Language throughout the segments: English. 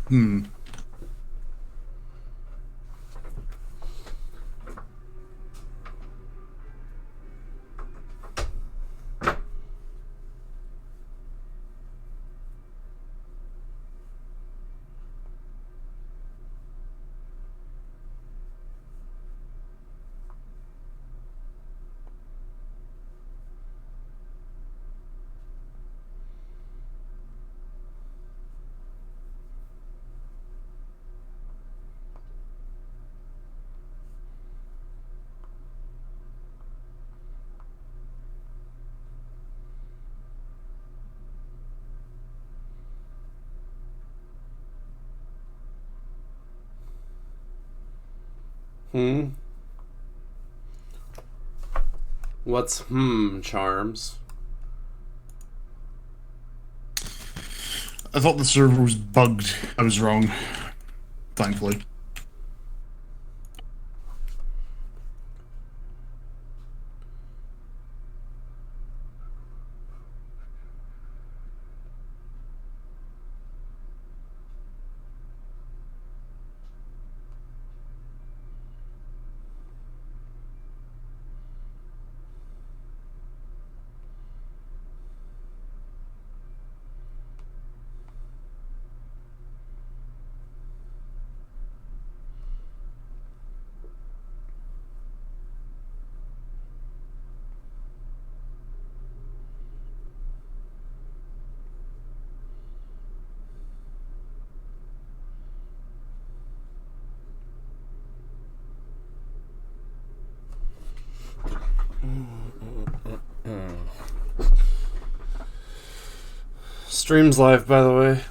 Hmm. Hmm? What's charms? I thought the server was bugged. I was wrong, thankfully. Stream's live, by the way.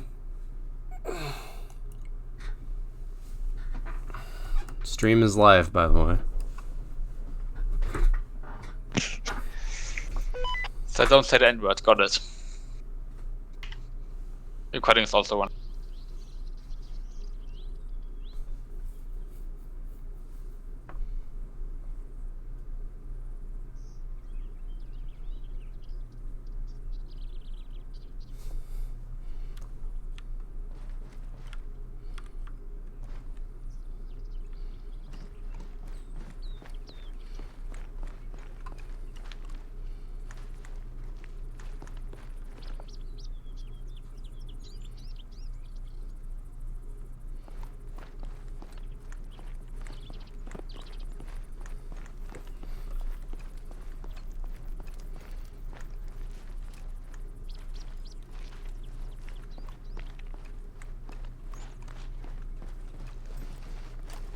Stream is live, by the way. So don't say the N-word, got it. Recording is also one.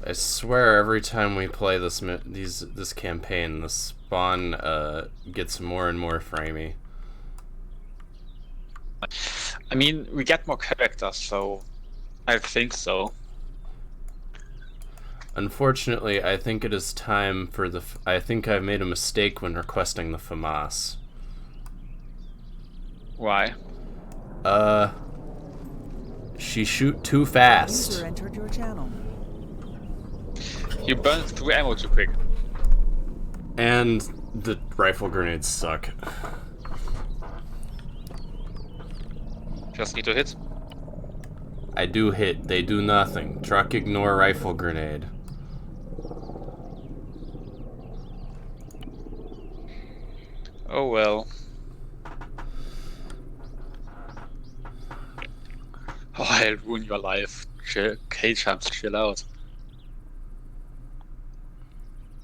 I swear every time we play this campaign, the spawn gets more and more framey. I mean, we get more characters, so I think so. Unfortunately, I think it is time for the... I think I made a mistake when requesting the FAMAS. Why? She shoot too fast. User entered your channel. You burn through ammo too quick. And the rifle grenades suck. Just need to hit. I do hit. They do nothing. Truck ignore rifle grenade. Oh well. Oh, I'll ruin your life. K-champs, chill out.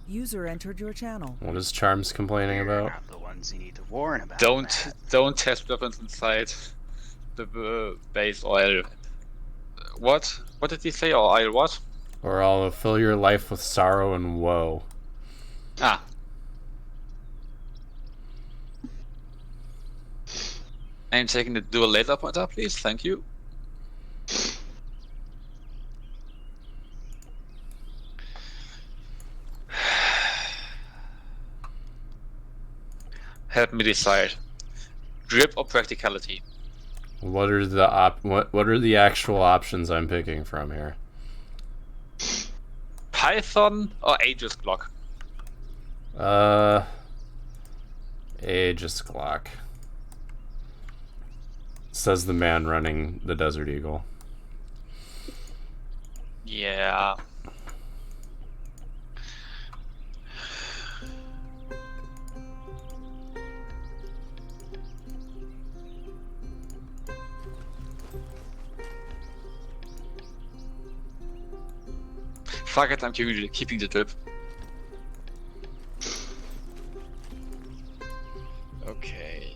User entered your channel. What is Charms complaining about? Not the ones you need to warn about. Don't test weapons inside the base oil. What? What did he say? Or I'll what? Or I'll fill your life with sorrow and woe. Ah. I'm taking the dual laser pointer, please. Thank you. Help me decide. Drip or practicality? What are the what are the actual options I'm picking from here? Python or Aegis Glock? Aegis Glock. Says the man running the Desert Eagle. Yeah. Fuck it, I'm keeping the drip. Okay.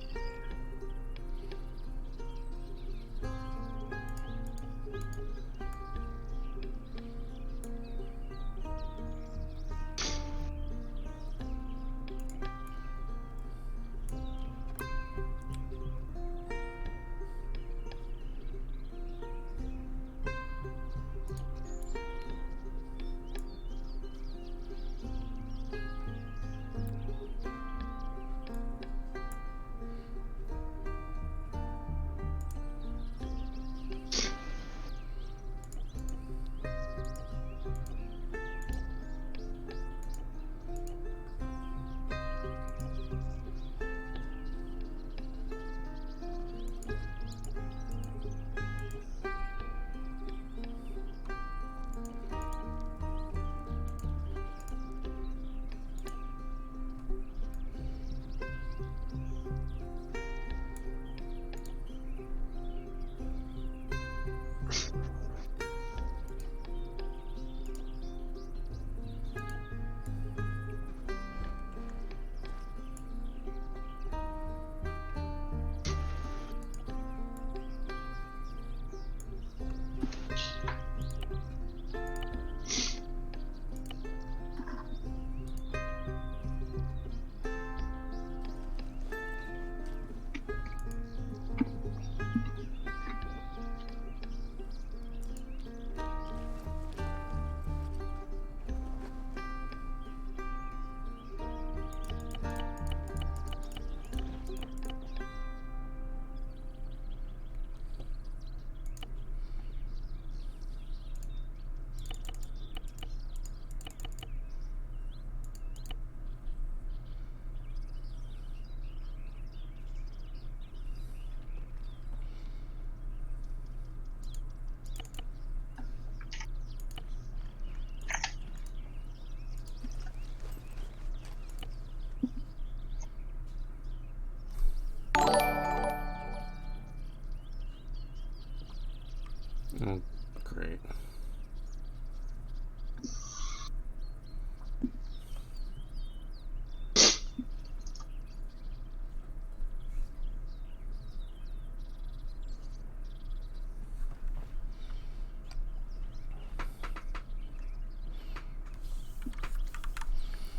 Oh, great.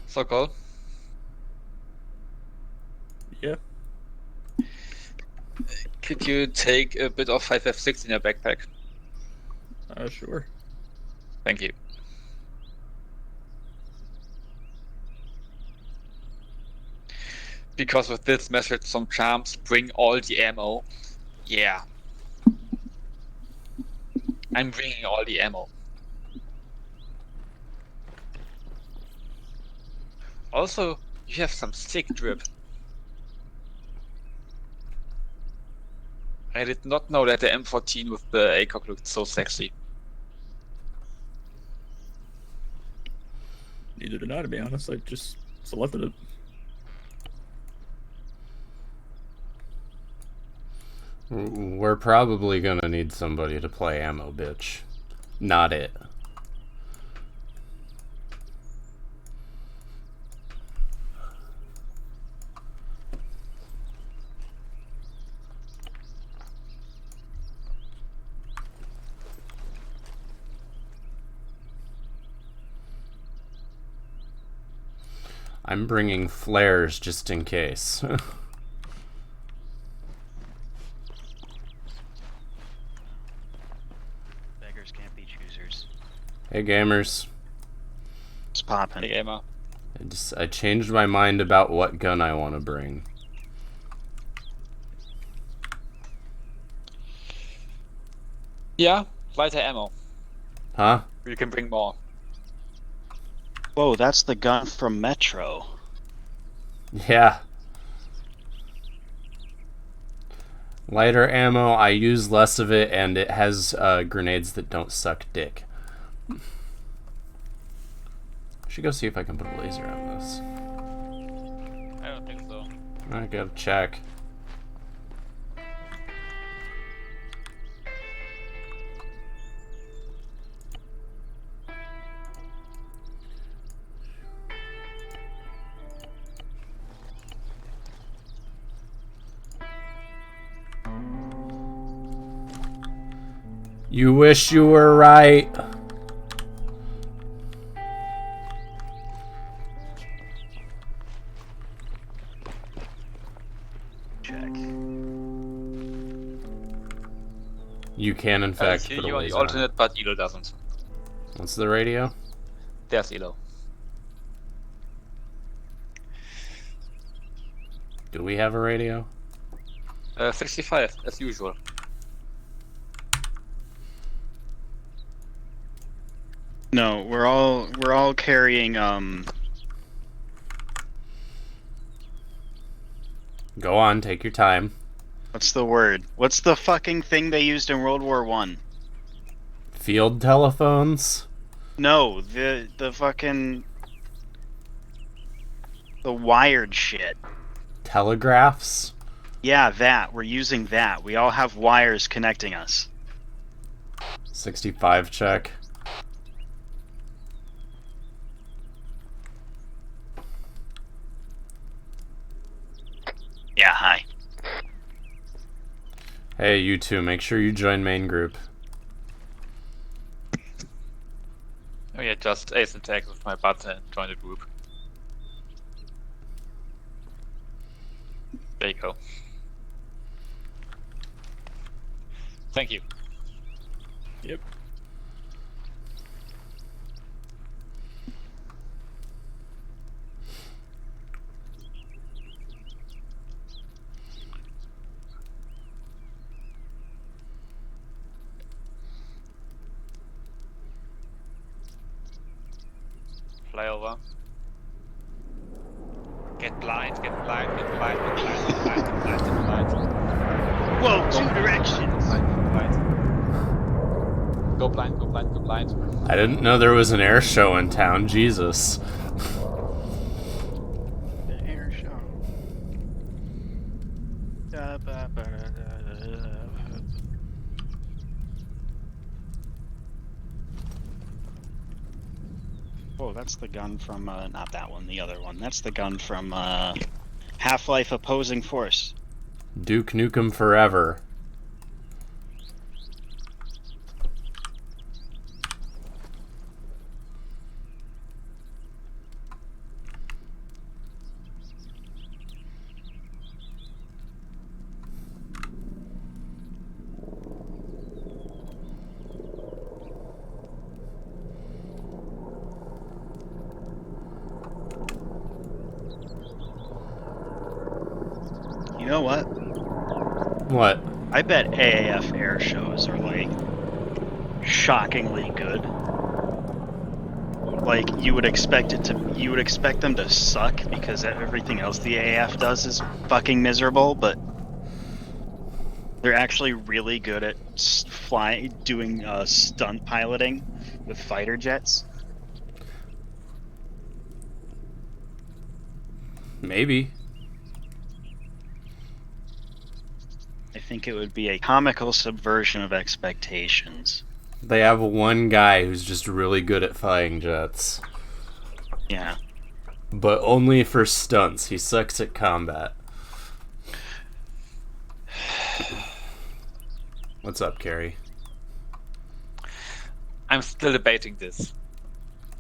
Sokol, Yeah. could you take a bit of 5F6 in your backpack? Sure. Thank you. Because with this message, some charms bring all the ammo. Yeah. I'm bringing all the ammo. Also, you have some sick drip. I did not know that the M14 with the ACOG looked so sexy. Neither did I, to be honest. I just selected it. We're probably gonna need somebody to play ammo, bitch. Not it. I'm bringing flares just in case. Beggars can't be choosers. Hey gamers. It's poppin'. Hey, gamer. I changed my mind about what gun I want to bring. Yeah, lighter ammo. Huh? You can bring more. Whoa, that's the gun from Metro. Yeah. Lighter ammo, I use less of it, and it has grenades that don't suck dick. Should go see if I can put a laser on this. I don't think so. I gotta check. You wish you were right. Check. You can, in fact, Here put a you are the laser on. alternate, but Elo doesn't. What's the radio? There's Elo. Do we have a radio? 65, as usual. No, we're all carrying Go on, take your time. what's the word? What's the fucking thing they used in World War One? Field telephones? No, the fucking the wired shit. Telegraphs? Yeah, that. We're using that. We all have wires connecting us. 65 check. Yeah, hi. Hey, you two, make sure you join main group. Oh yeah, just ace attack with my butt and join the group. There you go. Thank you. Yep. Fly over. Get blind, get blind, get blind, get blind, get blind, get blind, get blind. Whoa, two directions. Blind, blind. Go blind, go blind, go blind. I didn't know there was an air show in town, Jesus. The air show. Whoa, that's the gun from not that one, the other one. That's the gun from Half-Life Opposing Force. Duke Nukem Forever. You know what? What? I bet AAF air shows are like shockingly good. Like you would expect them to suck because everything else the AAF does is fucking miserable, but they're actually really good at doing stunt piloting with fighter jets. Maybe. I think it would be a comical subversion of expectations. They have one guy who's just really good at flying jets. Yeah. But only for stunts. He sucks at combat. What's up, Carrie? I'm still debating this.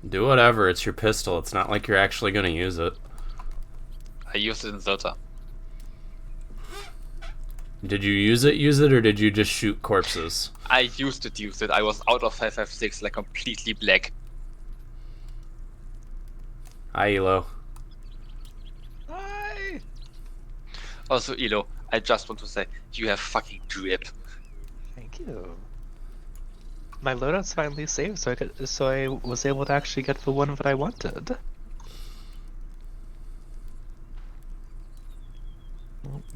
Do whatever, it's your pistol. It's not like you're actually gonna use it. I used it in Zota. Did you use it, or did you just shoot corpses? I used it. I was out of 556, like completely black. Hi, Elo. Hi. Also, Elo, I just want to say, you have fucking drip. Thank you. My loadout's finally saved, so I was able to actually get the one that I wanted.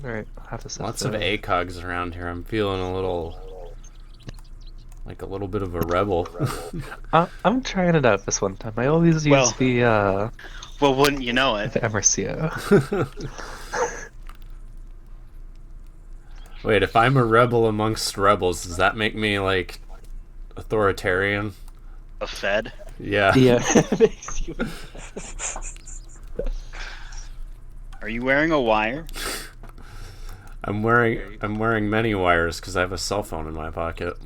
Alright, I'll have to set Lots of ACOGs around here. I'm feeling a little Like a little bit of a rebel. I'm trying it out this one time. I always use Well- the Well, wouldn't you know it? MRCO. Wait, if I'm a rebel amongst rebels, does that make me, like, authoritarian? A Fed? Yeah. Yeah, it makes you. Are you wearing a wire? I'm wearing many wires because I have a cell phone in my pocket.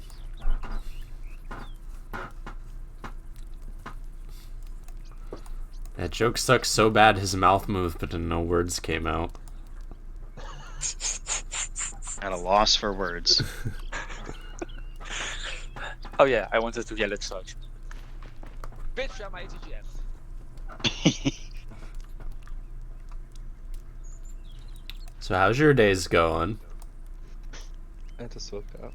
That joke stuck so bad his mouth moved, but no words came out. At a loss for words. Oh yeah, I wanted to yell at such. Bitch, I'm ATGF. So how's your days going? I just woke up.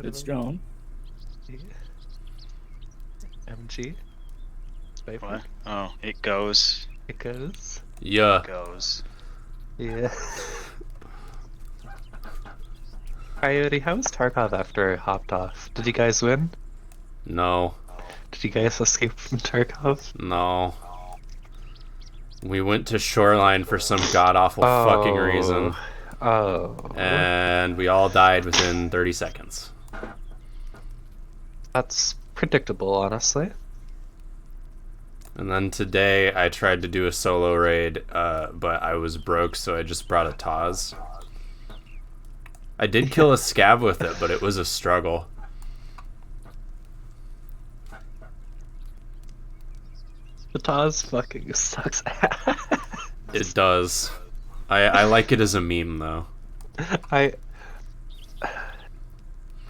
It's John. MG. What? Oh, it goes. It goes. Yeah. It goes. Yeah. Coyote, how was Tarkov after I hopped off? Did you guys win? No. Did you guys escape from Tarkov? No. We went to Shoreline for some god-awful fucking reason. Oh. And we all died within 30 seconds. That's predictable, honestly. And then today I tried to do a solo raid, but I was broke, so I just brought a Taz. I did kill a scab with it, but it was a struggle. The Taz fucking sucks ass. It does. I like it as a meme, though.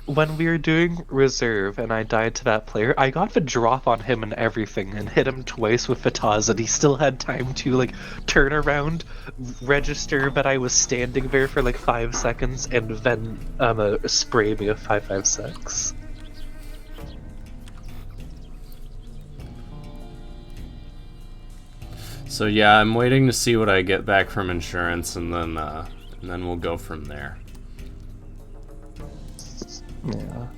When we were doing reserve and I died to that player, I got the drop on him and everything and hit him twice with Fataz, and he still had time to like turn around, register that I was standing there for like 5 seconds, and then spray me with 556. So yeah, I'm waiting to see what I get back from insurance, and then we'll go from there. Yeah.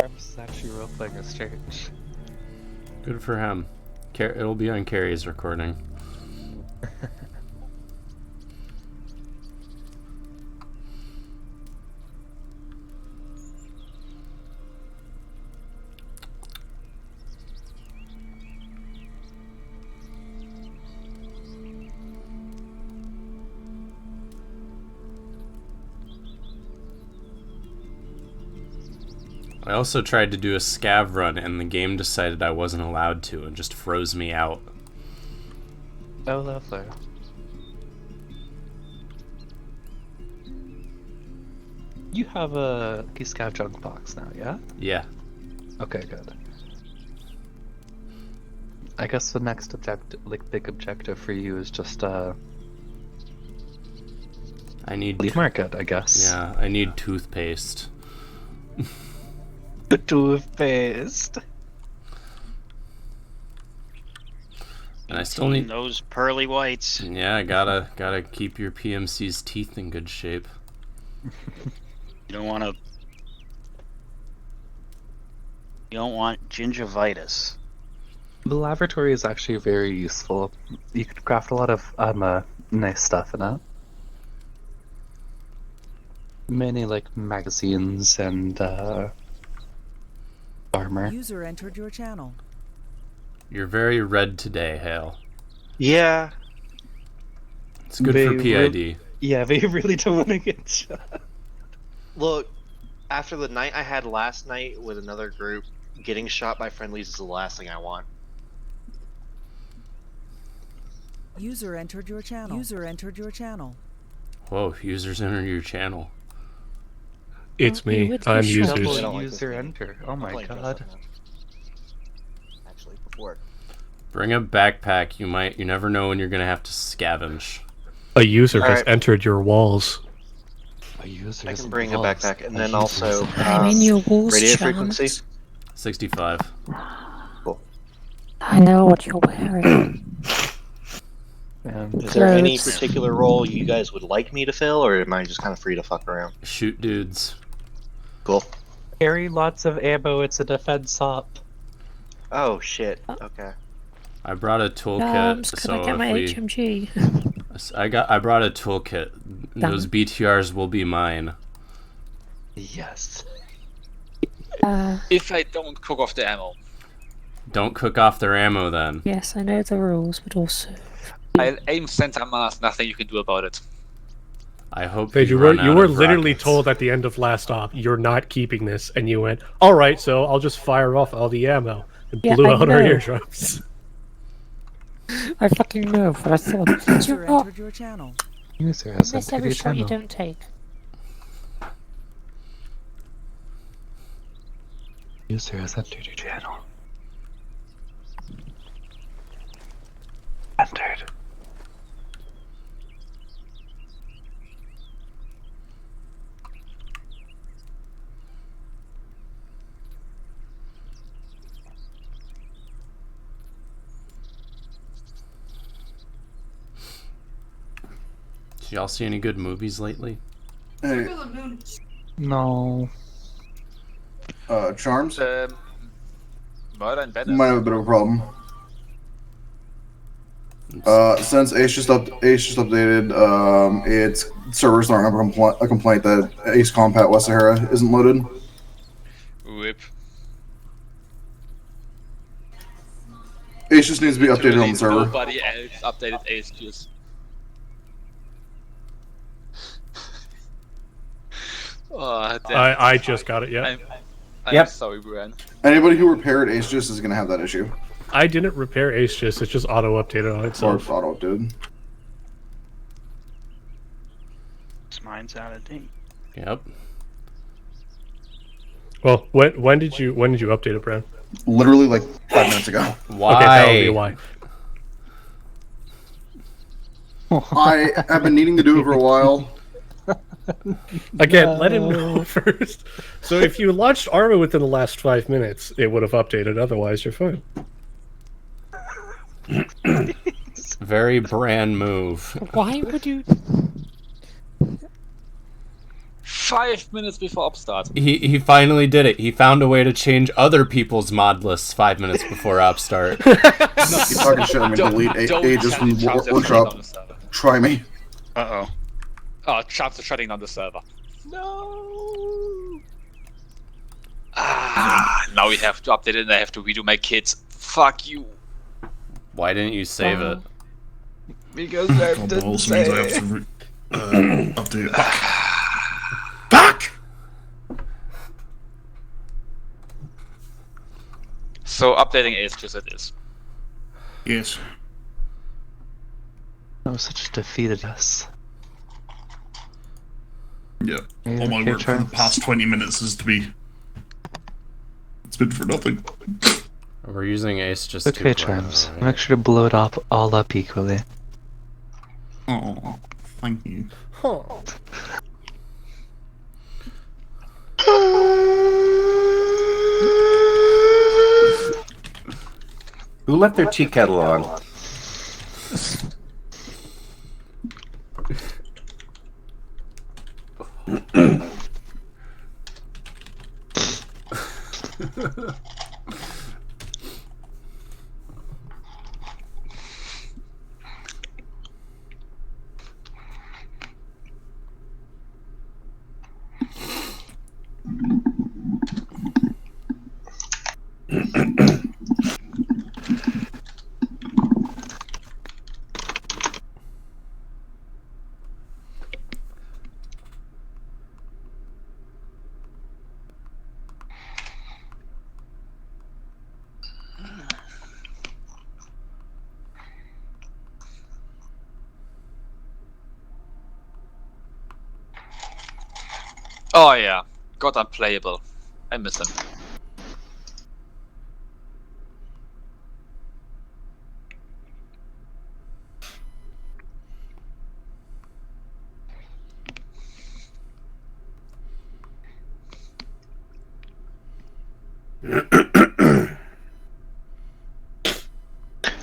I'm just actually role-playing a church. Good for him. It'll be on Carrie's recording. I also tried to do a scav run and the game decided I wasn't allowed to and just froze me out. Oh, lovely. You have a scav junk box now, yeah? Yeah. Okay, good. I guess the next big objective for you is just I need flea market, I guess. Yeah, I need toothpaste. The toothpaste. And I still need those pearly whites. Yeah, I gotta keep your PMC's teeth in good shape. You don't want gingivitis. The laboratory is actually very useful. You could craft a lot of nice stuff in it. Many like magazines and armor. User entered your channel. You're very red today, Hale. Yeah. It's good for PID. Yeah, they really don't want to get shot. Look, after the night I had last night with another group, getting shot by friendlies is the last thing I want. User entered your channel. User entered your channel. Whoa, users enter your channel. It's me. I'm users. Double user enter. Oh my god. Actually, before. Bring a backpack. You never know when you're gonna have to scavenge. A user has Alright. entered your walls. A user I is can bring a involved. backpack, and A then user also is I'm in your walls, radio Charmed. frequency. 65. Cool. I know what you're wearing. Is there any Clothes. particular role you guys would like me to fill, or am I just kind of free to fuck around? Shoot dudes. Cool. Carry lots of ammo. It's a defense op. Oh shit. Okay. I brought a toolkit, Can I so get my if we... HMG? I brought a toolkit. Those BTRs will be mine. Yes. If I don't cook off the ammo. Don't cook off their ammo then. Yes, I know the rules, but also... I'll aim center mass, nothing you can do about it. I hope Fade, you you were run out of literally rockets. told at the end of last op, you're not keeping this, and you went, all right, so I'll just fire off all the ammo, and Yeah, blew I out our know. eardrums. I fucking know, but I thought... User entered your channel. User has Miss entered every your shot you channel. don't take. User has entered your channel. Entered. Did y'all see any good movies lately? Hey, No. Charms? Murder in Venice. Might have a bit of a problem. Since Ace just updated, its servers aren't a complaint that Ace Compat West Sahara isn't loaded. Rip. Ace just needs to be updated on the server. Nobody else updated Aegis. Oh, damn. I just got it, yeah. I'm sorry, Brian. Anybody who repaired Ace just is going to have that issue. I didn't repair Aegis, it's just auto-updated on Or itself. auto updated. Mine's out of date. Yep. Well, when did you update it, Brad? Literally like 5 minutes ago. Why? Okay, that would be why. I have been needing to do it for a while. Again, let him know first. So if you launched Arma within the last 5 minutes, it would have updated. Otherwise, you're fine. Very brand move. Why would you... 5 minutes before upstart. He finally did it. He found a way to change other people's mod lists 5 minutes before upstart. Keep talking shit. I'm going to delete Aegis from Workshop. Try me. Uh-oh. Oh, Chops are shutting down the server. No. Ah, now we have to update it and I have to redo my kits. Fuck you. Why didn't you save it? Because I Oh, didn't balls means I have say. to update it. Fuck! So updating Aegis it is. Yes. That was such a defeated us. Yeah. Yeah, All my okay, work for the Charms. past 20 minutes is to be... It's been for nothing. We're using Ace just Okay, to Charms. Make sure to blow it up all up equally. Oh, thank you. Who left their tea kettle on? Oh yeah, got unplayable. I miss him.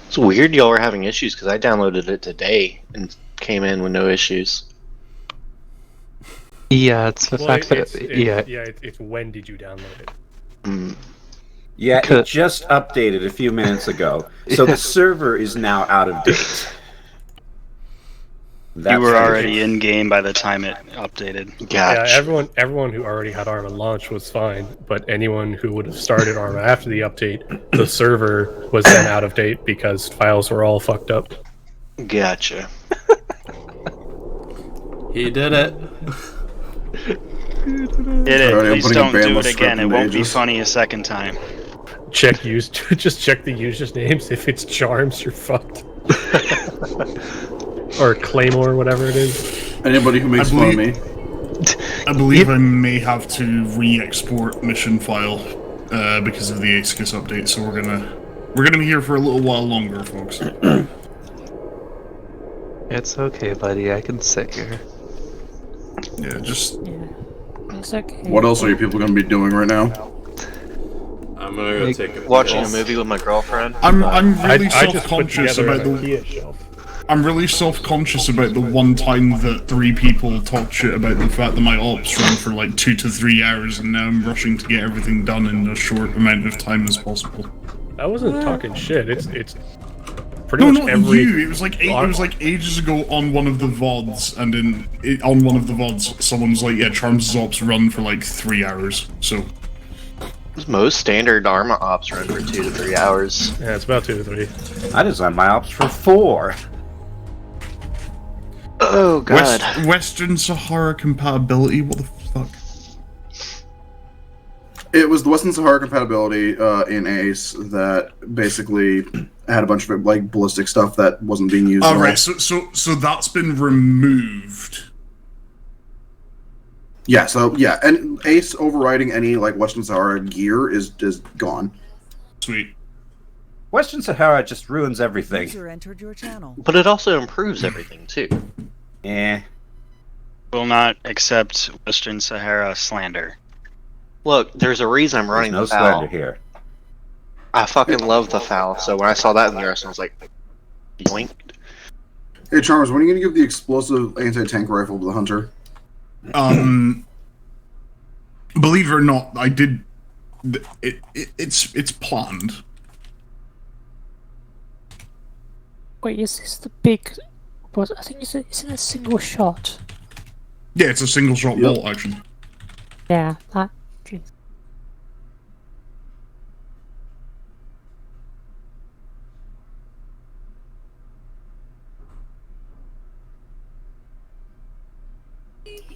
It's weird y'all were having issues because I downloaded it today and came in with no issues. Yeah, it's the fact that It's when did you download it? Yeah, it just updated a few minutes ago, so the server is now out of date. You were already in game by the time it updated. Yeah, everyone who already had Arma launched was fine, but anyone who would have started Arma after the update, the server was then out of date because files were all fucked up. Gotcha. He did it. Did it. Please don't do it again. It won't be funny a second time. Just check the users' names. If it's Charms, you're fucked. Or Claymore, whatever it is. Anybody who makes fun of me. I believe I may have to re-export mission file because of the Aegis update. So we're gonna be here for a little while longer, folks. It's okay, buddy. I can sit here. Yeah, just. It's okay. What else are you people going to be doing right now? I'm gonna go take a watching a movie with my girlfriend. I'm really self-conscious about the. I'm really self-conscious about the one time that 3 people talked shit about the fact that my ops ran for like 2 to 3 hours, and now I'm rushing to get everything done in as short amount of time as possible. I wasn't talking shit. It's pretty much every. You. It was like ages ago on one of the VODs, and on one of the VODs, someone's like, "Yeah, Charms' ops run for like 3 hours." So most standard Arma ops run for 2 to 3 hours. Yeah, it's about 2 to 3. I designed my ops for 4. Oh god. Western Sahara compatibility. What the fuck? It was the Western Sahara compatibility in Ace that basically had a bunch of like ballistic stuff that wasn't being used. Oh, right. So that's been removed. Yeah. So yeah, and Ace overriding any like Western Sahara gear is gone. Sweet. Western Sahara just ruins everything. User entered your channel. But it also improves everything too. Eh. Will not accept Western Sahara slander. Look, there's a reason I'm running There's the no FAL. slander here. I fucking love the FAL, so when I saw that in the arsenal, I was like, yoink. Hey Charmers, when are you gonna give the explosive anti-tank rifle to the hunter? Believe it or not, I did. It's planned. Wait, is this the big? But I think isn't it a single shot? Yeah, it's a single shot bolt action. Yeah, that. Geez.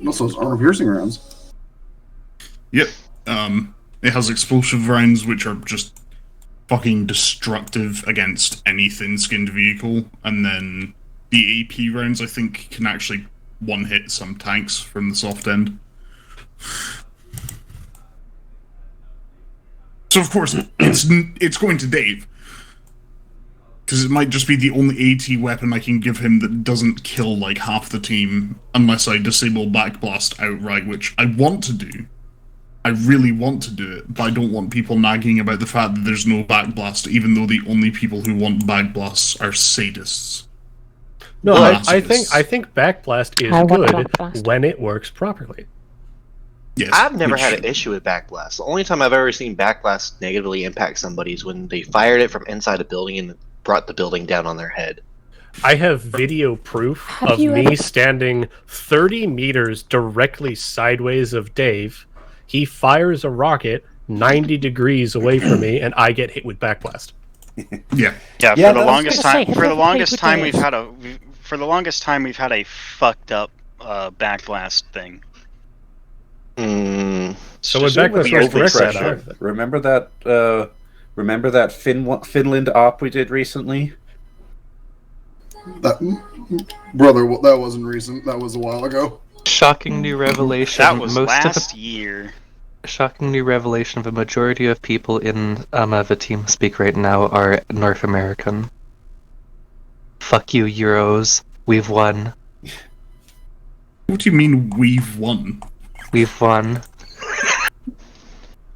Also, it's armor piercing rounds. Yep. It has explosive rounds which are just fucking destructive against any thin-skinned vehicle, and then the AP rounds I think can actually one-hit some tanks from the soft end. So of course it's going to Dave, because it might just be the only AT weapon I can give him that doesn't kill like half the team unless I disable Backblast outright, which I want to do. I really want to do it, but I don't want people nagging about the fact that there's no Backblast, even though the only people who want Backblasts are sadists. No, I think Backblast is good when it works properly. Yes, I've never had an issue with Backblast. The only time I've ever seen Backblast negatively impact somebody is when they fired it from inside a building and brought the building down on their head. I have video proof of me standing 30 meters directly sideways of Dave. He fires a rocket 90 degrees away from me, and I get hit with Backblast. Yeah. Yeah, for the longest time we've had a fucked up Backblast thing. So when Backblast was correct, remember that Finland op we did recently? Brother, that wasn't recent. That was a while ago. Shocking new revelation. That was last year. Shocking new revelation of a majority of people in the TeamSpeak right now are North American. Fuck you, Euros. We've won. What do you mean we've won? We've won.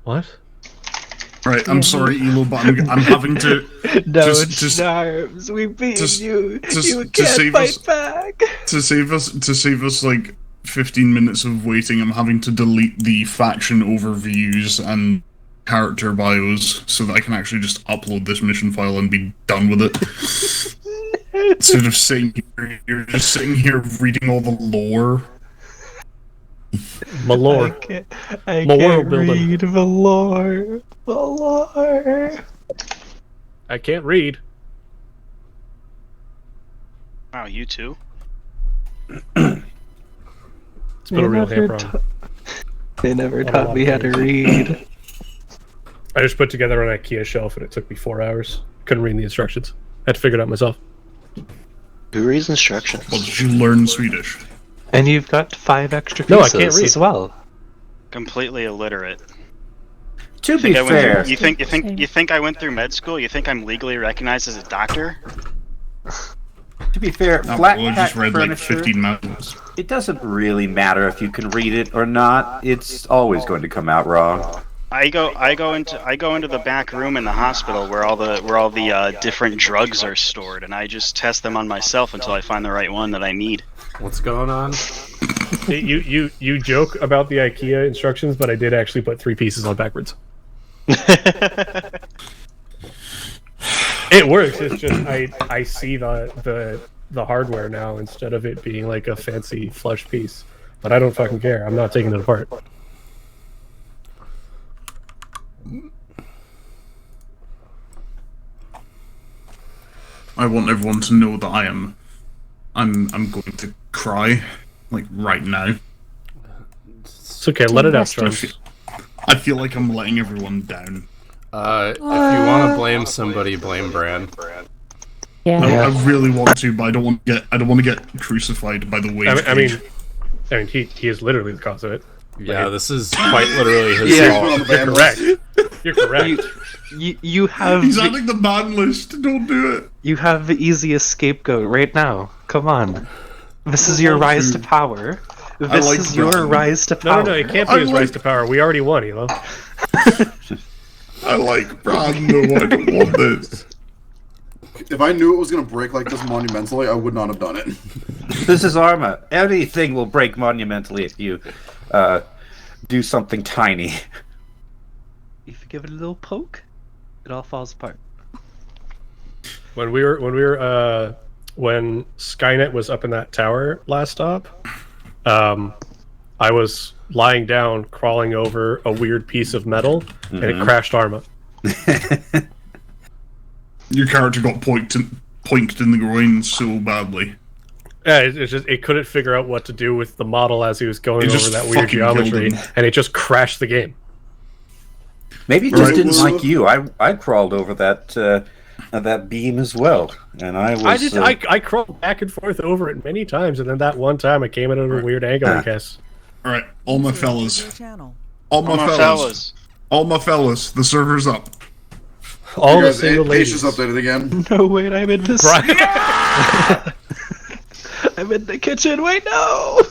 What? Right, I'm sorry, Elo, but I'm having to No, just Charms, we beat you. to You can't fight back. to save us like 15 minutes of waiting. I'm having to delete the faction overviews and character bios so that I can actually just upload this mission file and be done with it. Instead of you're just sitting here reading all the lore. Malore. I My can't world building. read the lore. The lore. I can't read. Wow, you too? It's been a real hand problem. They never taught me how to read. I just put together an IKEA shelf and it took me 4 hours. Couldn't read the instructions. Had to figure it out myself. Who reads instructions? Well, did you learn Swedish? And you've got 5 extra No, I pieces can't read. as well. Completely illiterate. To be fair, You think I went through med school? You think I'm legally recognized as a doctor? to be fair, No, flat well, I pack just read like furniture, 15 manuals. it doesn't really matter if you can read it or not. It's always going to come out wrong. I go into the back room in the hospital where all the different drugs are stored, and I just test them on myself until I find the right one that I need. What's going on? You joke about the IKEA instructions, but I did actually put 3 pieces on backwards. It works. It's just I see the hardware now instead of it being like a fancy flush piece. But I don't fucking care. I'm not taking it apart. I want everyone to know that I'm going to cry, like right now. It's okay. Let it out, Charles. I feel like I'm letting everyone down. If you want to blame somebody, blame Bran. Yeah. I really want to, but I don't want to get crucified by the wave. I mean, he is literally the cause of it. Yeah, this is quite literally his fault. You're correct. You're correct. You have. He's adding the ban list. Don't do it. You have the easiest scapegoat right now. Come on. This is your rise to power. This like is your Bran. rise to power. No, it can't be his rise to power. We already won, Elo. I like Bran, though. I don't want this. If I knew it was going to break like this monumentally, I would not have done it. This is Arma. Anything will break monumentally if you do something tiny. If you give it a little poke, it all falls apart. When Skynet was up in that tower last stop, I was lying down, crawling over a weird piece of metal, and it crashed Arma. Your character got poinked in the groin so badly. Yeah, it's just it couldn't figure out what to do with the model as he was going It over just that weird fucking killed geometry, him. and it just crashed the game. Maybe it just Right. didn't like you. I crawled over that beam as well, and I was. I crawled back and forth over it many times, and then that one time I came in at a weird angle, I guess. All right, all my User entered your fellas, channel. all my fellas, the server's up. All the Guys, single Aegis ladies. just updated again. No, wait, I'm in this. Brian- I'm in the kitchen. Wait, no.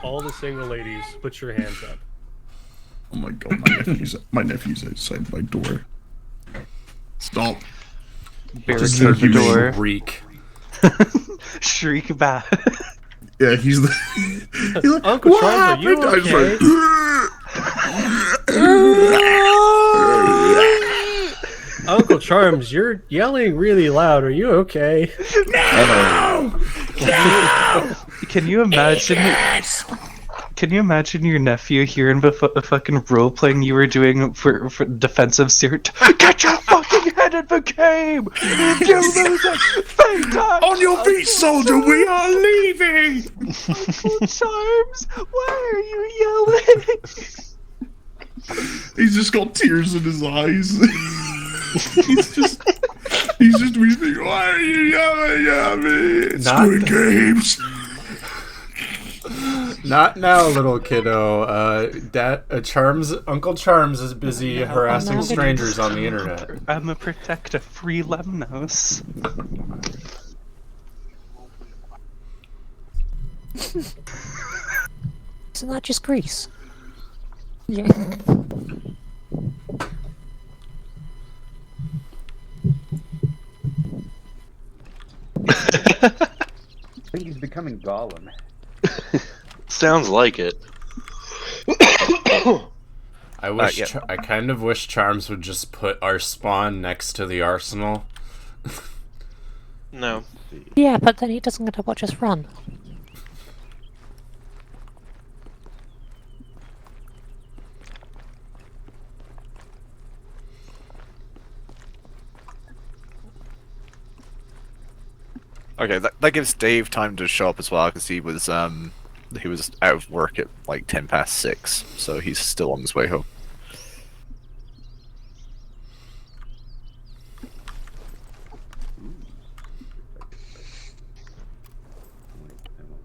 All the single ladies, put your hands up. Oh my god, my nephew's outside my door. Stop. Barricade the door. Reek. Shriek back. Yeah, he's the. He's like, Uncle "What Charles, are you happened?" I was okay? Uncle Charms, you're yelling really loud. Are you okay? Can you imagine? Can you imagine your nephew hearing the fucking role playing you were doing for defensive suit? Get your fucking head in the game! You lose it! Fake time! On your feet, soldier, we are leaving! Uncle Charms, why are you yelling? He's just got tears in his eyes. he's just weeping. Why are you yelling at me? It's Squid Games. Not now, little kiddo. Uncle Charms is busy harassing strangers on the internet. I'm a protector, free Lemnos. Isn't that just Greece? Yeah. think he's becoming Gollum. Sounds like it. I wish. I kind of wish Charms would just put our spawn next to the arsenal. No. Yeah, but then he doesn't get to watch us run. Okay, that gives Dave time to show up as well, because he was out of work at like 6:10, so he's still on his way home.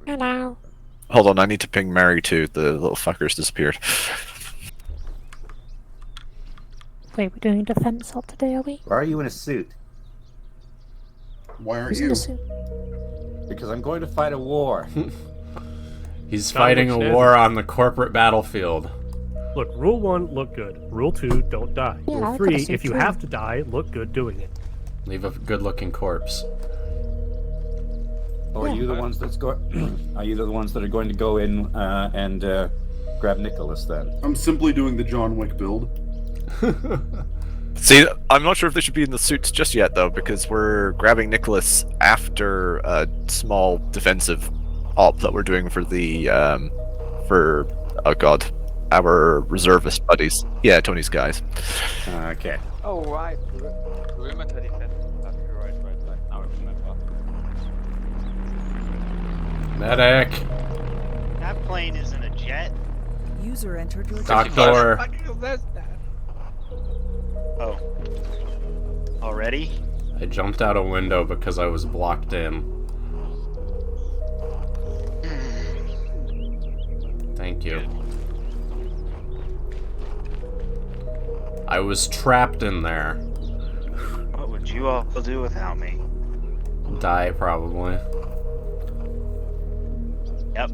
Hello. Hold on, I need to ping Mary too. The little fucker's disappeared. Wait, we're doing defense up today, are we? Why are you in a suit? Why aren't Who's in you? a suit? Because I'm going to fight a war. He's fighting a war on the corporate battlefield. Look, rule 1, look good. Rule 2, don't die. Yeah, Rule I 3, gotta see if you too. have to die, look good doing it. Leave a good-looking corpse. Or are you the ones that's are you the ones that are going to go in and grab Nicholas then? I'm simply doing the John Wick build. See, I'm not sure if they should be in the suits just yet, though, because we're grabbing Nicholas after a small defensive op that we're doing for the, our reservist buddies. Yeah, Tony's guys. Okay. Oh, right. Perimeter defense. Right. Now I remember. Medic! That plane isn't a jet. User entered your Doctor! Oh. Already? I jumped out a window because I was blocked in. Thank you. I was trapped in there. What would you all do without me? Die, probably. Yep.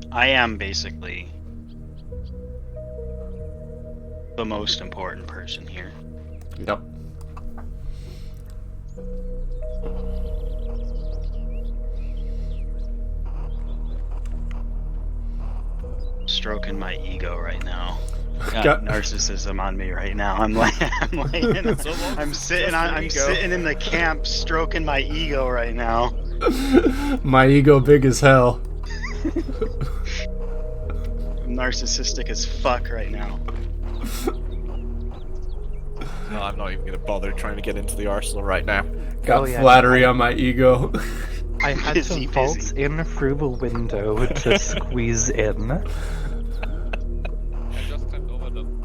I am basically the most important person here. Yep. Stroking my ego right now. Got- Narcissism on me right now. I'm sitting in the camp stroking my ego right now. My ego big as hell. I'm narcissistic as fuck right now. No, I'm not even going to bother trying to get into the arsenal right now. Got flattery on my ego. I had to vault in through the window to squeeze in. I just climbed over them.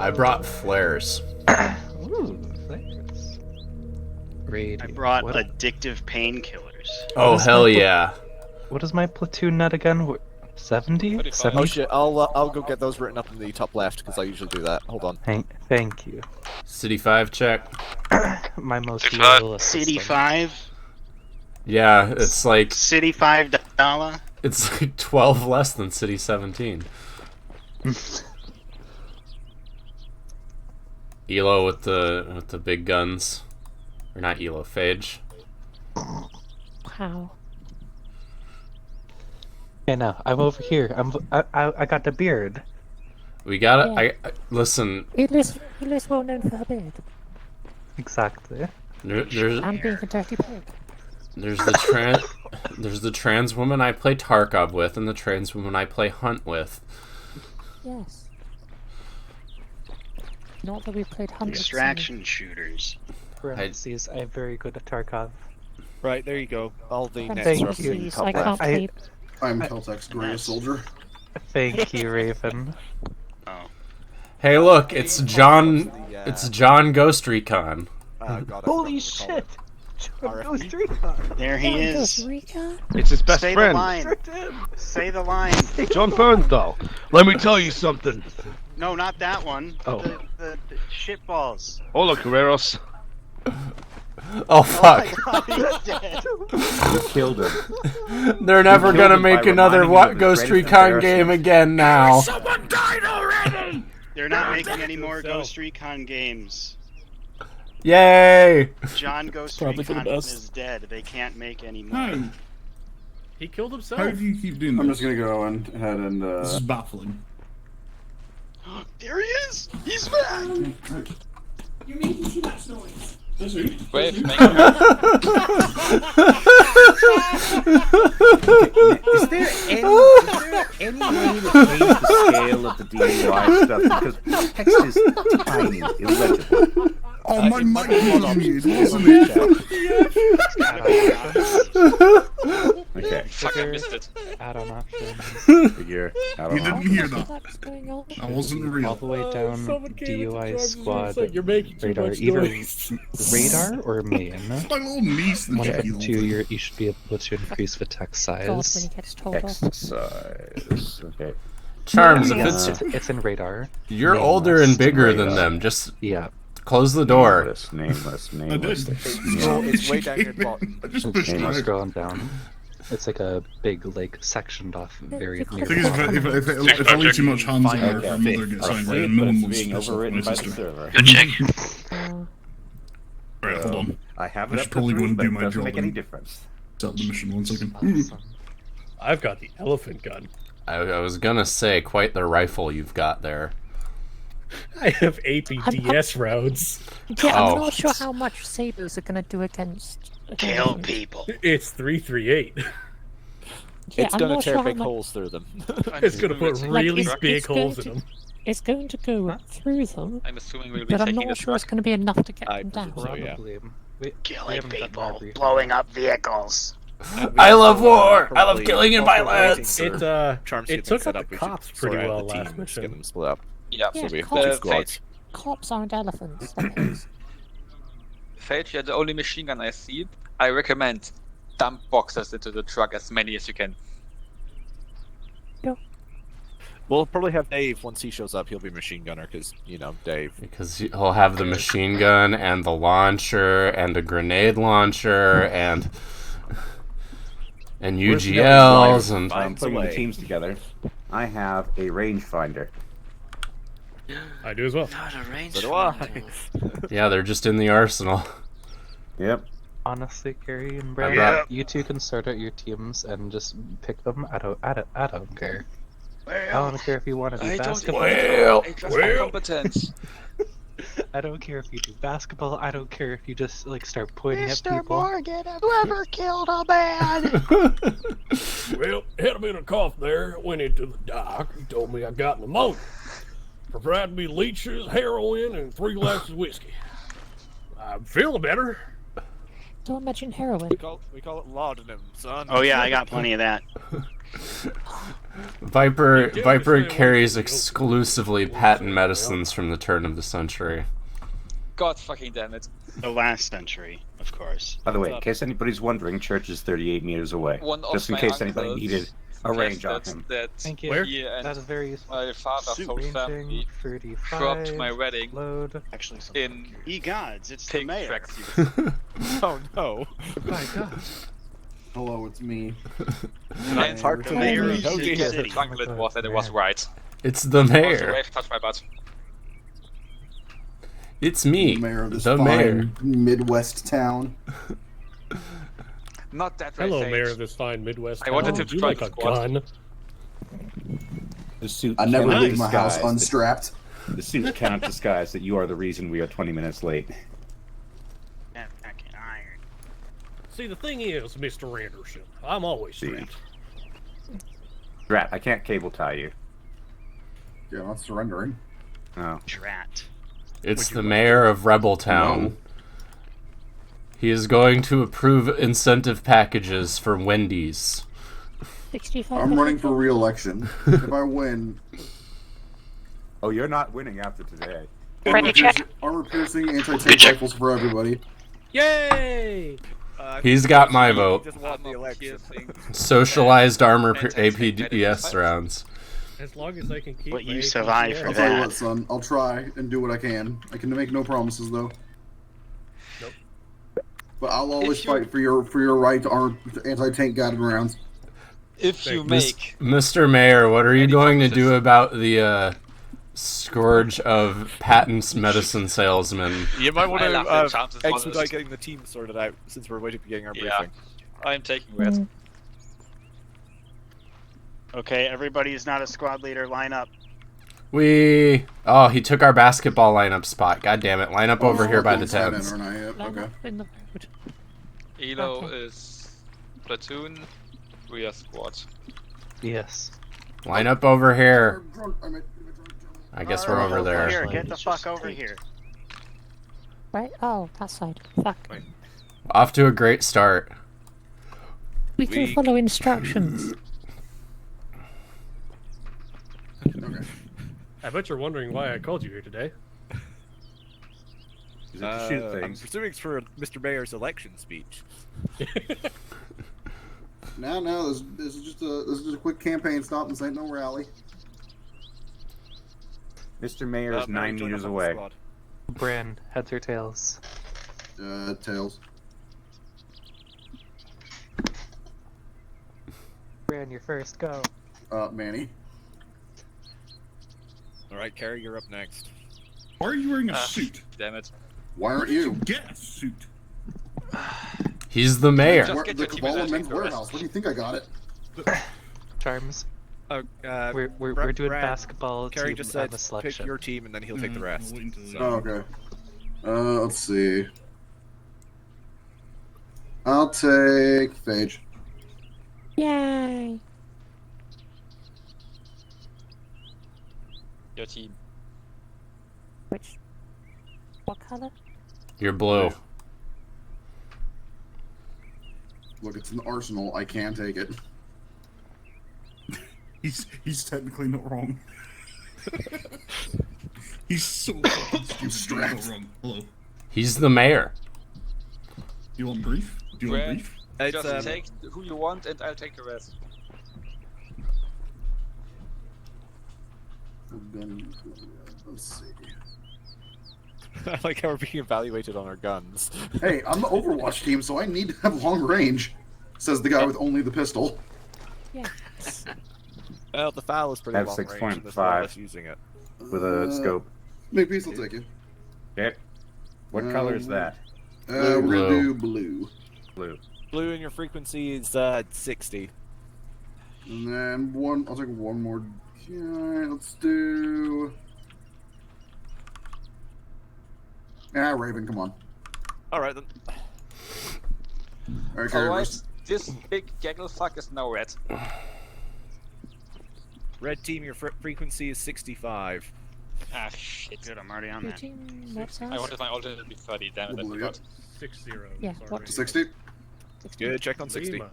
I brought flares. Ooh, thanks. I brought addictive painkillers. Oh, hell yeah. What is my platoon net again? 70? 70? Oh shit, I'll go get those written up in the top left, because I usually do that. Hold on. Thank you. City 5 check. My most loyal assistant. City 5? Yeah, it's like... City $5? It's like 12 less than City 17. Elo with the big guns. Or not Elo, Phage. Wow. Yeah, no, I'm over here. I got the beard. We gotta... Yeah. I listen... Elo's well known for her beard. Exactly. There's And being a dirty pig. there's the trans woman I play Tarkov with, and the trans woman I play Hunt with. Yes. Not that we've played hundreds. Extraction shooters. Parentheses, I'm very good at Tarkov. Right, there you go. All the next Thank are you. in the top I left. can't play. I'm Keltec's greatest soldier. Thank you, Raven. Oh. Hey, look, it's John. It's John Ghost Recon. Holy shit! John Ghost Recon! There he is. Rika? It's his best Say friend. the line. Say the line. John Bernthal. Let me tell you something. No, not that one. Oh. The shitballs. Hola, Carreros. Oh fuck! He's dead. You killed him. They're never killed gonna him by make another reminding him of his Ghost greatest Recon game embarrassment. again now. Someone died already! They're not making any more Ghost Recon games. Yay! John Ghost Probably for the Recon best. is dead. They can't make any more. No. He killed himself. How do you keep doing this? I'm just gonna go ahead and. This is baffling. There he is! He's back! You're making too much noise. This is Wait, Is there any way to change the scale of the DUI stuff? Because text is tiny, illegible. Oh, my mic was on mute, wasn't it? Okay. Fuck, I missed it. Add-on options. Figure. You didn't hear that. What's going on? That wasn't All real. the way down someone came into DUI the squad like, you're making too radar. much Either noise. radar or main. It's my little niece One that of you the two, you should be able to increase the text God, when size. he gets told Text off. size. Okay. Charms, Yeah. if It's in radar. you're Nameless older and bigger than radar. them, just Yeah. close the door. Nameless. I did. It's way down your bottom. I just pushed it Nameless out. scrolling down. It's like a big, like, sectioned off very near The thing is, if I leave too much hands on her, her mother gets angry, and no one wants to piss off my sister. server. Go check. Alright, hold on. I have I it should up probably to go and but do it my doesn't job make any and- difference. Start the mission 1 second. Awesome. I've got the elephant gun. I was gonna say, quite the rifle you've got there. I have APDS rounds. Yeah, Oh. I'm not sure how much sabers are gonna do against. Kill people. It's 338. Yeah, It's I'm gonna not tear sure how big much. holes through them. It's gonna put assuming really it's- big it's going holes in to- them. It's going to go through them, I'm assuming we'll be but I'm taking not this sure it's truck. going to be enough to get I them down. presume so, yeah. Probably. We Killing haven't gotten our people, briefing. blowing up vehicles. I love war! I love killing in my lands! It Charms it took out the cops pretty well last Get mission. them split up. Yeah, Yeah, So we have cops- two squads. Cops aren't elephants. that is. Fate, you're the only machine gun I see. I recommend dump boxes into the truck, as many as you can. We'll probably have Dave once he shows up. He'll be machine gunner because Dave. Because he'll have the machine gun and the launcher and a grenade launcher and UGLs and I'm putting the teams together. I have a rangefinder. I do as well. So do I. yeah, they're just in the arsenal. Yep. Honestly, Carrie and Brad, brought- you two can start out your teams and just pick them. I don't care. I don't care if you want to do basketball. I trust my competence. I don't care if you do basketball. I don't care if you just like start pointing at people. Morgan, have you ever killed a man? Well, had a bit of cough there. Went into the doc. He told me I got pneumonia. Provided me leeches, heroin, and 3 glasses of whiskey. I'm feeling better. Don't mention heroin. We call it laudanum, son. Oh yeah, I got plenty of that. Viper carries exclusively patent medicines from the turn of the century. God fucking damn it. The last century, of course. By the way, in case anybody's wondering, church is 38 meters away. One of Just in my case anybody uncles needed a range on suggested him. that Thank you. Where? he and That is very useful. my father whole family cropped my wedding Load. Actually, in ye gods, it's the pink mayor. tracksuits. Oh no. My God. Hello, it's me. And hard to the mayor mayor of City suggested City. Jungle it was, and it was right. It's the Also, mayor. wave touched my butt. It's me, Mayor of this the fine mayor. Midwest town. Not that Hello, right, mayor Sage. of this fine Midwest. I wanted town. to Would you try like the a squad. gun? The suit I never cannot leave my house disguise unstrapped. The suit cannot disguise that you are the reason we are 20 minutes late. That fucking iron. See, the thing is, Mr. Anderson, I'm always See. strapped. Drat, I can't cable tie you. Yeah, not surrendering. No. Drat. It's the mayor of Rebel Town. No. He is going to approve incentive packages for Wendy's. 65. I'm running for re-election. If I win, Oh, you're not winning after today. armor-piercing anti-tank rifles for everybody. Yay! He's got my vote. Just won the election. Socialized armor APDS rounds. As long as I can keep But my you survive APDS. for I'll tell you that. what, son. I'll try and do what I can. I can make no promises, though. But I'll always fight for your right to anti-tank guided rounds. If you make Mr. Mayor, what are you going to do about the scourge of patents medicine salesmen? You might want I love the chances to for expedite this. getting the team sorted out since we're waiting for getting our Yeah. briefing. I'm taking red. Okay, everybody is not a squad leader. Line up. Oh, he took our basketball lineup spot. God damn it. Line up over here by the tents. Okay. In the road. Elo is platoon. We are squad. Yes. Line up over here. I guess we're over there. Here, get the fuck over here. Right? Oh, that side. Fuck. Off to a great start. We can follow instructions. Okay. I bet you're wondering why I called you here today. Is it to shoot I'm things? presuming it's for Mr. Mayor's election speech. No, this is just a quick campaign stop. This ain't no rally. Mr. Mayor is 9 meters away. Bran, heads or tails? Tails. Bran, you're first. Go. Manny. Alright, Carrie, you're up next. Why are you wearing a suit? Damn it. Why Where aren't did you? get a suit? He's the mayor. Just get The your team and Kabbalah I'll Men's take the rest. Warehouse. Where do you think I got it? Charms. We're doing Brad, basketball. Carrie team just on said the select pick ship. your team and then he'll take the rest. Oh, okay. Let's see. I'll take Phage. Yay! Your team. What color? You're blue. Look, it's an arsenal. I can take it. He's technically not wrong. He's so fucking stupid. Strapped. He's not wrong. Hello. He's the mayor. Do you want brief? Do you want Brad, brief? just take who you want and I'll take the rest. Let's see. I like how we're being evaluated on our guns. Hey, I'm the Overwatch team, so I need to have long range, says the guy with only the pistol. Yeah. Well, the foul is pretty Have long range, and there's 6.5. a lot of us using it. With a scope. Make peace, I'll take you. Okay. What color is that? We're Blue. gonna do blue. Blue. Blue and your frequency is 60. And then I'll take one more. Yeah, let's do. Raven, come on. Alright then. Alright, Carrie, Alright, first. this big gaggle fuck is now red. Red team, your frequency is 65. Ah, shit. Good, I'm already on Your that. team, what size? I wanted my alternate to be 30, damn it, I Blue, forgot. 6-0. Yeah, Sorry. what? 60? Good, check on 60. Lima.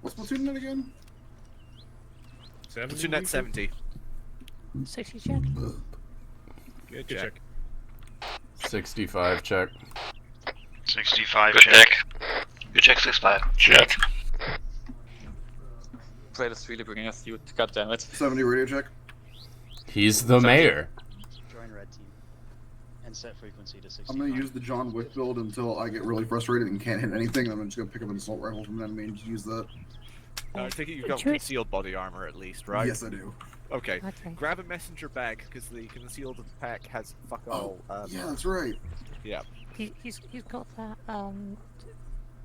What's platoon net again? 70, Platoon net 70. 60 check. Good Good check. check. 65 check. 65 Good check. Good check, 65. Check. Brad is really bringing us you, god damn it. 70 radio check. He's the mayor. Join red team. And set frequency to 65. I'm gonna use the John Wick build until I get really frustrated and can't hit anything. I'm just gonna pick up an assault rifle from an enemy and just use that. I think you've got Sure. concealed body armor at least, right? Yes, I do. Okay. Okay. Grab a messenger bag because the concealed pack has fuck all. Yeah, that's right. Yeah. He's got that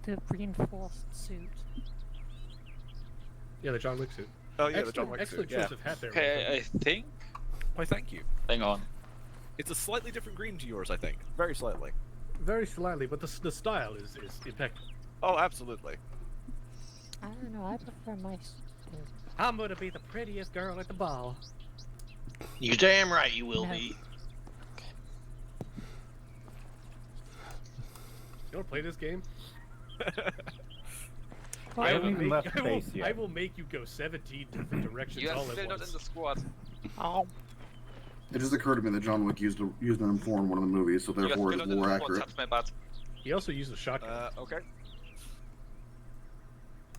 the reinforced suit. Yeah, the John Wick suit. Oh yeah, the Excellent- John Wick excellent suit. choice Yeah. of hat there. Okay, I think. Why, thank you. Hang on. It's a slightly different green to yours, I think. Very slightly. Very slightly, but the style is impeccable. Oh, absolutely. I don't know. I prefer my suit. I'm gonna be the prettiest girl at the ball. You damn right you will No. be. You wanna play this game? Well, I I haven't will even make, left base yet. I will make you go 17 different directions You are all still at not once. in the squad. Oh. It just occurred to me that John Wick used an M4 in one of the movies, so You are therefore still it's not in more the squad, accurate. touch my butt. He also used a shotgun. Okay.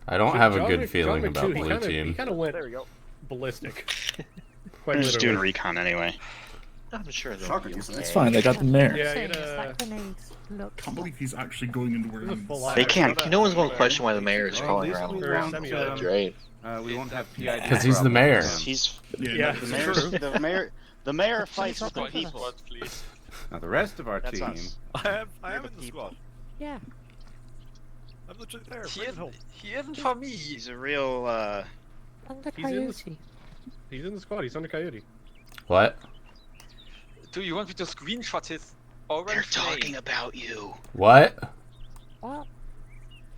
I don't have a John good Wick- feeling John Wick about 2, blue he team. kind of went There we go. ballistic. We're just doing recon anyway. I'm sure they'll Shocker, be you say. okay. It's fine. They got them there. Yeah, Saying, get is a. that grenades look. Can't believe he's actually going into where There's a he full is. They can't. No one's going to question why the mayor is Well, crawling at least around. we Or won't, semi-auto. Right. we won't have PID. Because he's the mayor. He's Yeah, the it's mayor's, true. the mayor fights with the Squad, people. Squad, please. Now the rest of our That's team. us. I am the in the people. squad. Yeah. I'm literally there. He Bring it isn't, home. he isn't for me. He's a real. Under He's in the- Coyote. He's in the squad. He's under Coyote. What? Do you want me to screenshot his They're orange talking name? about you What? What?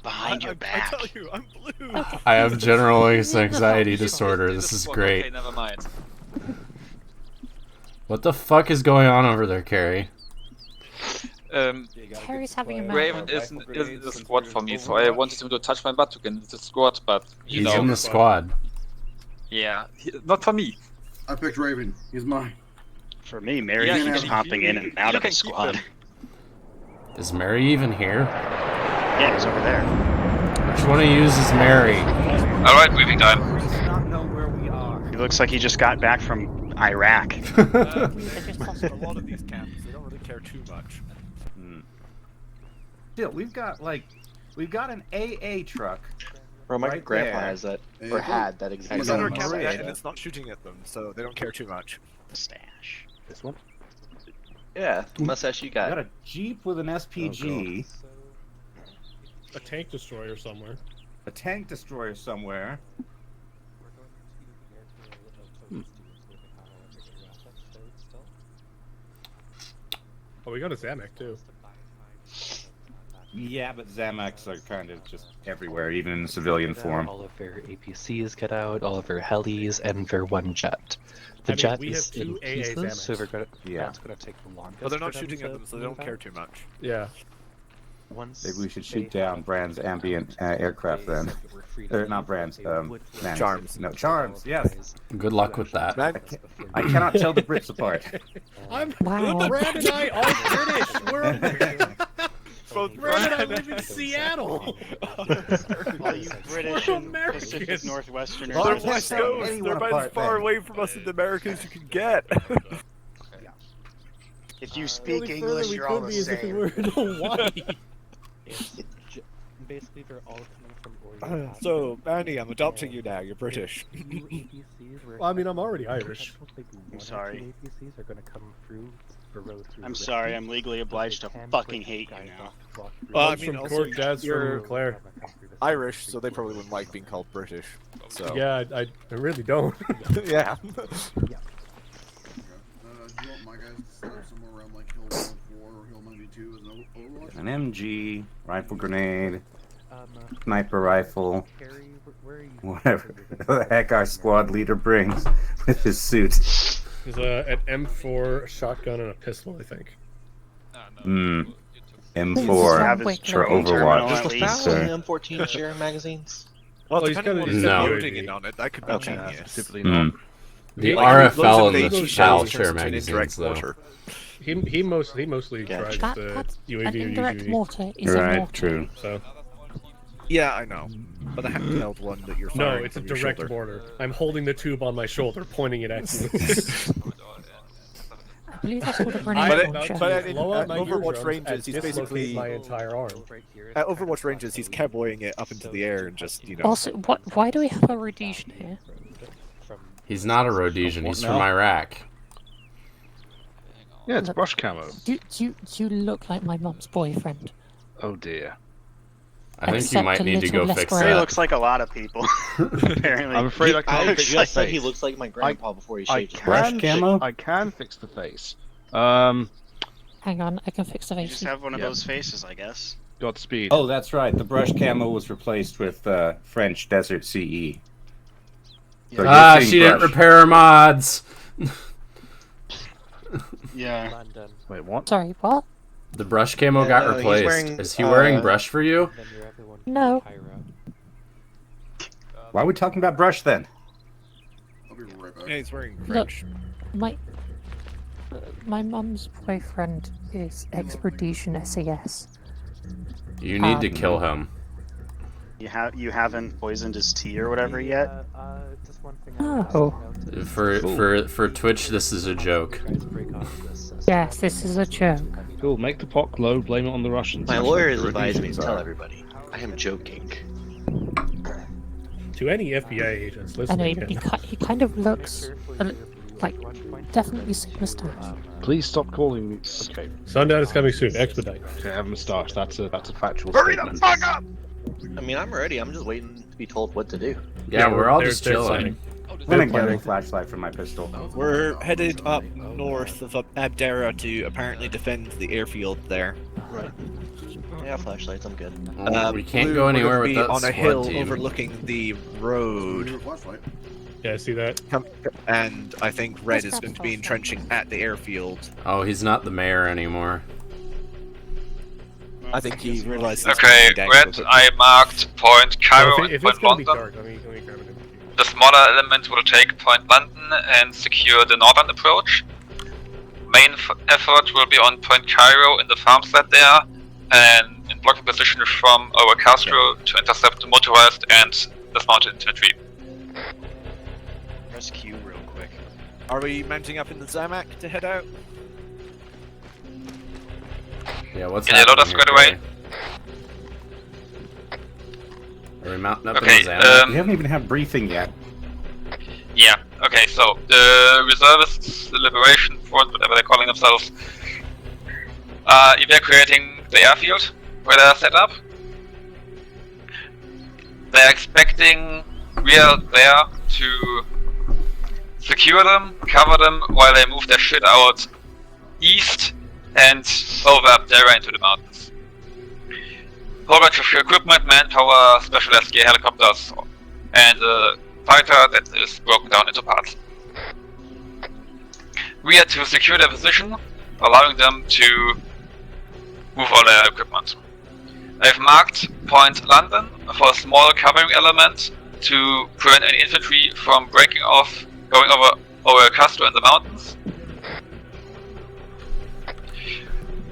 behind your back. I tell you, I'm blue. I have general anxiety He's disorder. in the This is squad. great. Okay, never mind. What the fuck is going on over there, Carrie? Carrie's having a Raven isn't the squad for me, so I wanted him to touch my butt to get into the squad, but you He's know, in the squad. yeah, not for me. I picked Raven. He's mine. For me, Mary Yeah, keeps you- hopping in and out you of the can keep squad. him. Is Mary even here? Yeah, he's over there. Which one of you is Mary? Alright, moving time. He does not know where we are. He looks like he just got back from Iraq. A lot of these camps, they don't really care too much. Still, we've got an AA truck. Bro, my Right grandpa there. has that, or had that It's exact under a same camp Maria. and it's not shooting at them, so they don't care too much. Stash. This one. Yeah, mustache you We got got. a Jeep with an SPG, A tank destroyer somewhere. a tank destroyer somewhere. Oh, we got a Zamek too. Yeah, but Zamax are kind of just everywhere, even in civilian form. All of their APCs get out, all of their helis, and their one jet. The I mean, jet we is have two in AA pieces, so Zamacs. we're gonna, Yeah. that's going to take the longest. But they're not for them shooting at to them, so they don't move care out. too much. Yeah. Once Maybe we should they shoot down have Brand's ambient aircraft they then. said that we're free to Or leave, not Brand's, they would Mans. Charms. No, Charms, yes. Good luck with that. Man, I cannot tell the Brits apart. I'm Wow. Brad and I are British. We're both Brad and I live in Seattle. All you British We're and Pacific Americans. Northwesterners. Well, They're I'm are West the Coast. same. They're anyone about as apart far then. away from us in the America as you can get. If you The speak only English, further we you're all could the be is if we same. were in Hawaii. Basically, they're all coming from Oregon. So, Andy, I'm adopting you now. You're British. New APCs were Well, I mean, I'm already Irish. I'm sorry. APCs are going to come through the road through I'm the sorry, Rift. I'm legally obliged to Can fucking break hate you guys now. off, walk through Well, I One's mean, from also, Cork, Dad's you're from Claire. Irish, so they probably wouldn't like being called British. So, Yeah, I really don't. yeah. Do you want my guys to set up somewhere around like Hill 104 or Hill 92 as an Overwatch? An MG, rifle grenade, Um, sniper rifle, Carrie, where are you? whatever the heck our squad leader brings with his suit. There's an M4 shotgun and a pistol, I think. Hmm. Have M4 his for terminal Overwatch. at Does least. LaSalle and M14 share magazines? Well, Well, he's depending on got what a- he's No. loading in on it, that could be Okay. genius. Hmm. The Like, RFL loads and of the AT SAL shells share turns into an magazines, indirect though. mortar. He mostly drives That, the that's an UAV or indirect UGV. mortar is a Right, mortar. true. So Yeah, I know. But the handheld one that you're no, firing it's a from your direct shoulder. mortar. I'm holding the tube on my shoulder, pointing it at you. I believe that's called a I grenade am launcher. about but to I mean, blow up at my Overwatch eardrums ranges, and he's dislocate basically- my entire arm. At Overwatch ranges, he's cowboying it up into the air and just, you know. Also, why do we have a Rhodesian here? He's not a Rhodesian. He's from Iraq. Yeah, it's brush camo. Do you look like my mum's boyfriend? Oh dear. I think you Except might a need to little go less fix grey. He that. looks like a lot of people. Apparently. I'm afraid I I can't fix just your said he face. looks like my grandpa before he I shaved his Brush can, camo? I can fix the face. Hang on, I can fix the You just face. have one of Yeah. those faces, I guess. Godspeed. Oh, that's right. The brush camo was replaced with French Desert CE. So Ah, you're seeing she didn't brush. repair her mods. Yeah. London. Wait, what? Sorry, what? The brush camo got he's replaced. wearing, Is he wearing uh, brush for you? Then you're everyone No. Pyro. Why are we talking about brush then? I'll be right back. Yeah, he's wearing Look, French. my mum's boyfriend is ex-Rhodesian SAS. You need to kill him. You haven't poisoned his tea or whatever yet? Just one thing. Oh. For Twitch, this is a joke. Yes, this is a joke. Cool, make the pot glow, blame it on the Russians. My lawyer has advised me to tell everybody. I am joking. To any FBI agents I know listening, he kind of looks like definitely super moustache. Please stop calling me. Okay. Sundown is coming soon. Expedite. To have a moustache, that's a factual Hurry the statement. fuck up! I mean, I'm ready. I'm just waiting to be told what to do. Yeah, we're all just chilling. I'm gonna get a flashlight from my pistol. We're headed up north of Abdera to apparently defend the airfield there. Right. Yeah, flashlights. I'm good. We can't Blue, go anywhere we're with gonna that be on a squad hill team. overlooking the road. Yeah, I see that. And I think Red is going to be entrenching at the airfield. Oh, he's not the mayor anymore. I think he realized. Okay, Red, I marked Point Cairo and if Point it's gonna be London. dark, let me grab it. The smaller element will take Point London and secure the northern approach. Main effort will be on Point Cairo in the farmstead there, and in blocking position from our Castro to intercept the motorized and dismounted infantry. Press Q real quick. Are we mounting up in the Zamak to head out? Yeah, what's Can you load happening us here, right away? Are we mounting up Okay, in the Xanax? We haven't even had briefing yet. Yeah, okay, so the reservists, the Liberation Front, whatever they're calling themselves, are evacuating the airfield where they're set up. They're expecting we are there to secure them, cover them while they move their shit out east and over Abdera into the mountains. Whole bunch of equipment, manpower, special SK helicopters, and a fighter that is broken down into parts. We are to secure their position, allowing them to move all their equipment. I've marked Point London for a small covering element to prevent any infantry from breaking off, going over Castro in the mountains.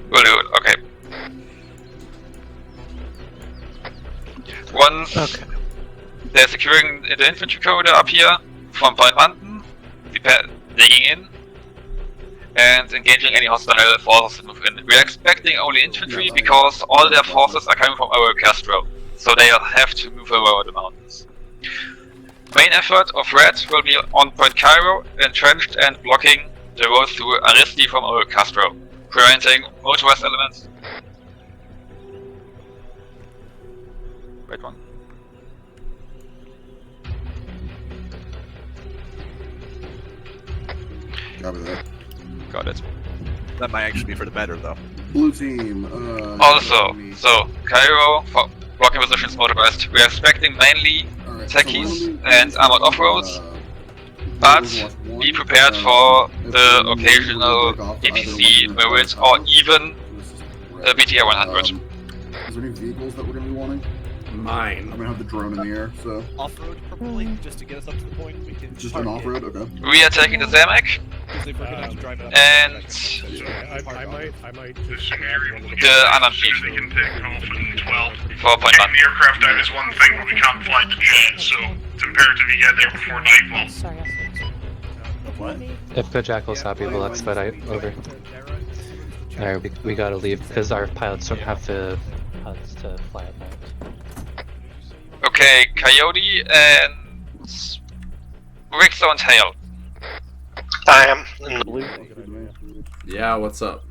Will do it, okay. Once they're securing the infantry corridor up here from Point London, digging in, and engaging any hostile forces to move in. We're expecting only infantry because all their forces are coming from our Castro, so they'll have to move over the mountains. Main effort of Red will be on Point Cairo, entrenched and blocking the road through Aristi from our Castro, preventing motorized elements. Wait one. Copy that. Got it. That might actually be for the better, though. Blue team. Also, so Cairo for blocking positions motorized. We are expecting mainly techies and armored off-roads, but be prepared for the occasional APC, Merit, or even BTR 100. Is there any vehicles that we're going to be wanting? Mine. I'm going to have the drone in the air, so. Off-road, probably, just to get us up to the point we can. Just an off-road? Okay. We are taking the Zamak, and I might just the Anarchy for Point Taking the aircraft out is one thing, but we can't fly the jet, so it's imperative you get there before nightfall. What? If the Jackal's happy, we'll expedite over. Alright, we gotta leave because our pilots don't have the pilots to fly at night. Okay, Coyote and Rixo and Hale. I am in the blue. Yeah, what's up?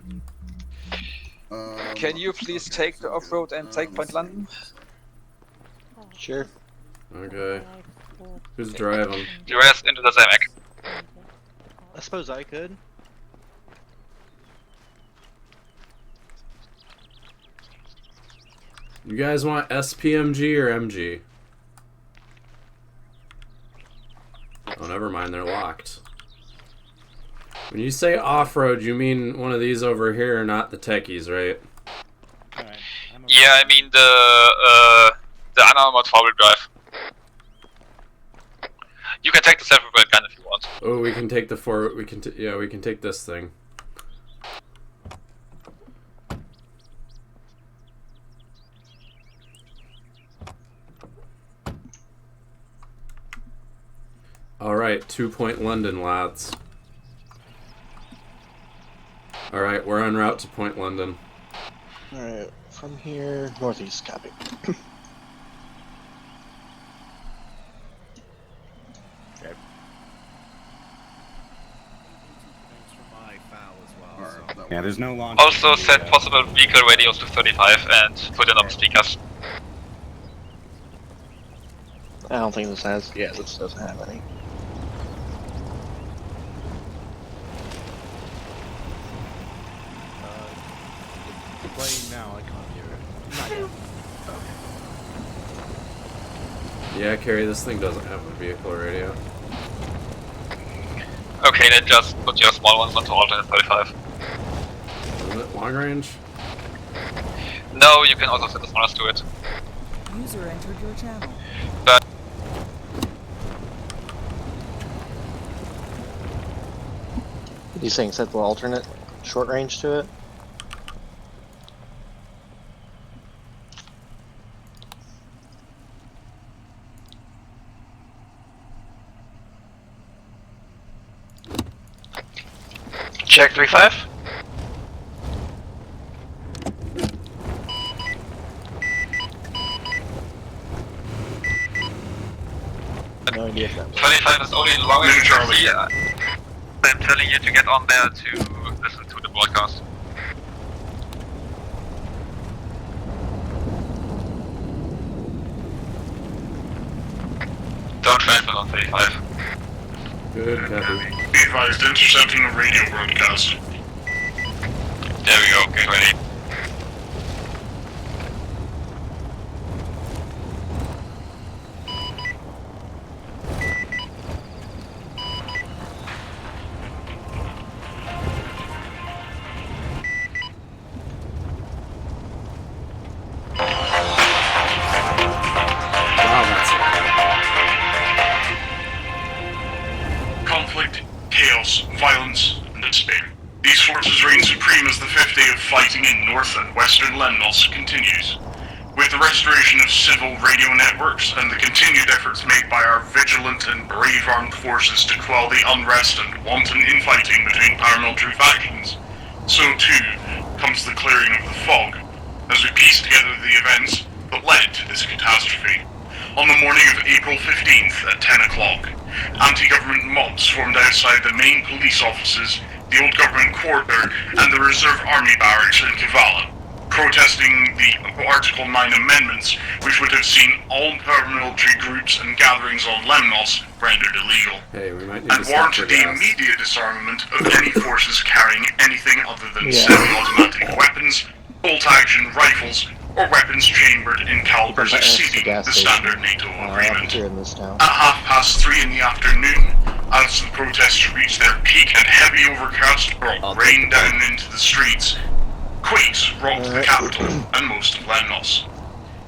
Can you please take the off-road and take Point London? Sure. Okay. Who's driving? The rest into the Zamak. I suppose I could. You guys want SPMG or MG? Oh, never mind, they're locked. When you say off-road, you mean one of these over here, not the techies, right? Yeah, I mean the unarmored four-wheel drive. You can take the self-propelled gun if you want. Oh, we can take the we can take this thing. Alright, 2 Point London, lads. Alright, we're en route to Point London. Alright, from here, northeast, copy. Okay. Yeah, there's no launch. Also set possible vehicle radios to 35 and put in on speakers. I don't think this has. Yeah, this doesn't have any. Playing now, I can't hear it. Not yet. Yeah, Carrie, this thing doesn't have a vehicle radio. Okay, then just put your small ones onto alternate 35. Isn't it long range? No, you can also set the smallest to it. User entered your channel. But You saying set the alternate short range to it? check 35. No idea if that 25 is only long as you can see. I'm telling you to get on there to listen to the broadcast. Don't transfer on 35. Good, copy. Be advised, intercepting a radio broadcast. There we go, get ready. Conflict, chaos, violence, and despair. These forces reign supreme as the fifth day of fighting in North and Western Lemnos continues. With the restoration of civil radio networks and the continued efforts made by our vigilant and brave armed forces to quell the unrest and wanton infighting between paramilitary factions, so too comes the clearing of the fog, as we piece together the events that led to this catastrophe. On the morning of April 15th at 10 o'clock, anti-government mobs formed outside the main police offices, the old government quarter, and the reserve army barracks in Kavala, protesting the Article 9 amendments, which would have seen all paramilitary groups and gatherings on Lemnos rendered illegal, Hey, we might need and to stop for warranted the gas. immediate disarmament of any forces carrying anything other than semi-automatic weapons, bolt-action rifles, or weapons chambered in calibers exceeding the standard NATO agreement. here in this town. At 3:30 in the afternoon, as the protests reached their peak and heavy overcast brought rain down into the streets, quakes rocked the capital and most of Lemnos.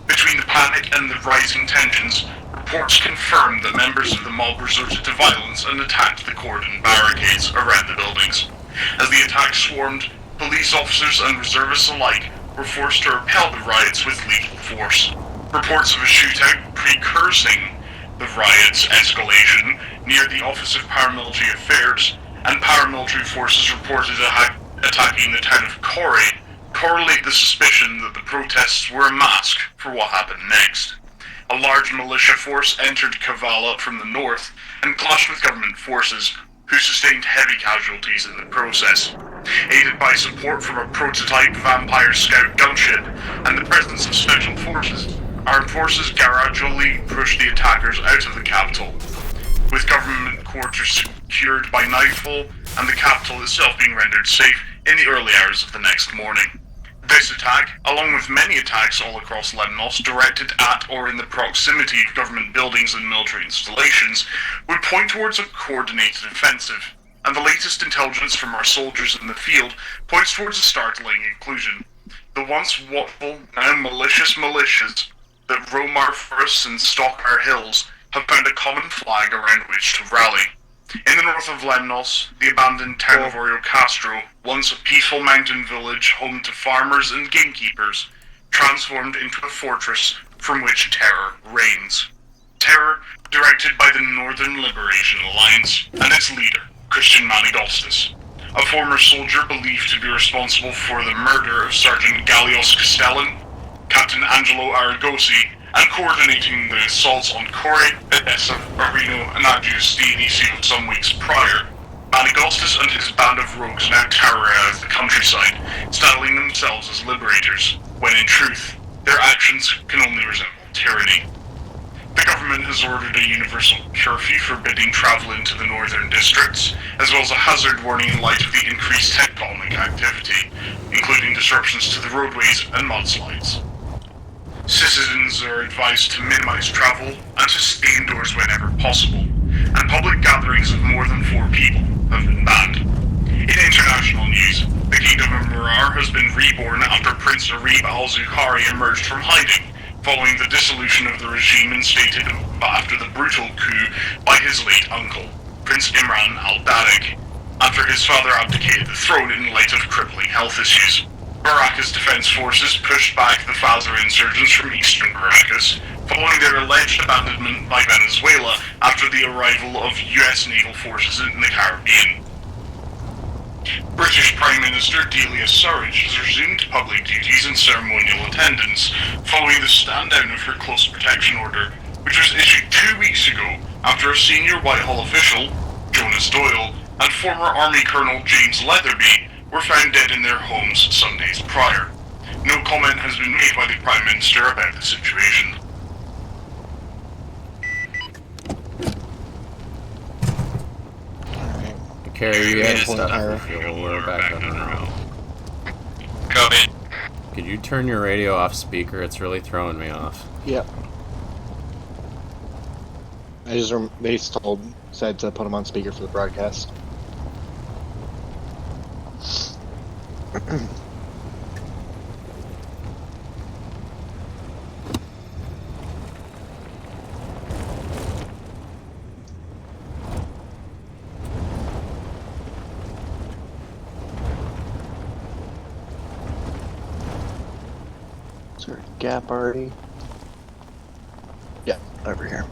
Between the panic and the rising tensions, reports confirmed that members of the mob resorted to violence and attacked the cordon barricades around the buildings. As the attack swarmed, police officers and reservists alike were forced to repel the riots with lethal force. Reports of a shootout precursing the riots' escalation near the Office of Paramilitary Affairs, and paramilitary forces reported attacking the town of Corey, correlate the suspicion that the protests were a mask for what happened next. A large militia force entered Kavala from the north and clashed with government forces, who sustained heavy casualties in the process. Aided by support from a prototype Vampire Scout gunship and the presence of special forces, armed forces gradually pushed the attackers out of the capital, with government quarters secured by nightfall and the capital itself being rendered safe in the early hours of the next morning. This attack, along with many attacks all across Lemnos directed at or in the proximity of government buildings and military installations, would point towards a coordinated offensive, and the latest intelligence from our soldiers in the field points towards a startling conclusion. The once watchful, now malicious militias that roam our forests and stalk our hills have found a common flag around which to rally. In the north of Lemnos, the abandoned town of Orio Castro, once a peaceful mountain village home to farmers and gamekeepers, transformed into a fortress from which terror reigns. terror directed by the Northern Liberation Alliance and its leader, Christian Altis, a former soldier believed to be responsible for the murder of Sergeant Gallios Castellan, Captain Angelo Aragosi, and coordinating the assaults on Corey, Edessa, Marino, and Aegis Dionysius some weeks prior. Manigostus and his band of rogues now terrorize the countryside, styling themselves as liberators, when in truth, their actions can only resemble tyranny. The government has ordered a universal curfew forbidding travel into the northern districts, as well as a hazard warning in light of the increased tectonic activity, including disruptions to the roadways and mudslides. Citizens are advised to minimize travel and to stay indoors whenever possible, and public gatherings of more than 4 people have been banned. In international news, the Kingdom of Murar has been reborn after Prince Arib al-Zuhari emerged from hiding, following the dissolution of the regime instated after the brutal coup by his late uncle, Prince Imran al-Darik, after his father abdicated the throne in light of crippling health issues. Baraka's defense forces pushed back the Fazar insurgents from eastern Caracas, following their alleged abandonment by Venezuela after the arrival of US naval forces in the Caribbean. British Prime Minister Delia Surridge has resumed public duties and ceremonial attendance, following the stand-down of her close protection order, which was issued 2 weeks ago after a senior Whitehall official, Jonas Doyle, and former Army Colonel James Leatherby were found dead in their homes some days prior. No comment has been made by the Prime Minister about the situation. Carrie, you had stuff for fuel. We're back on the road. Copy. Could you turn your radio off speaker? It's really throwing me off. Yep. They said to put them on speaker for the broadcast. Is there a gap already? Yeah, over here.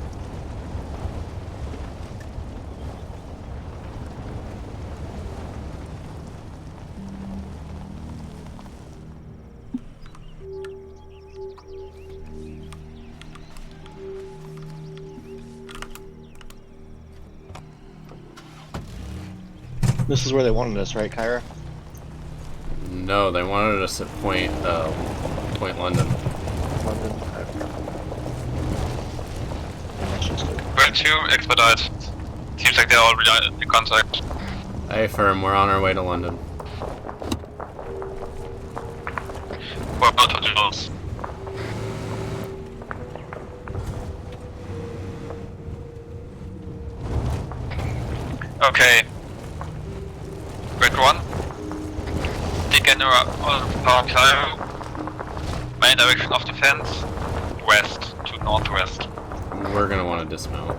This is where they wanted us, right, Kyra? No, they wanted us at Point London. Where to expedite? Seems like they're already in contact. Hey, firm, we're on our way to London. We're about to do those. Okay. Red 1. Degener on Cairo. Main direction of defense. West to northwest. We're gonna want to dismount.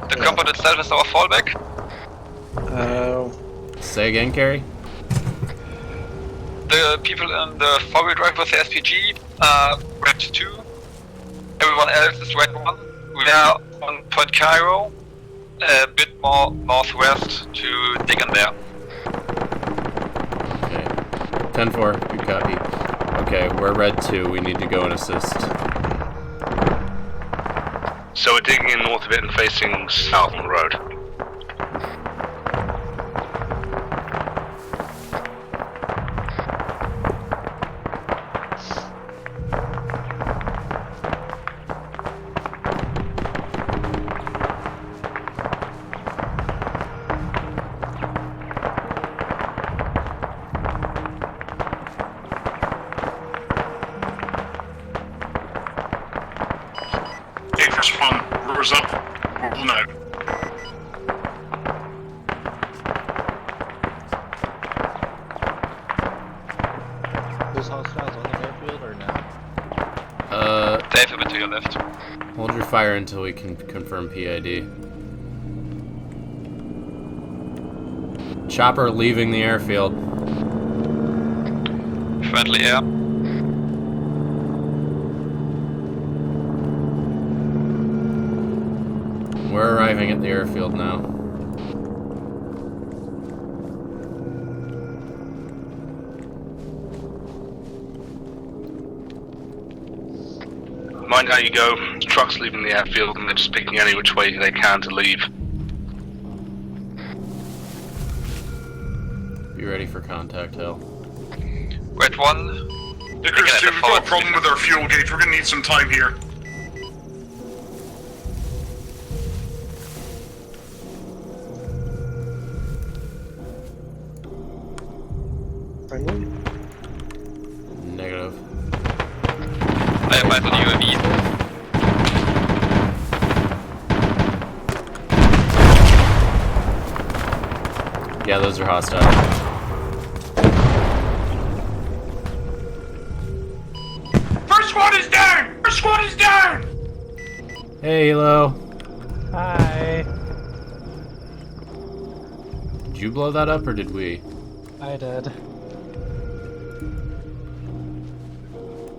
The compound itself is our fallback. Say again, Carrie? The people in the 4-wheel drive with the SPG are Red 2. Everyone else is Red 1. We are on Point Cairo, a bit more northwest to Degener. Okay. 10-4, good copy. Okay, we're Red 2, we need to go and assist. So we're digging in north of it and facing south on the road. First one, roars up, roll now. There's hostiles on the airfield or no? Dave, a bit to your left. Hold your fire until we can confirm PID. Chopper leaving the airfield. Friendly air. arriving at the airfield now. Mind how you go. Trucks leaving the airfield and they're just picking any which way they can to leave. Be ready for contact, Hill. Red 1. Icarus 2, we've got a problem with our fuel gauge. We're gonna need some time here. Friendly? Negative. I have eyes on UAV. Yeah, those are hostile. First squad is down! First squad is down! Hey, Hilo. Hi. Did you blow that up or did we? I did.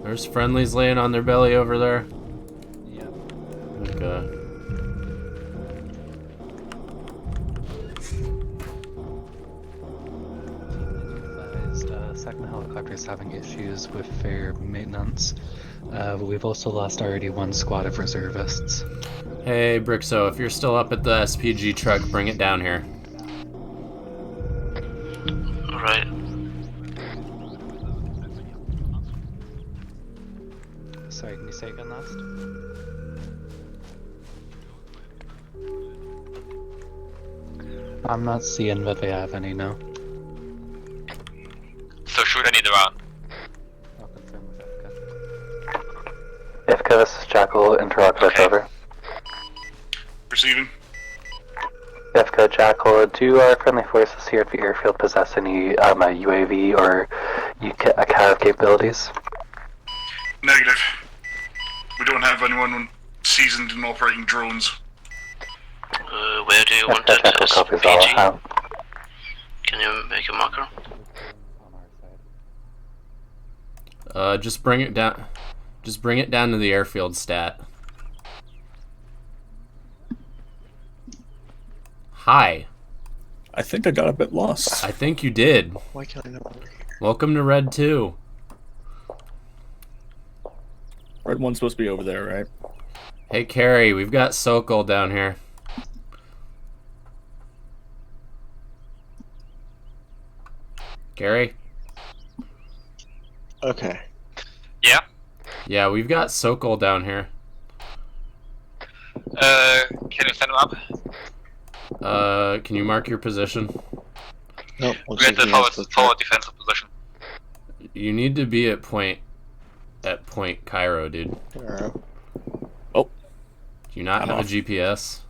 There's friendlies laying on their belly over there. Yep. Okay. Second helicopter's having issues with their maintenance. But we've also lost already one squad of reservists. Hey, Brixo, if you're still up at the SPG truck, bring it down here. Alright. Sorry, can you say again last? I'm not seeing that they have any, no. So shoot any around. I'll confirm with FK. FK, this is Jackal, interlock with over. Receiving. FK, Jackal, do our friendly forces here at the airfield possess any UAV or a CAV capabilities? Negative. We don't have anyone seasoned in operating drones. Where do you want FK, that Jackal copies all. Can you make a marker? Just bring it down. Just bring it down to the airfield stat. Hi. I think I got a bit lost. I think you did. Why can't I not? Welcome to Red 2. Red 1's supposed to be over there, right? Hey, Carrie, we've got Sokol down here. Carrie? Okay. Yeah? Yeah, we've got Sokol down here. Can you send him up? Can you mark your position? No, We're at the forward defensive position. You need to be at point Cairo, dude. Alright. Oh. Do you not have a GPS?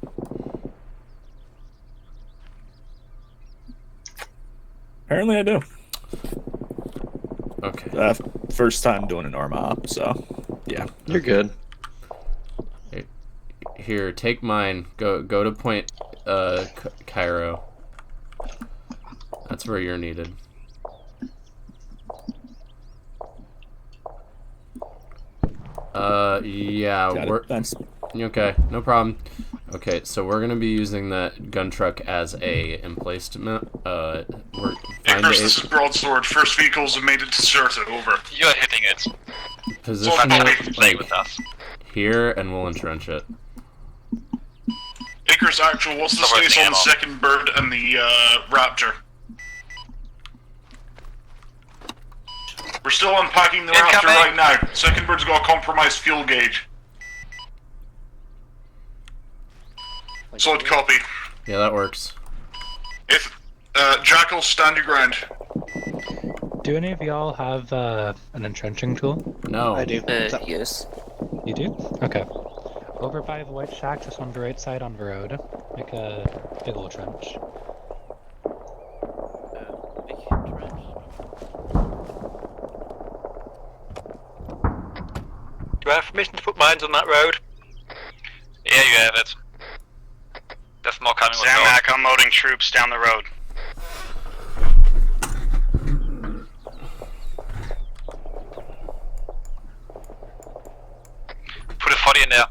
Apparently I do. Okay. First time doing an ARMA op, so yeah. You're good. Here, take mine. Go to point Cairo. That's where you're needed. Yeah, we're thanks. Okay, no problem. Okay, so we're gonna be using that gun truck as a emplacement. We're Icarus, this is Broadsword. First vehicles have made it to Certa. Over. You're hitting it. Position it Play like with us. here, and we'll entrench it. Icarus actual, what's the space on the second bird and the Raptor? We're still unpacking the Raptor right now. Second bird's got a compromised fuel gauge. Solid copy. Yeah, that works. If Jackal, stand your ground. Do any of y'all have an entrenching tool? No. I do. Yes. You do? Okay. Over by the white shack, just on the right side on the road. Make a big old trench. Do I have permission to put mines on that road? Yeah, you have it. There's more coming. Stand back, I'm loading troops down the road. Put a 40 in there.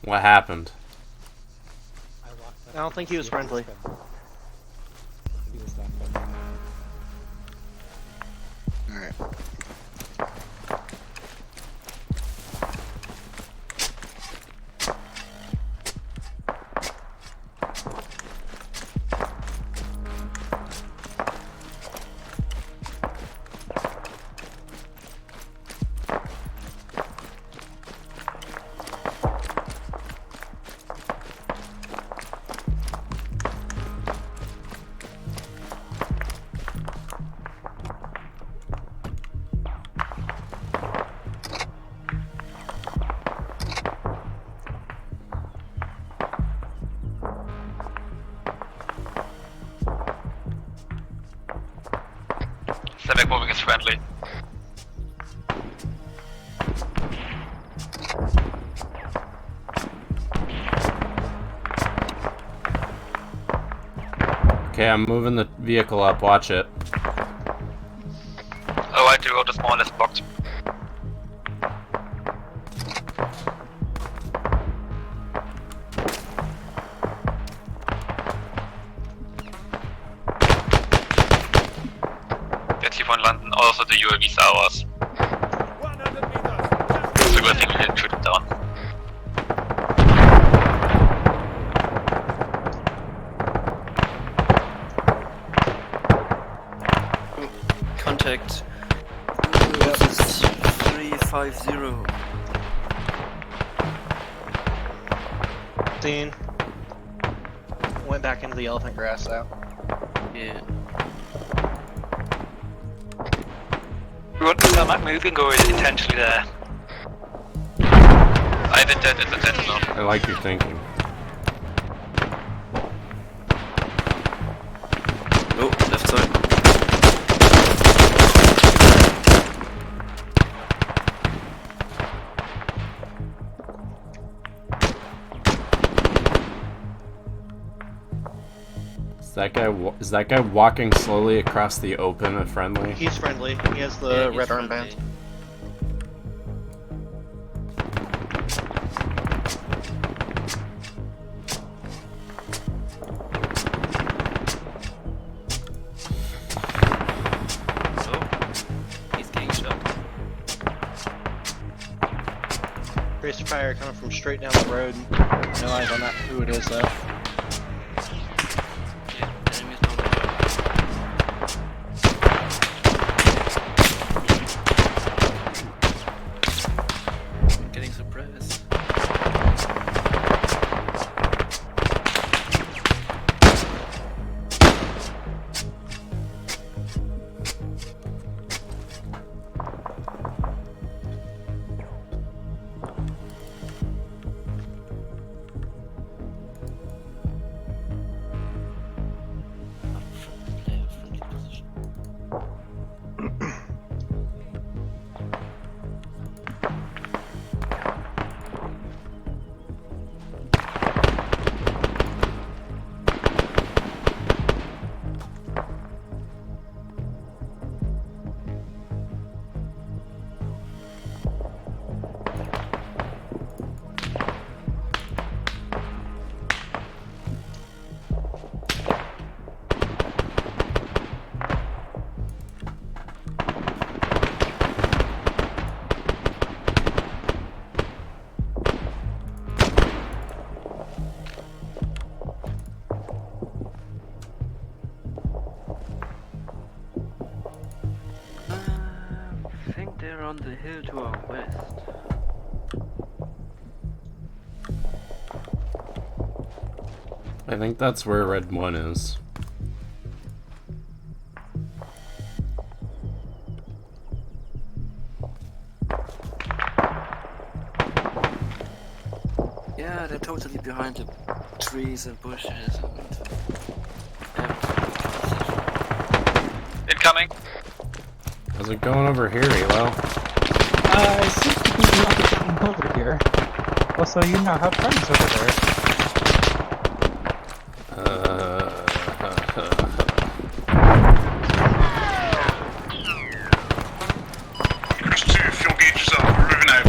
What happened? I don't think he was friendly. Alright. Step moving is friendly. Okay, I'm moving the vehicle up. Watch it. Oh, I do. The smallest box. Jetzt hier von landen, also the UAV saw us. It's a good thing we didn't shoot it down. Contact. This is 350. Seen. Went back into the elephant grass out. Yeah. We want to start moving, or is it intentionally there? I've intended it's intentional. I like your thinking. Oh, left side. Is that guy walking slowly across the open and friendly? He's friendly. He has the red armband. He's getting shot. Tracer fire coming from straight down the road. No eyes on that. Who it is though. Getting suppressed. I think they're on the hill to our west. I think that's where Red 1 is. Yeah, they're totally behind the trees and bushes and Incoming. How's it going over here, Elo? It seems to be not getting over here. Well, so you now have friends over there. There's 2 fuel gauges up. We're moving out.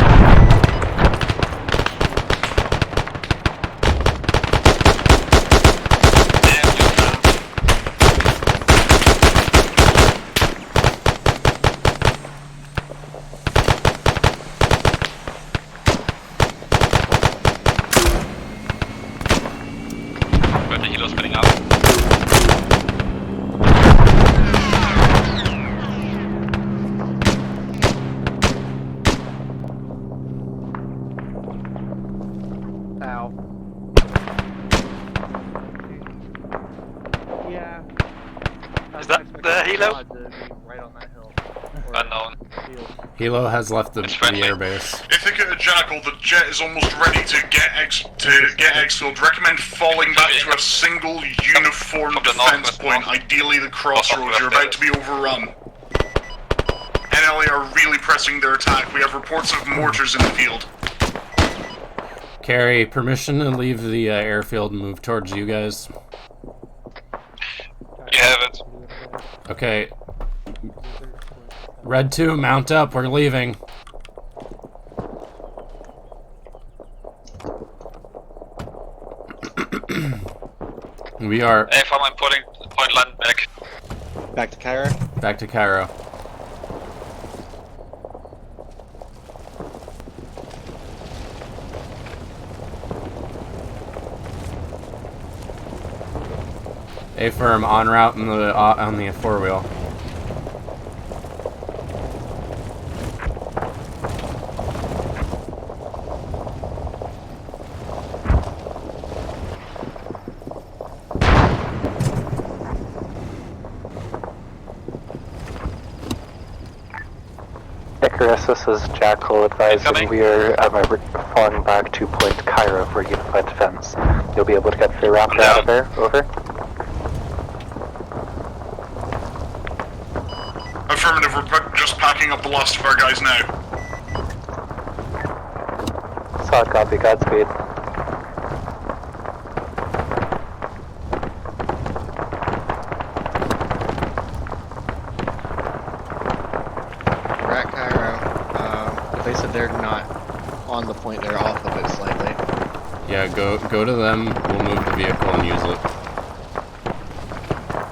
right on that hill. Unknown. Hilo has left the friendly. airbase. If they get a Jackal, the jet is almost ready to get exfilled. Recommend falling back to a single uniform defense point, ideally the crossroads. You're about to be overrun. NLA are really pressing their attack. We have reports of mortars in the field. Carrie, permission to leave the airfield and move towards you guys. You have it. Okay. Red 2, mount up. We're leaving. We are... AFM, I'm putting point land back. Back to Cairo? Back to Cairo. A-firm en route on the four-wheel. Icarus, this is Jackal advising we are falling back to Point Cairo for unified defense. You'll be able to get the Raptor out of there, over. Affirmative, we're just packing up the last of our guys now. Solid copy, Godspeed. We're at Cairo. They said they're not on the point, they're off of it slightly. Yeah, go to them, we'll move the vehicle and use it.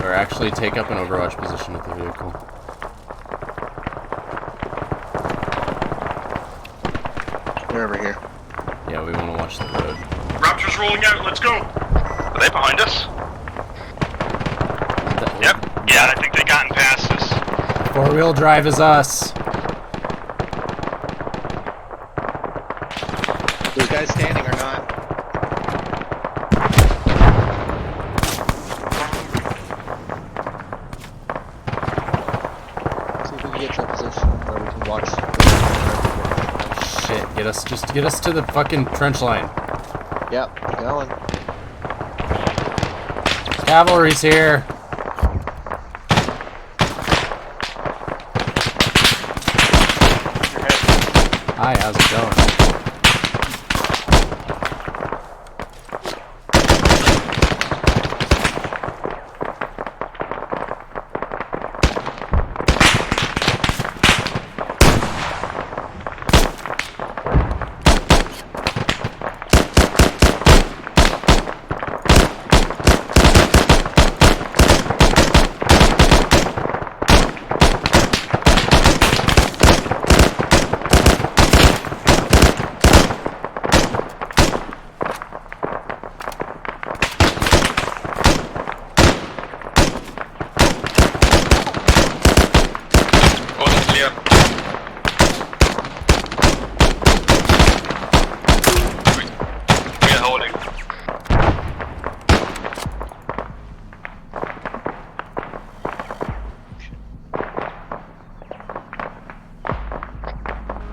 Or actually take up an overwatch position with the vehicle. They're over here. Yeah, we want to watch the road. Raptor's rolling out, let's go! Are they behind us? Yep. Yeah, I think they gotten past us. Four-wheel drive is us. Those guys standing or not? See if we can get to a position where we can watch. Shit, just get us to the fucking trench line. Yep, going. Cavalry's here. Hi, how's it going?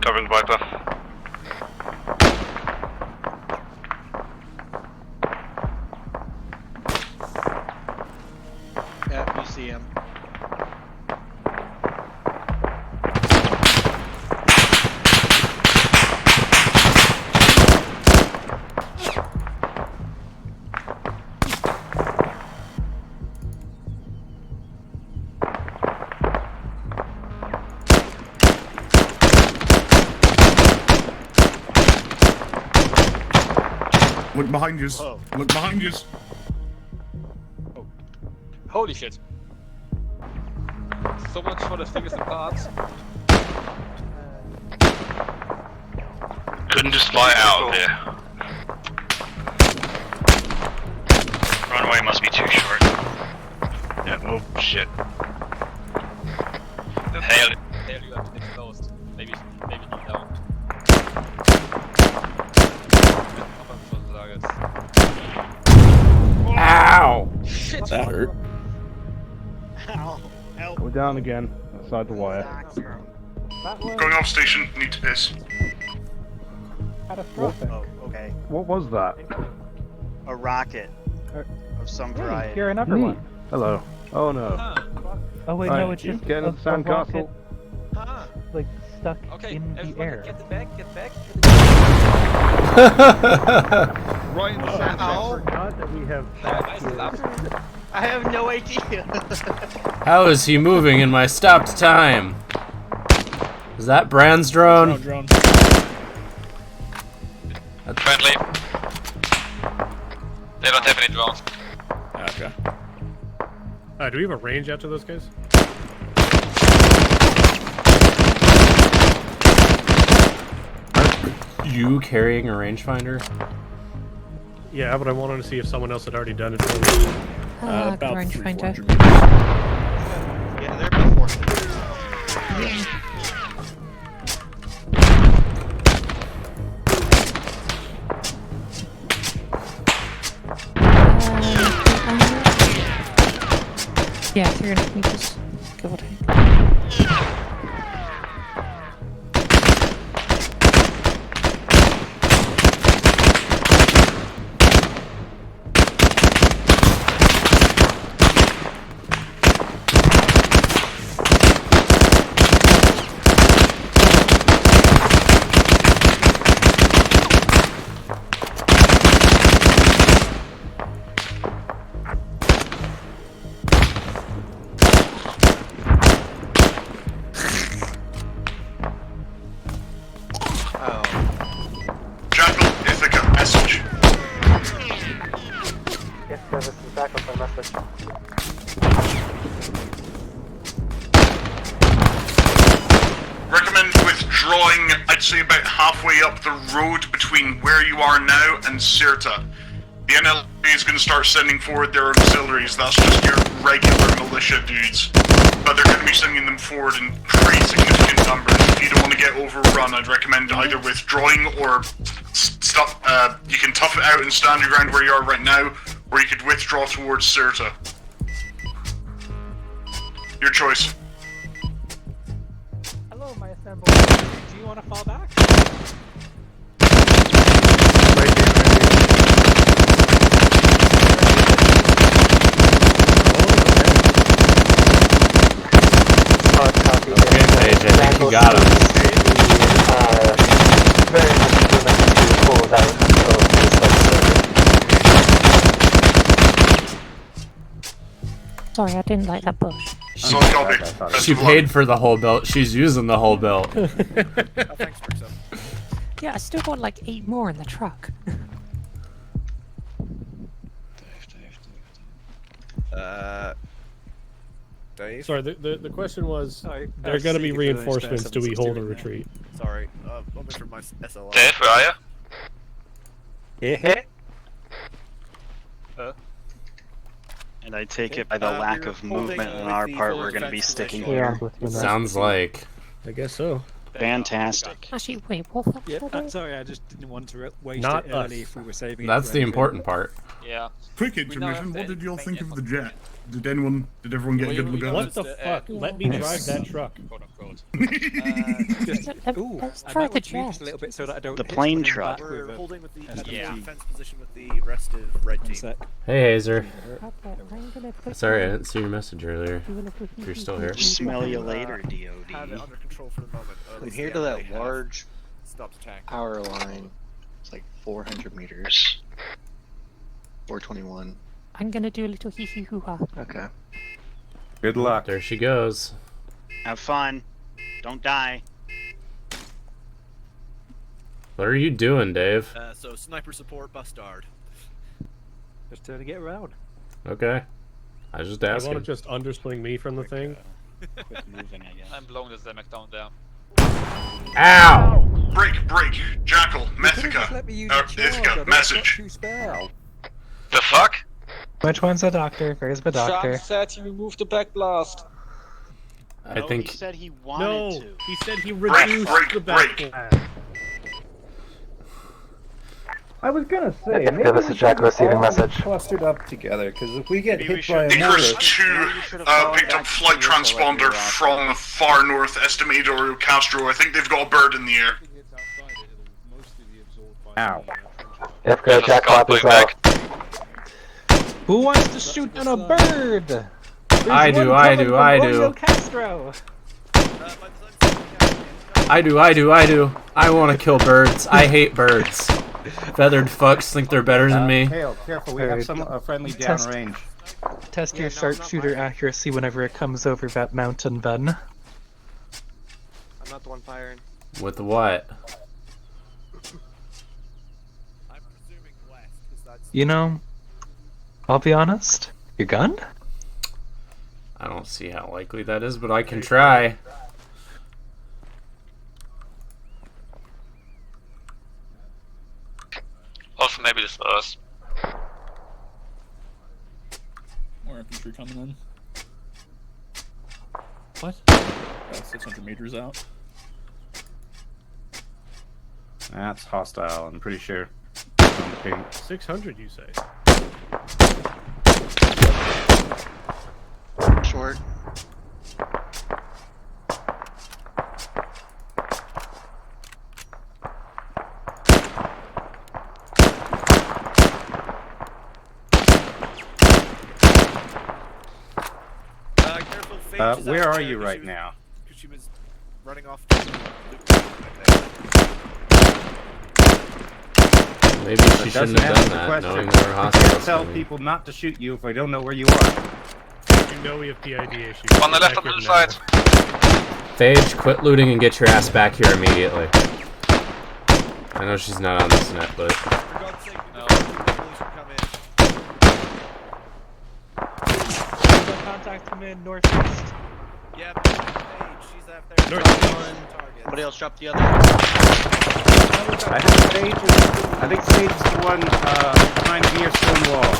Covering Viper. Yeah, you see him. Look behind you. Look behind you. Holy shit. So much for the fingers and parts. Couldn't just fly out of here. Runway must be too short. Yeah, oh shit. Hail. Hail, you have to get closed. Maybe you don't. Ow! Shit! That hurt. Ow! Help! We're down again. outside the wire. Going off station, need to piss. Catastrophic. Oh, okay. What was that? A rocket of some variety. You're another one. Hello. Oh no. Oh wait, Right, no, it's just get in the sandcastle. like stuck Okay, in the everyone air. get back, get back. Right in the sand. I forgot that we have back here. I have no idea. How is he moving in my stopped time? Is that Brand's drone? Friendly. They don't have any drones. Okay. Do we have a range after those guys? You carrying a rangefinder? Yeah, but I wanted to see if someone else had already done it. About rangefinder. Yeah, they're about 4. Yeah, 300 meters. Give or take. I'd say about halfway up the road between where you are now and Sirta. The NLA is going to start sending forward their auxiliaries. That's just your regular militia dudes. But they're going to be sending them forward in pretty significant numbers. If you don't want to get overrun, I'd recommend either withdrawing or you can tough it out and stand your ground where you are right now, or you could withdraw towards Sirta. Your choice. Hello, my assemble. Do you want to fall back? I think you got him. Very much moving to pull it out of the subsurface. Sorry, I didn't like that bush. She paid for the whole belt. She's using the whole belt. Yeah, I still got like 8 more in the truck. Dave? Sorry, the question was, Sorry, there are going to be Seeker for the reinforcements. Do we hold a 762 retreat? Sorry, let me from my SLR. Dave, where are you? Yeah. And I take it by the lack of movement on our part, we're going to be sticking here. Sounds like. I guess so. Fantastic. Actually, wait, what? Yeah, sorry, I just didn't want to waste Not it early us. if we were saving it. That's for the anything. important part. Yeah. Quick intermission, what did you all think of the jet? Did everyone get a good look at it? What the fuck? Let me drive that truck. Ooh, try I the might jet. move just a little bit so that I don't The hit plane something truck. back We're with a holding with the SMG. defense position with the rest of red team. Hey, Hazer. I'm gonna put Sorry, I didn't see your message earlier. If you're still here. Smell you later, Have it DOD. under control for the moment. From here to that large stopped attack. power line, it's like 400 meters. 421. I'm gonna do a little hee hee hoo ha. Okay. Good luck. There she goes. Have fun. Don't die. What are you doing, Dave? So sniper support, bustard. Just trying to get around. Okay. I just You asked want him. to just undersling me from the thing? Quit moving, I guess. I'm blowing this Zemek down there. Ow! Break! Jackal, Just Mythica, let me use the charge, Ithaca, I've got message. 2 spare. The fuck? Which one's the doctor? Where's the doctor? Shark said he removed the backblast. I He think. said he wanted No, to. he said he reduced the back blast. I was gonna say, Yeah, maybe this we is Jack should receiving all message. be clustered up together, because if we get hit by a Icarus mortar... 2 picked up flight transponder from far north, estimated Oreo Castro. I think they've got a bird in the air. Ow. FK Jack copies out. Who wants to shoot down a bird? There's I do, one I coming do, from I Oreo do. Castro. I do. I want to kill birds. I hate birds. Feathered fucks think they're better than me. Hale, careful, we have a friendly downrange. Test your sharpshooter accuracy whenever it comes over that mountain, Ben. I'm not the one firing. With what? You know, I'll be honest. Your gun? I don't see how likely that is, but I can try. Also, maybe this us. More infantry coming in. What? 600 meters out. That's hostile, I'm pretty sure. On the ping. 600, you say? Short. Where are you right now? Because she was running off. Maybe she shouldn't have done that, knowing there were I hostiles can't tell coming. people not to shoot you if I don't know where you are. You know we have PID issues. On the left, on the side. Phage, quit looting and get your ass back here immediately. I know she's not on this net, but... Contact come in northeast. Yeah, she's out there. North. Somebody else dropped the other. I think Sage is the one behind near stone wall.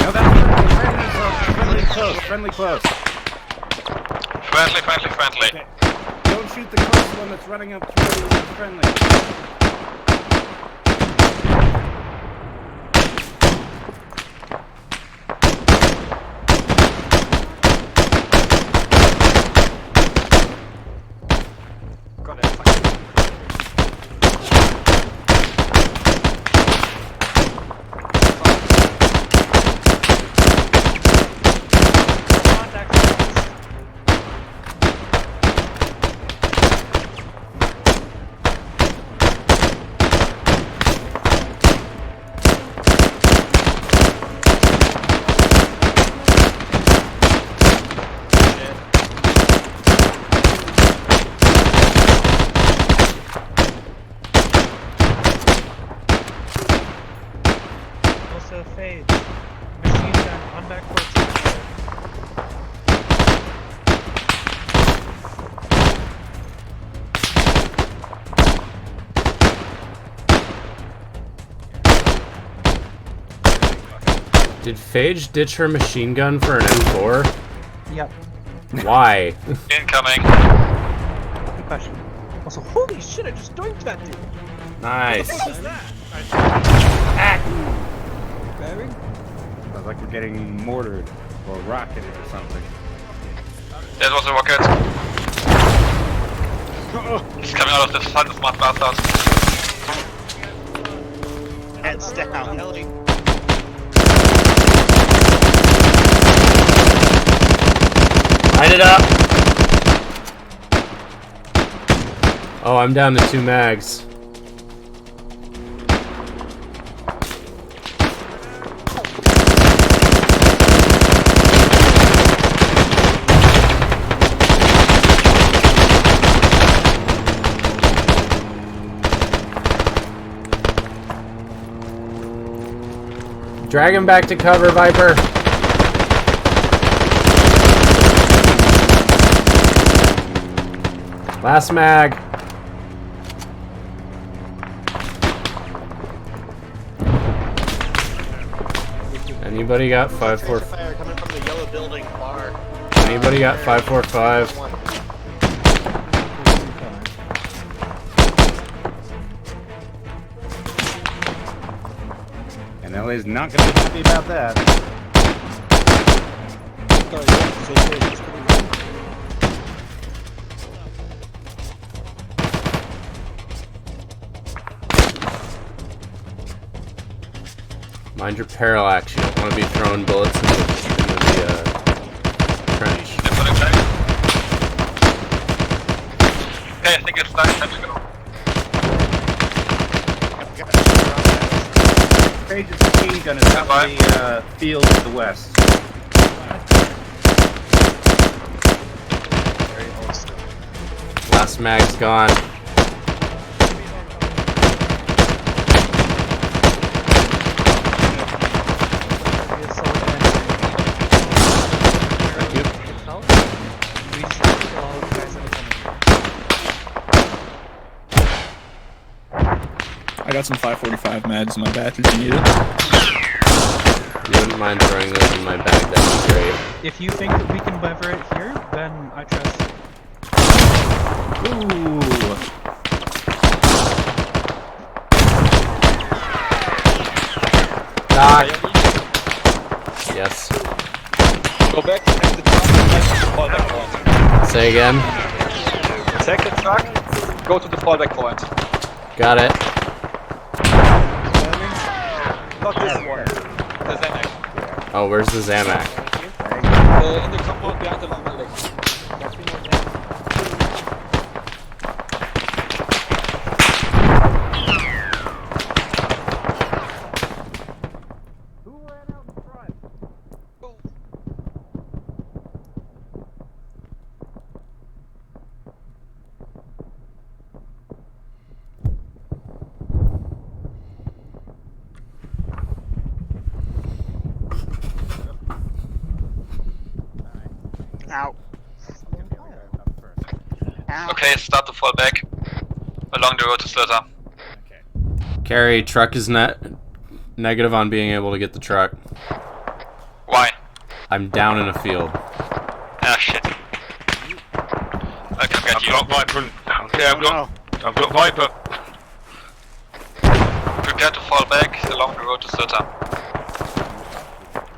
No, that's friendly close, friendly close. Friendly. Okay. Don't shoot the close one that's running up to the friendly. Also, Fade. Machine gun on back towards Did Phage ditch her machine gun for an M4? Yep. Why? Incoming. Good question. Also, holy shit, I just doinked that dude. Nice. What the fuck is that? Firing? Sounds like we're getting mortared or rocketed or something. That was a rocket. He's coming out of the side of my bastard. Heads down. Light it up! Oh, I'm down to 2 mags. Drag him back to cover, Viper. Last mag. Anybody got 545? Fire coming from the yellow building bar. Anybody got 545? And Ellie's not going to be happy about that. Mind your parallax. You don't want to be throwing bullets into the trench. Okay, I think it's time to go. Page's machine gun is out in the field to the west. Last mag's gone. I got some 545 mags in my batch if you need it. You wouldn't mind throwing those in my bag, that'd be great. If you think that we can lever it here, then I trust you. Ooh. Doc! Yes. Go back and take the truck and take the fallback point. Say again? Take the truck, go to the fallback point. Got it. Not this one. The Zanac. Oh, where's the Zamac? In the compound behind the long building. Ow. Okay, start to fall back along the road to Slaughter. Carrie, truck is negative on being able to get the truck. Why? I'm down in a field. Ah, shit. I can get you. I've got Viper. Okay, I've got Viper. Prepare to fall back along the road to Slaughter.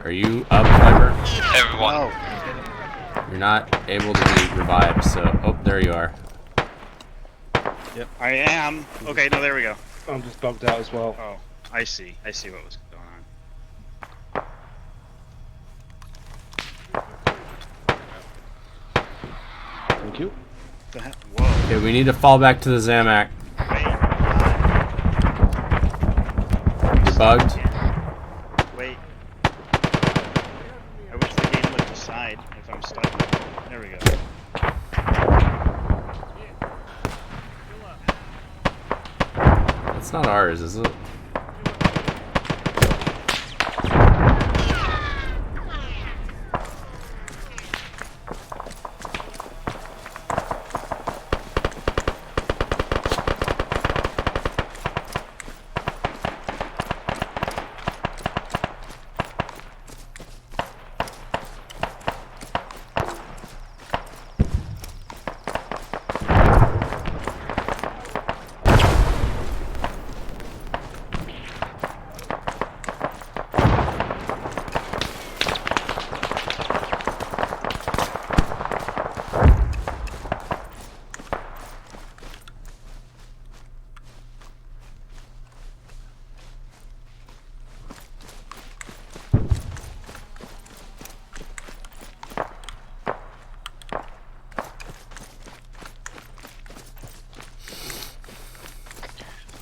Are you up, Viper? Everyone. You're not able to be revived, so... Oh, there you are. Yep. I am. Okay, no, there we go. I'm just bugged out as well. Oh, I see. I see what was going on. Thank you. The heck? Whoa. Okay, we need to fall back to the Zamac. You bugged? Wait. I wish the game would decide if I'm stuck. There we go. It's not ours, is it?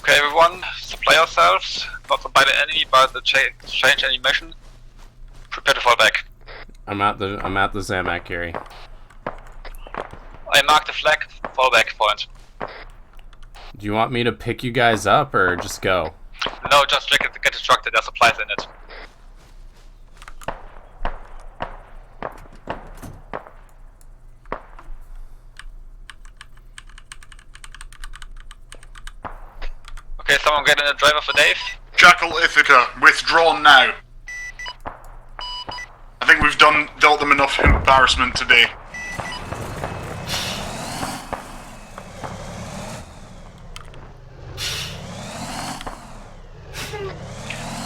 Okay, everyone, supply yourselves, not by the enemy, but the change any mission. Prepare to fall back. I'm at the Zamac, Gary. I marked the flag, fall back point. Do you want me to pick you guys up or just go? No, just get the truck, there's supplies in it. Okay, someone get in a driver for Dave. Jackal Ithaca, withdrawn now. dealt them enough embarrassment today.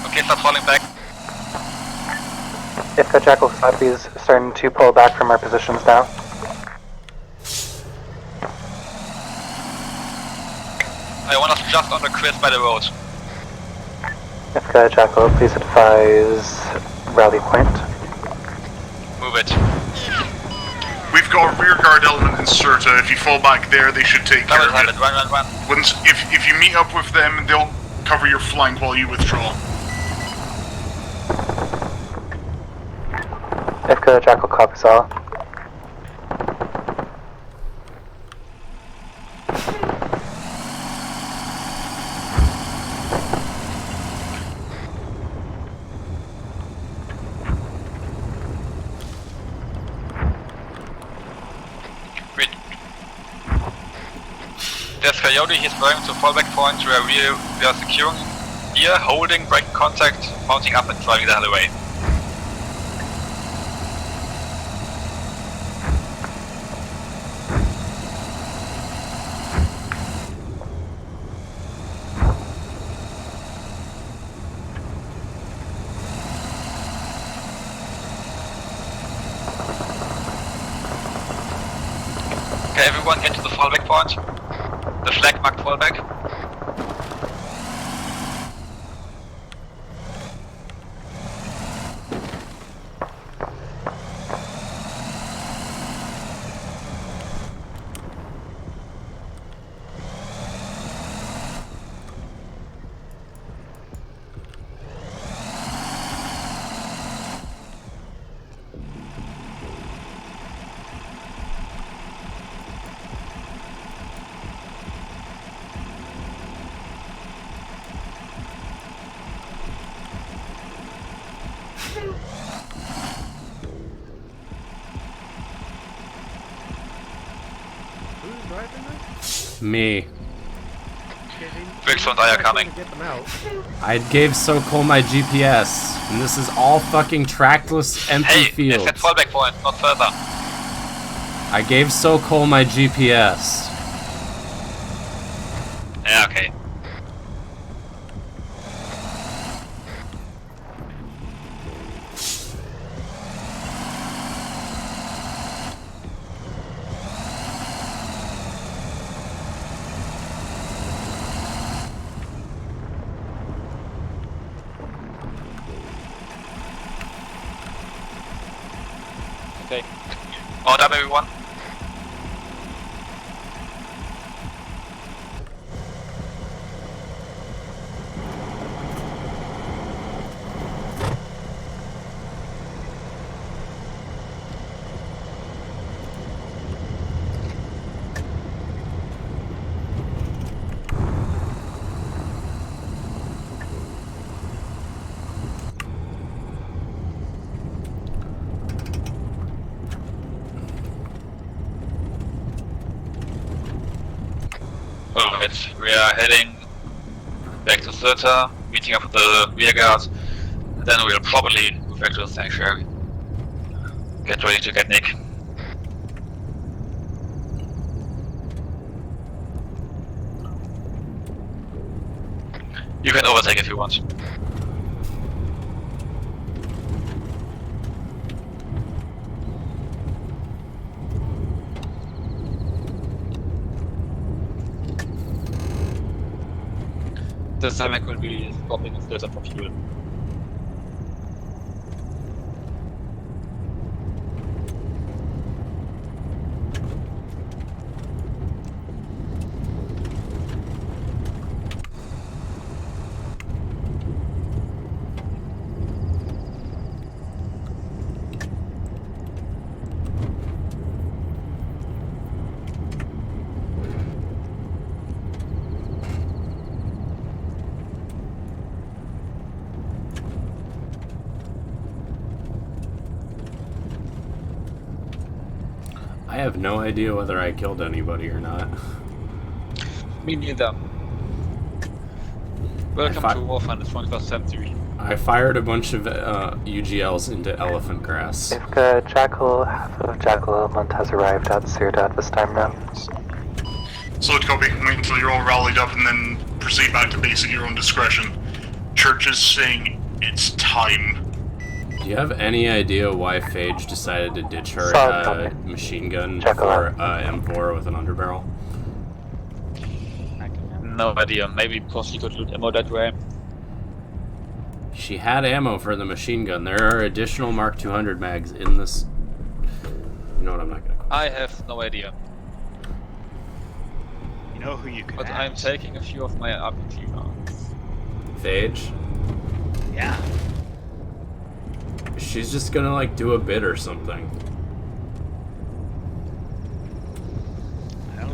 Okay, start falling back. If the Jackal is starting to pull back from our positions now. I want us just on the crest by the road. If the Jackal, please advise rally point. Move it. We've got a rear guard element in Serta. If you fall back there, they should take care of it. Run. If you meet up with them, they'll cover your flank while you withdraw. If the Jackal copies all. There's Coyote, he's going to fallback point where we are securing here, holding, breaking contact, mounting up and driving the hell away. Okay, everyone get to the fallback point. The flag marked fallback. Who's driving this? Me. Bricks and I are coming. Get them out. I gave SoCole my GPS, and this is all fucking trackless, empty Hey, fields. it's at fallback point, not further. I gave SoCole my GPS. Yeah, okay. Okay. Order everyone. Alright, we are heading back to Serta, meeting up with the rear guard, and then we'll probably move back to the sanctuary. Get ready to get Nick. You can overtake if you want. The Samek will be stopping in Serta for fuel. I have no idea whether I killed anybody or not. Me neither. Welcome to Warfront, it's 21st century. I fired a bunch of UGLs into elephant grass. If Jackal, half of Jackal Month has arrived at Cyrda at this time now. Solid copy. Wait until you're all rallied up and then proceed back to base at your own discretion. Church is saying it's time. Do you have any idea why Phage decided to ditch her machine gun Check for M4 with an underbarrel? No idea, maybe because she could loot ammo that way. She had ammo for the machine gun. There are additional Mark 200 mags in this. You know what? I'm not gonna. I have no idea. You know who you could But ask. I'm taking a few of my RPG rounds. Phage? Yeah. She's just gonna like do a bit or something.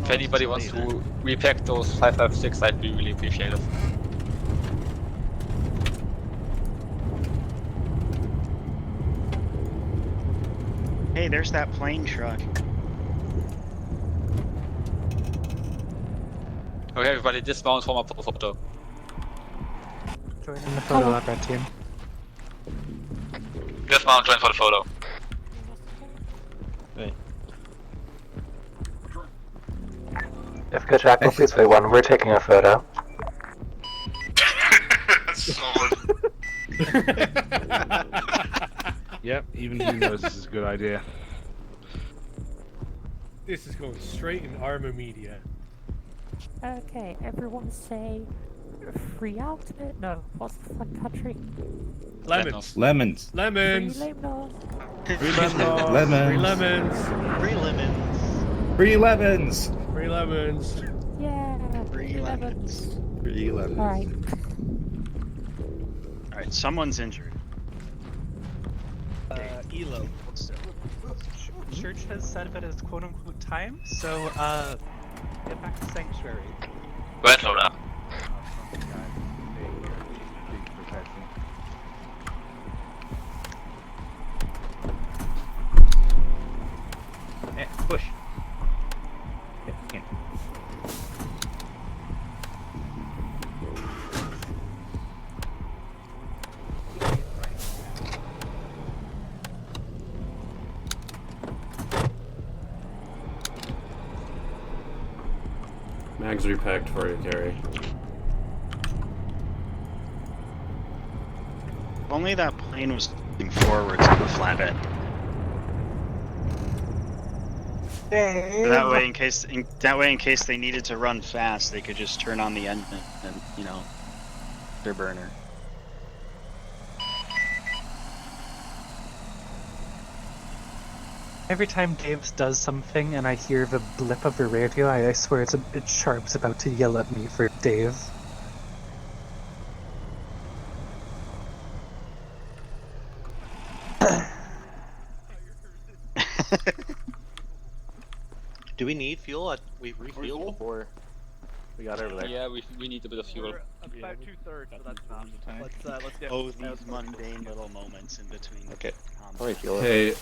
If anybody wants to repack those 5.56, I'd be really appreciative. Hey, there's that plane truck. Okay, everybody, dismount for my photo. Join in the photo op, red team. Dismount, join for the photo. If Jackal, please wait one. We're taking a photo. Solid. Yep, even he knows this is a good idea. This is going straight in Armor Media. Okay, everyone say free ultimate? No, what's the flag country? Lemons. Lemons. Lemons. Free lemons. Free lemons. Lemons. Free lemons. Free lemons. Free lemons. Free lemons. Yeah, Free lemons. Free lemons. Alright. Alright, someone's injured. Elo. Church has said that it's quote unquote time, so get back to Sanctuary. Went loader. Push. Yeah, can't. Mags repacked for you, Gary. If only that plane was moving forwards to the flatbed. That way, in case they needed to run fast, they could just turn on the engine and, you know, their burner. Every time Dave does something and I hear the blip of the radio, I swear it's Sharp's about to yell at me for Dave. Do we need fuel? We refueled before we got over there. Yeah, we need a bit of fuel. About 2/3, so that's enough. Let's get. Oh, these mundane little moments in between. Okay. I'll refuel it. Hey,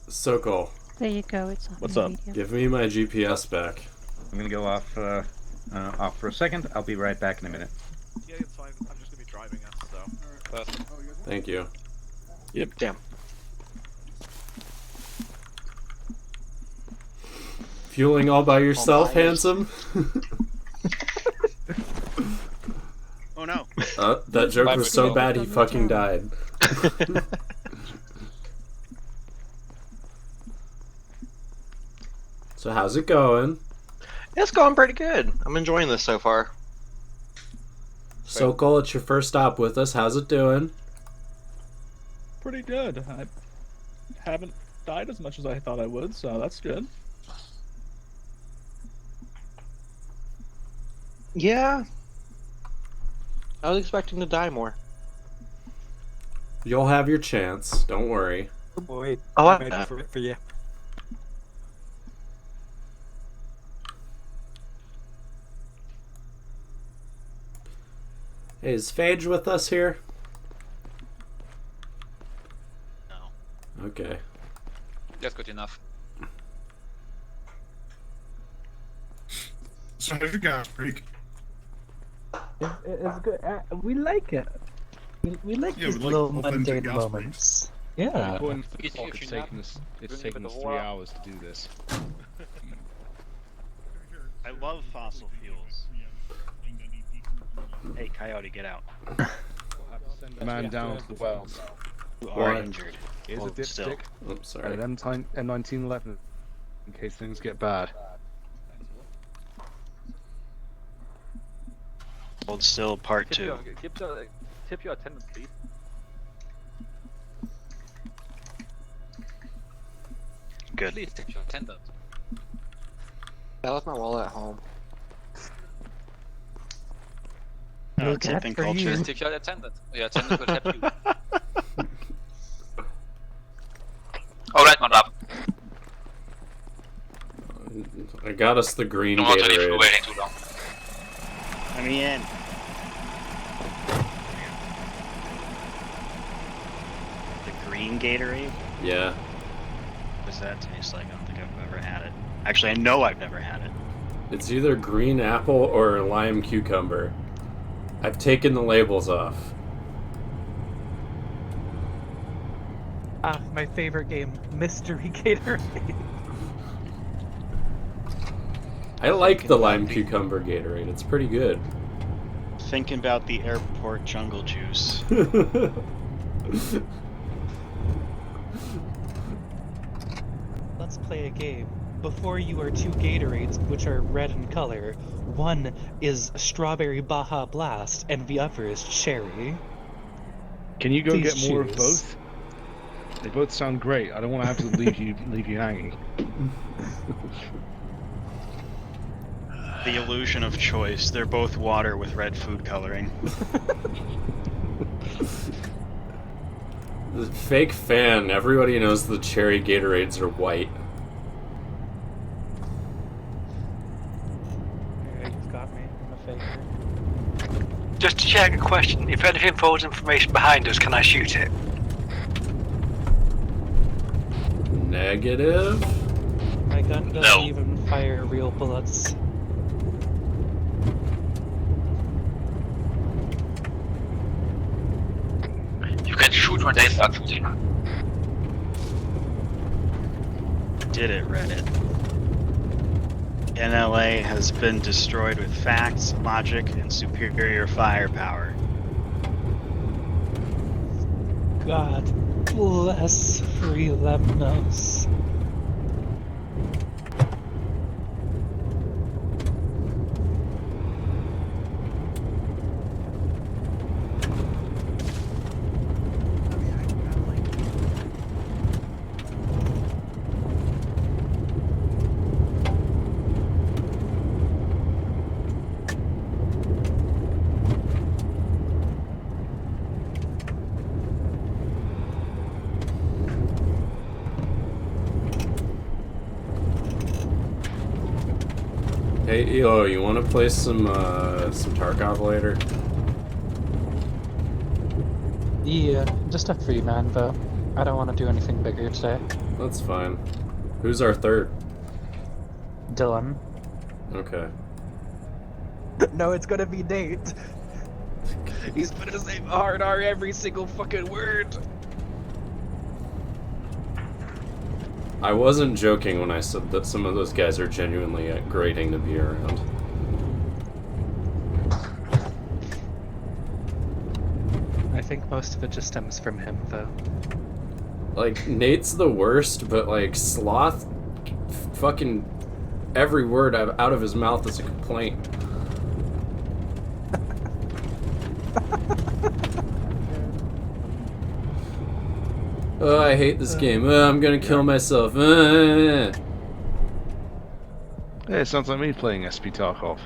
Sokol. There you go, it's on What's up? media. Give me my GPS back. I'm gonna go off for a second. I'll be right back in a minute. Yeah, it's fine. I'm just gonna be driving us, so. Thank you. Yep. Damn. Fueling all by yourself, handsome? Oh no. That joke was so bad he fucking died. So how's it going? It's going pretty good. I'm enjoying this so far. Sokol, it's your first stop with us. How's it doing? Pretty good. I haven't died as much as I thought I would, so that's good. Yeah. I was expecting to die more. You'll have your chance. Don't worry. Oh boy. Oh, I'm ready for you. Hey, is Phage with us here? No. Okay. That's good enough. So how's your gas break? It's good. We like it. We like Yeah, these we like little authentic mundane gas moments. Yeah. According to the clock, it's taken us 3 hours to do this. I love fossil fuels. Hey, Coyote, get out. We'll have to send a man down to the wells. You are injured. Here's a Hold still. dipstick. Oops, sorry. And an M1911 in case things get bad. Hold still, part 2. Tip your attendant, please. Good. Please tip your attendant. I left my wallet at home. No, tipping culture. Please tip your attendant. Your attendant will help you. Alright, man up. I got us the green Don't want to leave you Gatorade. waiting too long. Let me in. The green Gatorade? Yeah. What does that taste like? I don't think I've ever had it. Actually, I know I've never had it. It's either green apple or lime cucumber. I've taken the labels off. Ah, my favorite game, Mystery Gatorade. I like the lime cucumber Gatorade. It's pretty good. Thinking about the airport jungle juice. Let's play a game. Before you are 2 Gatorades, which are red in color. One is Strawberry Baja Blast, and the other is Cherry. Can you go Please get more of choose. both? They both sound great. I don't want to have to leave you hanging. The illusion of choice. They're both water with red food coloring. The fake fan. Everybody knows the cherry Gatorades are white. He's got me. I'm a faker. Just to check a question, if anything falls information behind us, can I shoot it? Negative? My gun doesn't even fire real bullets. You can shoot when they start shooting. Did it, Reddit. NLA has been destroyed with facts, logic, and superior firepower. God bless Free Lemnos. Hey, Elo, you want to play some Tarkov later? Yeah, just a free man though. I don't want to do anything bigger today. That's fine. Who's our third? Dylan. Okay. No, it's gonna be Nate. He's gonna say hard R every single fucking word. I wasn't joking when I said that some of those guys are genuinely grating to be around. I think most of it just stems from him, though. Like, Nate's the worst, but, like, Sloth, fucking every word out of his mouth is a complaint. Oh, I hate this game. Oh, I'm gonna kill myself. Hey, it sounds like me playing SP Tarkov.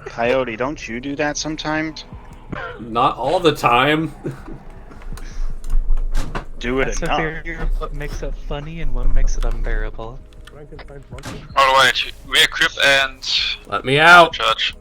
Coyote, don't you do that sometimes? Not all the time. Do it That's enough. what makes it funny and what makes it unbearable. Alright, re-equip and... Let me out! Charge.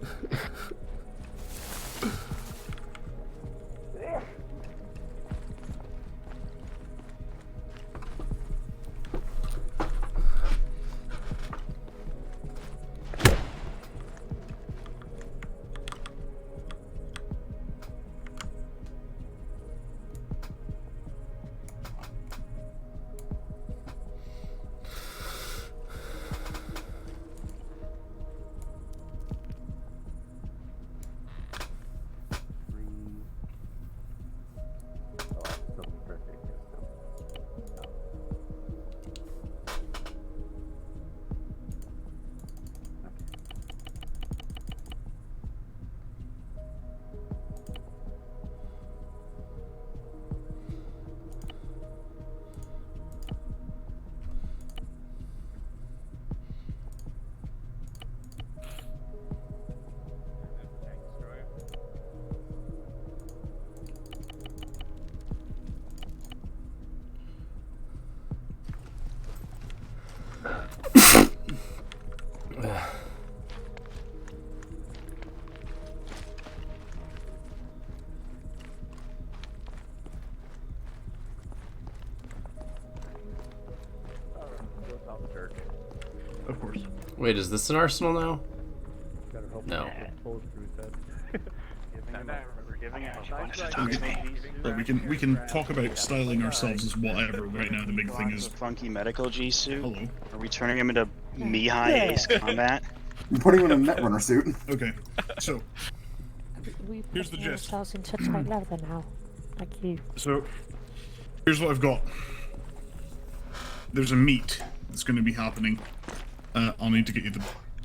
Wait, is this an arsenal now? No. We can talk about styling ourselves as whatever right now. The big thing is funky medical G suit. Hello. Are we turning him into Mihai Ace Combat? I'm putting him in a Netrunner suit. Okay, so We here's the put gist. ourselves into tight leather now. Like you. So here's what I've got. There's a meet that's going to be happening. I'll need to get you the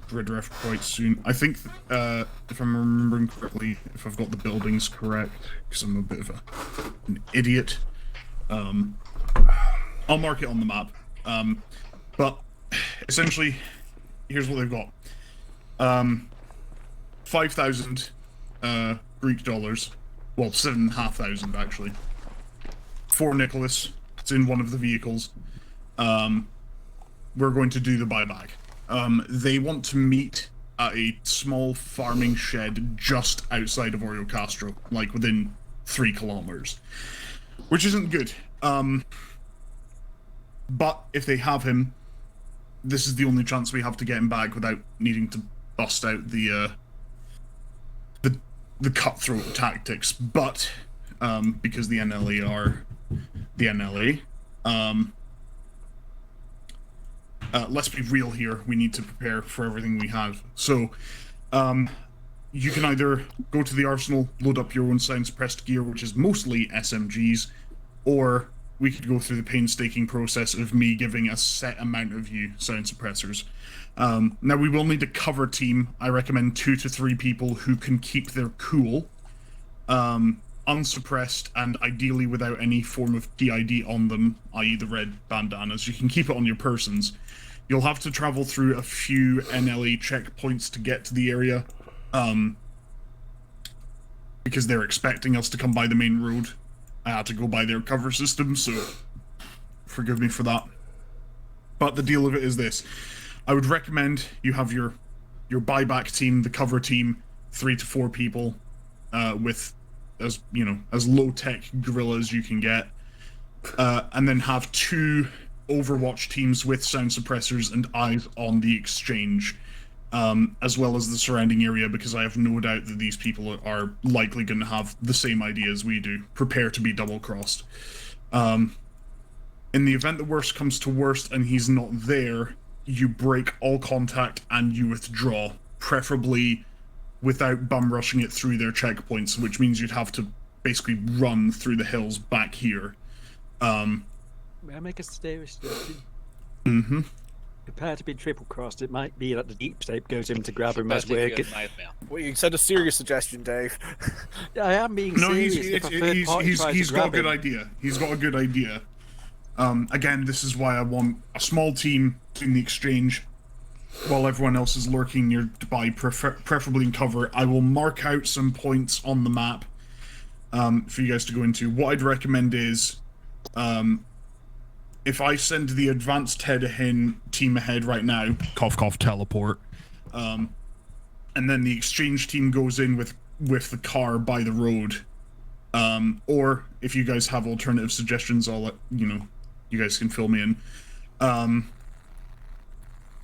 grid ref quite soon. I think, if I'm remembering correctly, if I've got the buildings correct, because I'm a bit of an idiot, I'll mark it on the map. But essentially, here's what they've got. 5,000 Greek dollars. Well, 7,500 actually. For Nicholas. It's in one of the vehicles. We're going to do the buyback. They want to meet at a small farming shed just outside of Oreo Castro, like within 3 kilometers. Which isn't good. But if they have him, this is the only chance we have to get him back without needing to bust out the cutthroat tactics. But because the NLA are the NLA, let's be real here. We need to prepare for everything we have. So, you can either go to the arsenal, load up your own sound-suppressed gear, which is mostly SMGs, or we could go through the painstaking process of me giving a set amount of you sound suppressors. Now, we will need a cover team. I recommend 2 to 3 people who can keep their cool, unsuppressed, and ideally without any form of PID on them, i.e. the red bandanas. You can keep it on your persons. You'll have to travel through a few NLA checkpoints to get to the area, because they're expecting us to come by the main road. I had to go by their cover system, so forgive me for that. But the deal of it is this. I would recommend you have your buyback team, the cover team, 3 to 4 people, with as low-tech guerrilla as you can get, and then have 2 Overwatch teams with sound suppressors and eyes on the exchange, as well as the surrounding area, because I have no doubt that these people are likely going to have the same idea as we do. Prepare to be double-crossed. In the event the worst comes to worst and he's not there, you break all contact and you withdraw, preferably without bum-rushing it through their checkpoints, which means you'd have to basically run through the hills back here. May I make a suggestion? Mm-hmm. Prepare to be triple-crossed. It might be that the deep state goes in to grab him as we're... Well, you said a serious suggestion, Dave. I am being No, serious. he's got a good idea. He's got a good idea. Again, this is why I want a small team in the exchange, while everyone else is lurking nearby, preferably in cover. I will mark out some points on the map for you guys to go into. What I'd recommend is, if I send the advanced team ahead right now, cough cough teleport, and then the exchange team goes in with the car by the road, or if you guys have alternative suggestions, I'll let you guys can fill me in.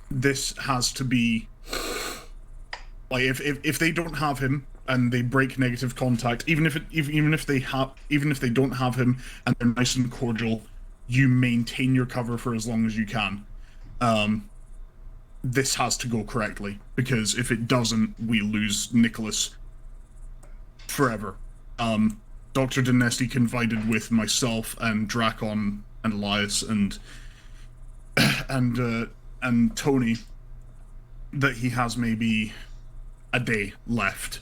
This has to be like if they don't have him and they break negative contact, even if they don't have him and they're nice and cordial, you maintain your cover for as long as you can. This has to go correctly, because if it doesn't, we lose Nicholas forever. Dr. Dinesti confided with myself and Drakon and Elias and Tony that he has maybe a day left,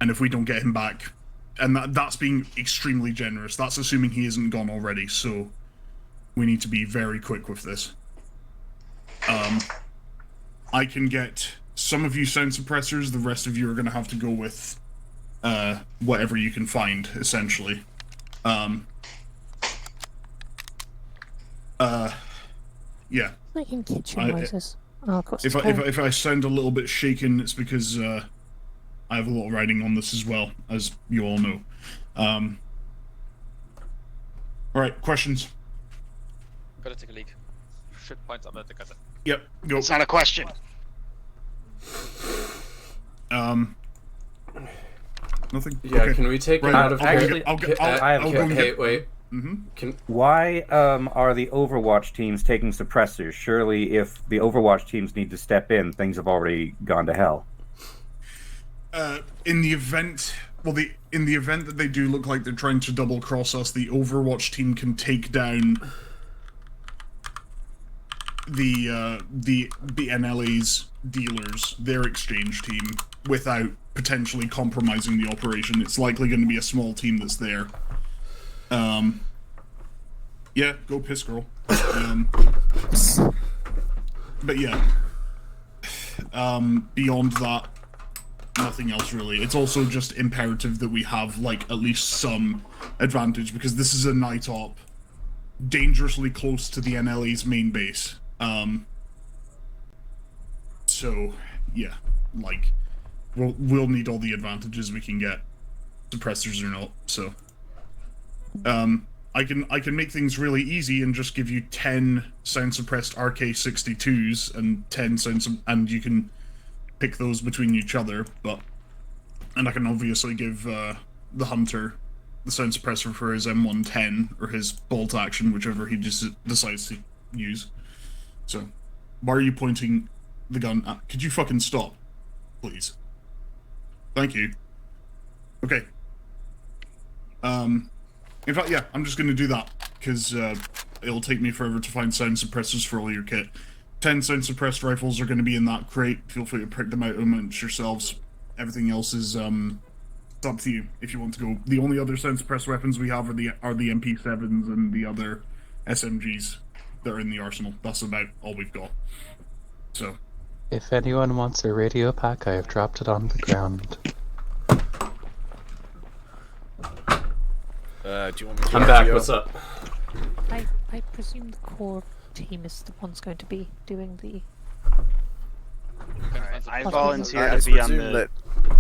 and if we don't get him back, and that's being extremely generous, that's assuming he isn't gone already, so we need to be very quick with this. I can get some of you sound suppressors, the rest of you are going to have to go with whatever you can find, essentially. Yeah. Making kitchen noises. Oh, of course. If I sound a little bit shaken, it's because I have a lot of writing on this as well, as you all know. Alright, questions? Gotta take a leak. Shit points up at the cutter. Yep, go. It's not a question. Nothing. Yeah, Okay. can we take Right, him out of Actually, here? I'll go and Hey, get- wait. Why are the Overwatch teams taking suppressors? Surely, if the Overwatch teams need to step in, things have already gone to hell. In the event, in the event that they do look like they're trying to double cross us, the Overwatch team can take down the NLA's dealers, their exchange team, without potentially compromising the operation. It's likely going to be a small team that's there. Yeah, go piss girl. But yeah, beyond that, nothing else really. It's also just imperative that we have, like, at least some advantage, because this is a night op dangerously close to the NLA's main base. So, yeah, like, we'll need all the advantages we can get, suppressors or not, so. I can make things really easy and just give you 10 sound-suppressed RK62s and 10 and you can pick those between each other, and I can obviously give the Hunter the sound suppressor for his M110 or his bolt action, whichever he just decides to use. So, why are you pointing the gun at? Could you fucking stop, please? Thank you. Okay. In fact, yeah, I'm just gonna do that, because it'll take me forever to find sound suppressors for all your kit. 10 sound suppressed rifles are going to be in that crate. Feel free to pick them out amongst yourselves. Everything else is it's up to you if you want to go. The only other sound suppressed weapons we have are the MP7s and the other SMGs that are in the arsenal. That's about all we've got. So, If anyone wants a radio pack, I have dropped it on the ground. Do you want me to I'm back. What's up? I presume the core team is the one's going to be doing the. I volunteer I to be on presume the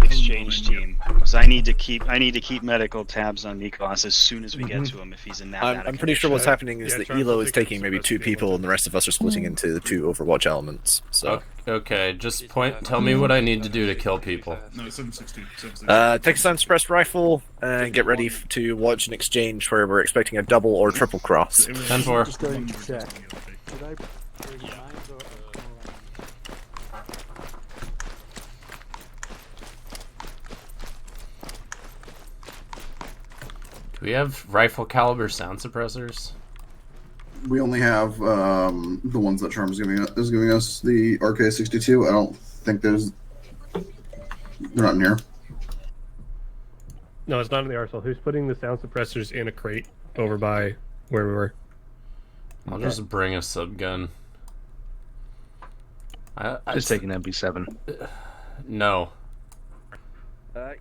exchange team because I need to keep medical tabs on Nikos as soon as we get to him if he's in that. I'm pretty sure what's happening is that Elo is taking maybe 2 people and the rest of us are splitting into the 2 Overwatch elements. So Okay, just tell me what I need to do to kill people. no, 762. take a sound suppressed rifle and get ready to watch an exchange where we're expecting a double or triple cross. 10-4. Just going to check. Did I Do we have rifle caliber sound suppressors? We only have the ones that Charm is giving us, the RK62. I don't think they're not in here. No, it's not in the arsenal. Who's putting the sound suppressors in a crate over by where we were? I'll just bring a subgun. Just take an MP7. No.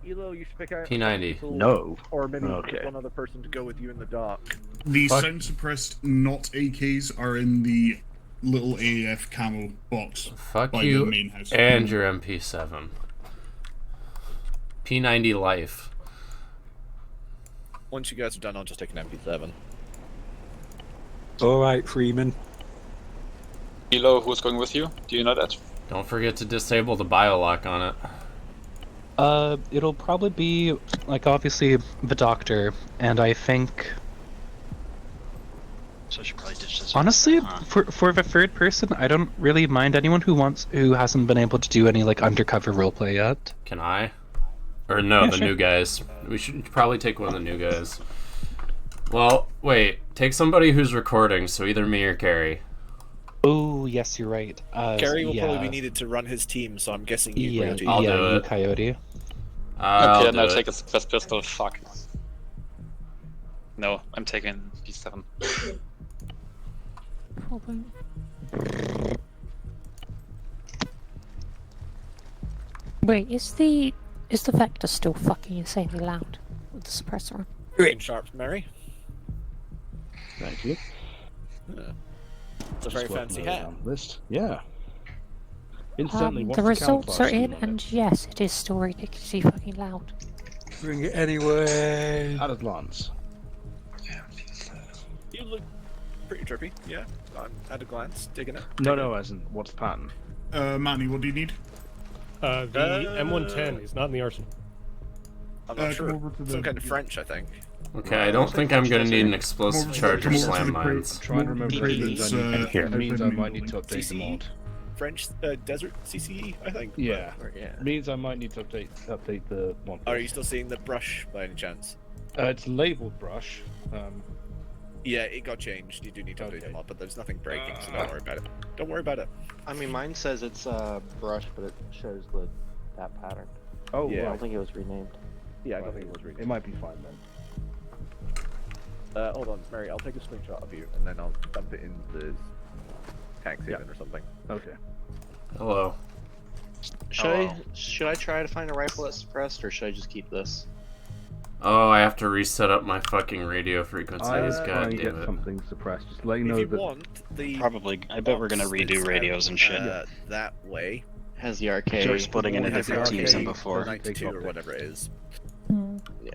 Elo, you should pick out P90. No. Or maybe Okay. one other person to go with you in the dock. The sound suppressed not AKs are in the little AAF camo box. Fuck by you the main house. and your MP7. P90 life. Once you guys are done, I'll just take an MP7. Alright, Freeman. Elo, who's going with you? Do you know that? Don't forget to disable the biolock on it. It'll probably be, like, obviously the doctor, and I think... So I should probably ditch this. Honestly, for the third person, I don't really mind anyone who hasn't been able to do any, like, undercover roleplay yet. Can I? Or no, Yeah, the sure. new guys. We should probably take one of the new guys. Well, wait. Take somebody who's recording, so either me or Carrie. Oh, yes, you're right. Gary will yeah. probably be needed to run his team, so I'm guessing you Yeah, Coyote. I'll do you it. Coyote. I'll okay, do now it. take a success pistol. Fuck. No, I'm taking P7. Wait, is the vector still fucking insanely loud with the suppressor on? Green Sharp, Mary. Thank you. It's a very Just fancy working hat. around the list. Yeah. Instantly, what's The the results are camouflage in, scheme on it? and yes, it is still ridiculously fucking loud. Bring it anyway. At a glance. You look pretty trippy, yeah. At a glance, digging it. No, as in, what's the pattern? Manny, what do you need? The M110 is not in the arsenal. I'm not sure. Some kind of French, I think. Okay, I don't think I'm gonna need an explosive charge or slam mines. Try and remember it means it means I might need to update the mod. French desert CCE, I think. Yeah. Yeah. Means I might need to update the mod. Are you still seeing the brush by any chance? It's labeled brush. Yeah, it got changed. You do need to update the mod, but there's nothing breaking, so don't worry about it. Don't worry about it. I mean, mine says it's brush, but it shows that pattern. Oh, I wow. don't think it was renamed. Yeah, I don't think it was renamed. It might be fine then. Hold on, Mary. I'll take a screenshot of you, and then I'll dump it in the tax haven or something. Okay. Hello. Should I try to find a rifle that's suppressed, or should I just keep this? Oh, I have to reset up my fucking radio frequencies. God get damn it. something suppressed. Just let you know If you that. want the Probably. I bet we're gonna redo radios and shit. That way. Has the arcade. They're splitting into Has the different teams than arcade before. 92 or whatever it is. Yeah.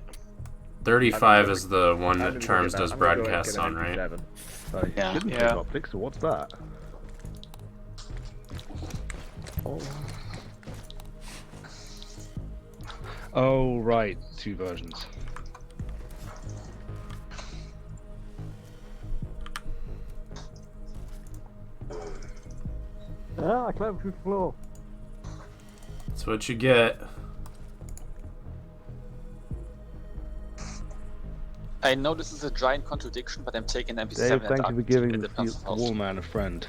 35 is the one that Charms does broadcasts on, right? Yeah. Yeah. Optics, so what's that? Oh, right. 2 versions. Ah, I climbed through the floor. That's what you get. I know this is a giant contradiction, but I'm taking MP7 Dave, and thank you for RPG giving in the Panzer Faust. Wallman a friend.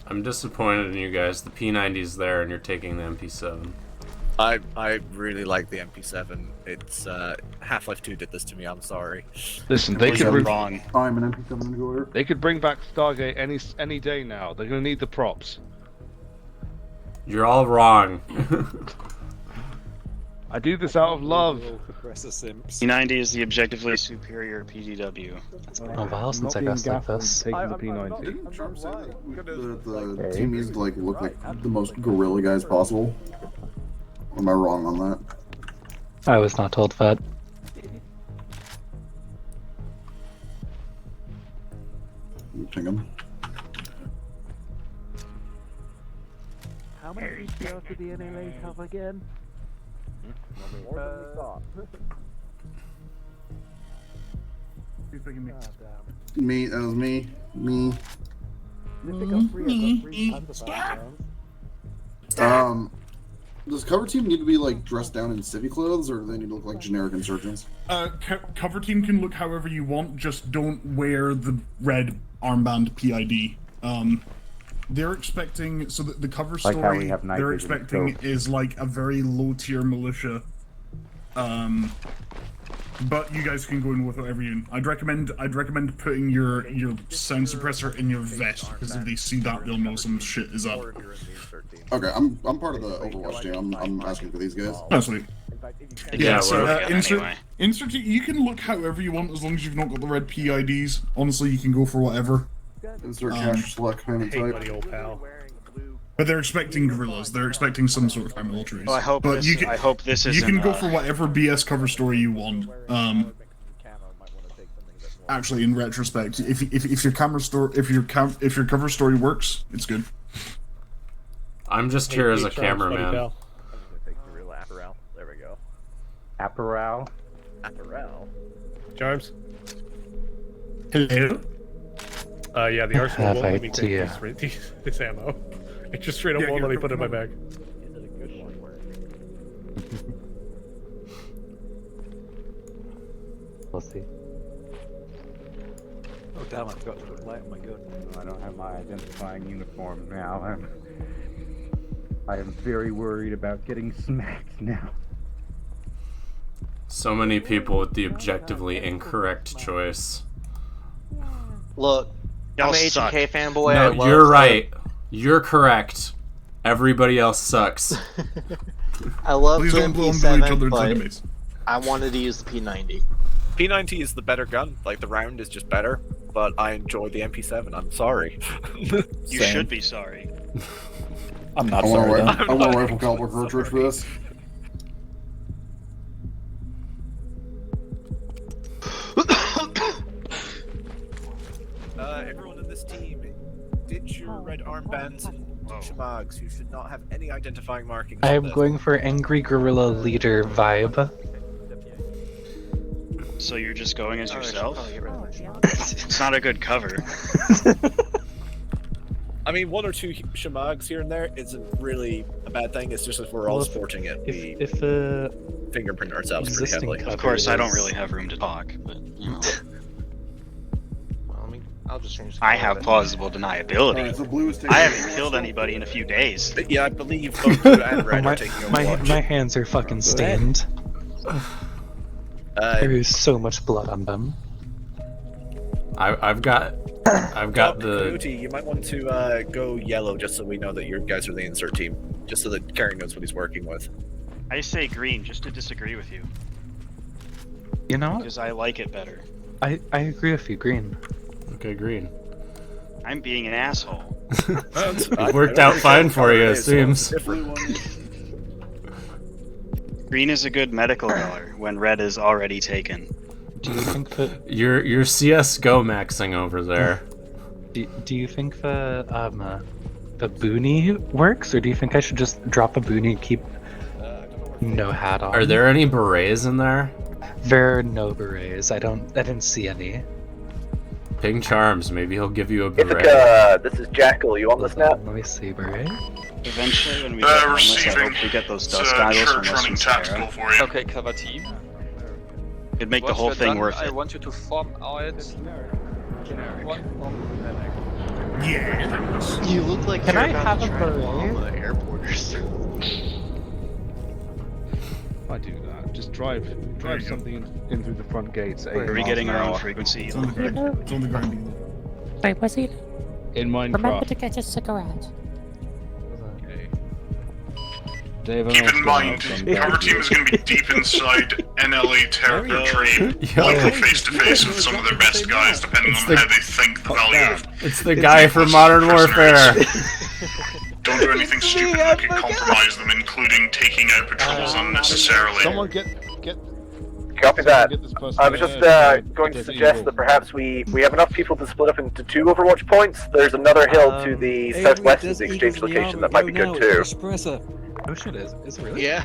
I'm disappointed in you guys. The P90's there and you're taking the MP7. I really like the MP7. It's Half-Life 2 did this to me. I'm sorry. Listen, they could bring wrong. I'm an MP7 enjoyer. They could bring back Stargate any day now. They're gonna need the props. You're all wrong. I do this out of love. P90 is the objectively superior PDW. That's been a while since I guessed like this. Taking the P90. The team needs to like look like the most gorilla guys possible. Am I wrong on that? I was not told that. Ping him. How many details did the NLA have again? More than we thought. Me, that was me. Me. Does cover team need to be like dressed down in civvy clothes, or do they need to look like generic insurgents? Cover team can look however you want, just don't wear the red armband PID. They're expecting, so the cover Like how we story have night they're vision expecting scopes. is like a very low tier militia. But you guys can go in with whatever you. I'd recommend putting your sound suppressor in your vest, because if they see that, they'll know some shit is up. Okay, I'm part of the Overwatch team. I'm asking for these guys. Oh, sweet. Yeah, so well, insert. You can look however you want as long as you've not got the red PIDs. Honestly, you can go for whatever. Insert cash select payment Hey, type. buddy, old pal. But they're expecting guerrillas. They're expecting some sort of paramilitaries. Well, I hope but this. you can, I hope this you isn't. can go for whatever BS cover story you want. Actually, in retrospect, if your cover story works, it's good. I'm just here as a cameraman. There we go. Apparel. Charms. Hello. Yeah, the arsenal Have won't let me idea. take this ammo. It just straight up won't let me put it in my bag. We'll see. Oh damn, I forgot to put light on my gun. I don't have my identifying uniform now. I am very worried about getting smacked now. So many people with the objectively incorrect choice. Look, I'm an HK fanboy. No, I love you're right. You're correct. Everybody else sucks. I love Please the don't blow into each MP7, other's but enemies. I wanted to use the P90. P90 is the better gun. Like, the round is just better, but I enjoy the MP7. I'm sorry. You should be sorry. I'm not I sorry. want a rifle caliber cartridge for this. Everyone in this team, ditch your red armbands and Shamags, you should not have any identifying markings. I on am this. going for angry gorilla leader vibe. So you're just going as yourself? It's not a good cover. I mean, 1 or 2 Shamags here and there isn't really a bad thing. It's just if we're all sporting it, we fingerprint ourselves pretty heavily. Of course, I don't really have room to talk, but you know. I'll just change the I color have of it. plausible deniability. Alright, so blue is taking I haven't killed anybody in a few days. Yeah, I believe both blue and red my, are taking a my, watch. my hands are fucking stained. There is so much blood on them. I've got the. Kanuti, you might want to go yellow just so we know that you guys are the insert team. Just so that Gary knows what he's working with. I say green just to disagree with you. You know? Because I like it better. I agree with you, green. Okay, green. I'm being an asshole. It worked out fine for you, it seems. Green is a good medical color when red is already taken. Do you think that You're CS:GO maxing over there. do you think the boonie works, or do you think I should just drop a boonie and keep no hat on? Are there any berets in there? There are no berets. I didn't see any. Ping Charms, maybe he'll give you a beret. Ithaca, this is Jackal. You on the snap? Let me see, beret. Eventually, when we get homeless, I hope we get those dust goggles from Western Sahara. Okay, cover team. It'd make the Once whole we're thing done, worth I it. want you to form out. Yeah. You look like Can you're I about to have a try to beret? bomb the airport or something. I do that. Just drive something in through the front gates. Are we getting our own frequency? It's on the ground. It's on the ground. Wait, was he? In Remember Minecraft. to get a cigarette. Dave, Keep in mind, cover team is going to be deep inside NLA territory, likely face to face with some of their best guys, depending on how they think the value of. It's the guy from Modern Warfare. Don't do anything stupid that could compromise them, including taking out patrols unnecessarily. Someone get. Copy that. Get this person I was just going to suggest that perhaps we have enough people to split up into 2 Overwatch points. There's another hill to the southwest of the exchange location that might be good too. Oh shit, is it really? Yeah.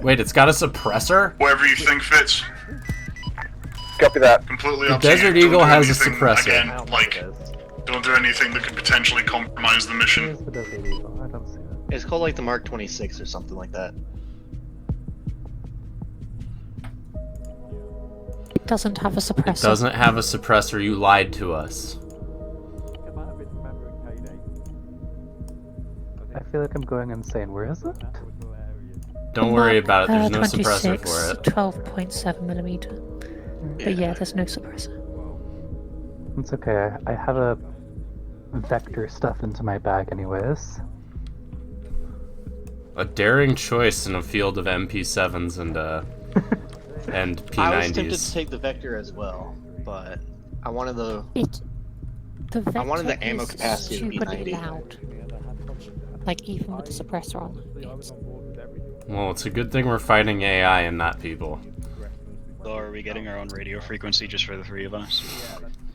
Wait, it's got a suppressor? Whatever you think fits. Copy that. Completely The up to you. Desert Don't Eagle do has a anything, suppressor. Again, like, don't do anything that could potentially compromise the mission. The Desert Eagle. I don't see that. It's called like the Mark 26 or something like that. It doesn't have a suppressor. It doesn't have a suppressor, you lied to us. I feel like I'm going insane. Where is it? Don't worry about it, there's no suppressor 26, for it. 12.7 millimeter. But yeah, there's no suppressor. It's okay. I have a vector stuff into my bag anyways. A daring choice in a field of MP7s and I was tempted to P90s. take the Vector as well, but I wanted the The I wanted the Vector ammo is capacity to be stupidly 90. loud. Like even with the suppressor on. It's... Well, it's a good thing we're fighting AI and not people. So are we getting our own radio frequency just for the 3 of us?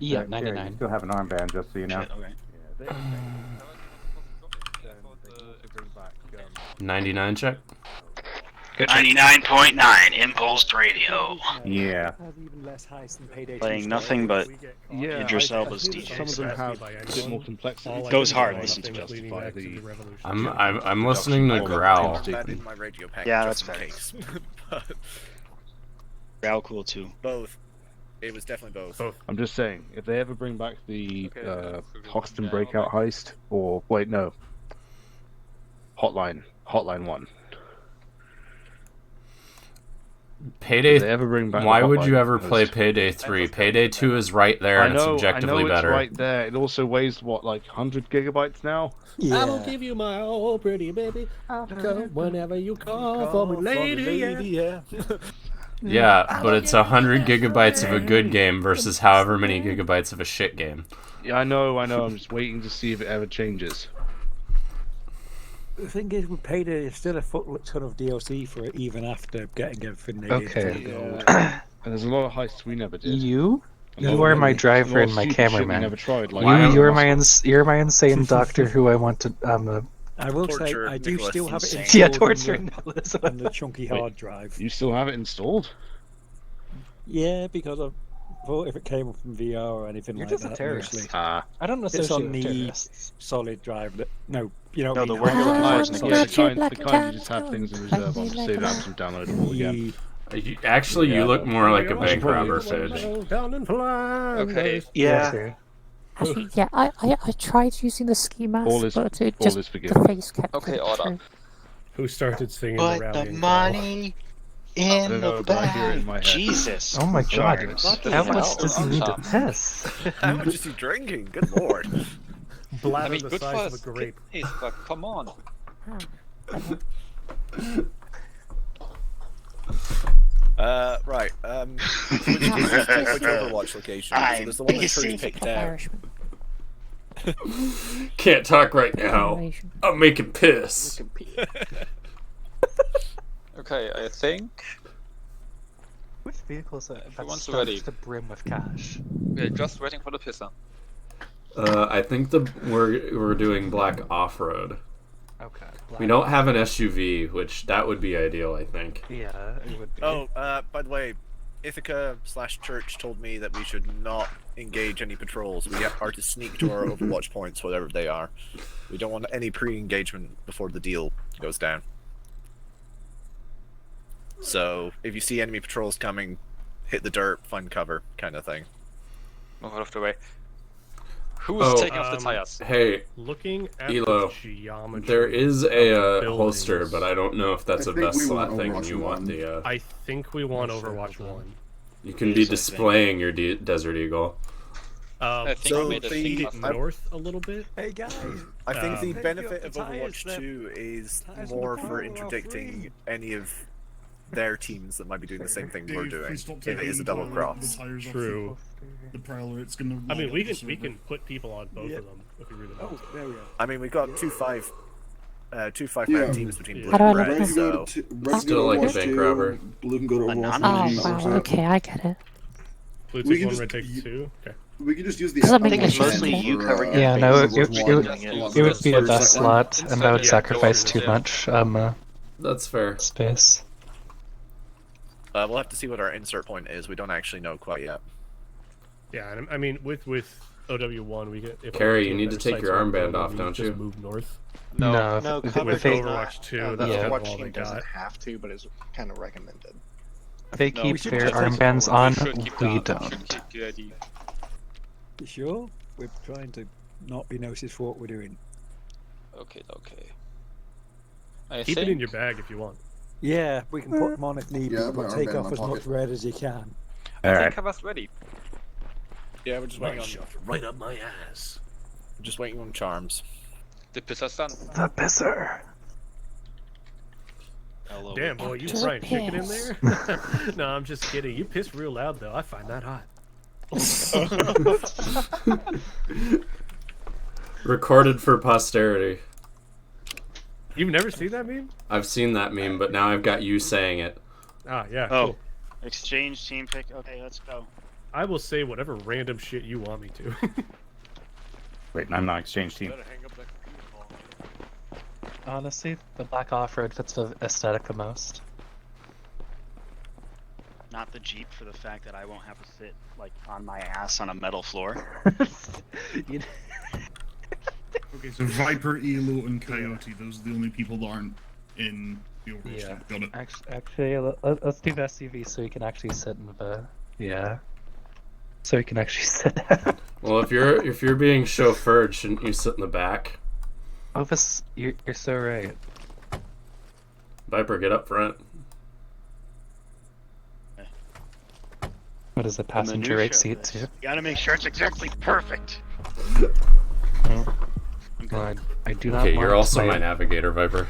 Yeah, You 99. still have an armband, just so you know. Shit, okay. 99 check? 99.9 Impulse Radio. Yeah. Playing nothing but Yeah, Idris I Elba's think some of DJs. them have a bit more complexity. Goes hard, to listen to it. justify the. I'm listening to Growl. That in my radio pack. Yeah, just that's in fair. case. But Growl cool too. both. It was definitely both. I'm just saying, if they ever bring back the Hoxton Breakout heist, or wait, no, Hotline 1. Payday. If they ever bring back Why the would you Hotline ever play heist. Payday 3? Payday 2 is right there and it's objectively I know better. It's right there. It also weighs what, like 100 gigabytes now? I will give you my all pretty baby. I'll come whenever you call for me, lady. Yeah. Yeah, but it's 100 gigabytes of a good game versus however many gigabytes of a shit game. Yeah, I know. I'm just waiting to see if it ever changes. The thing is, with Payday, it's still a ton of DLC for it, even after getting everything they Okay. did. And there's a lot of heists we never did. You You are my driver and my cameraman. You're my insane doctor who I want to. I will say, Torture I do Nicholas still have it insane. installed Yeah, torturing on Nicholas. on the chunky hard drive. You still have it installed? Yeah, because I thought if it came up from VR or anything You're like just a that, terrorist. mostly. I don't It's associate on with the terrorists. solid drive. No, you know No, what I the mean? working Hard drive. drive, Yeah, solid. the kind you just have things in reserve on to save it up and downloadable again. Actually, you look more like a bank robber, Fidge. Okay. Yeah. Actually, yeah, I tried using the ski mask, All is- but it all just is forgiven. the face kept Okay, getting order. through. Who started singing Put the the rallying money I in don't the know, but I hear it in my bag. head. Jesus. Oh my god, Christ. how much does he need to piss? How much is he drinking? Good lord. Bladder I mean, the good size for of a grape. kidneys, but come on. Right. Which Overwatch location? So there's the one that Church picked out. Can't talk right now. I'm making piss. Okay, I think Which vehicle is that? everyone's That's ready. to brim with cash. We're just waiting for the pisser. I think we're doing black off-road. Okay. We don't have an SUV, which that would be ideal, I think. Yeah, it would be. Oh, by the way, Ithaca/Church told me that we should not engage any patrols. We are to sneak to our Overwatch points, whatever they are. We don't want any pre-engagement before the deal goes down. So, if you see enemy patrols coming, hit the dirt, find cover, kind of thing. Move out of the way. Who's taking off the tires? Hey, looking at Elo, the geometry there is of a the holster, buildings. but I don't know if that's I a think best we slot want thing. Overwatch You want 1. the I think we want Overwatch 1. you can be displaying your Desert Eagle. I think So we made a Feed thing it of- north a little bit. Hey guys, I think the Take benefit up of the tires, Overwatch they're- 2 is tires more on the for power are interdicting free. any of their teams that might be doing the same thing we're Dave, doing. please stop If it taking is a the double tire- cross. the tires off True. The Prowler, it's gonna. I mean, lag we up the can server. put people on both Yeah. of them if we really Oh, want to. there we go. I mean, we've got two 5-man Yeah. teams between blue How do and I red, look Red can so... go to Red can Still go like to a Overwatch bank 2, robber. Blue can go to Overwatch Anonymous. 1. Oh wow, okay, I get it. Blue We take can one, just- red take two. Okay. We can just use the. Does that make I think it's sense? mostly you for, covering your Yeah, face. no, Overwatch it 1. would be a First, best second one. slot, and that would Yeah, sacrifice go too for it, much That's fair. space. We'll have to see what our insert point is. We don't actually know quite yet. Yeah, and I mean with OW1 we get. If Carrie, we you get need to better take your sights on armband the off, we don't just you? Move north. No, No, if cover with they, Overwatch 2, the that's kind of Overwatch all they team doesn't got. have to, but is kind of recommended. they No, keep we should their just take armbands it on, forward. We should keep we that. We don't. should keep the ID. You sure? We're trying to not be noticed for what we're doing. Okay. I Keep think it in your bag if you want. Yeah, we can put them on if needed, Yeah, but my take armband in off my as much pocket. red as you can. I think I was ready. Yeah, we're just waiting on Right up my ass. just waiting on charms. The pisser's done. The pisser. Hello. Damn, boy, you Just frying chicken in piss. there? No, I'm just kidding. You piss real loud though. I find that hot. Recorded for posterity. You've never seen that meme? I've seen that meme, but now I've got you saying it. Ah, yeah. Oh, Cool. exchange team pick. Okay, let's go. I will say whatever random shit you want me to. Wait, I'm not exchange team. Honestly, the black off-road fits the aesthetic the most. Not the Jeep for the fact that I won't have to sit like on my ass on a metal floor. Okay, so Viper, Elo, and Coyote, those are the only people that aren't in the Overwatch Yeah. team. Got it. Actually, let's do the SUV so we can actually sit in the. Yeah. So we can actually sit down. Well, if you're being chauffeured, shouldn't you sit in the back? Opus, you're so right. Viper, get up front. What is it, passenger right seat too? You gotta make sure it's exactly perfect. Well, I do not. Okay, you're want also my navigator, Viper.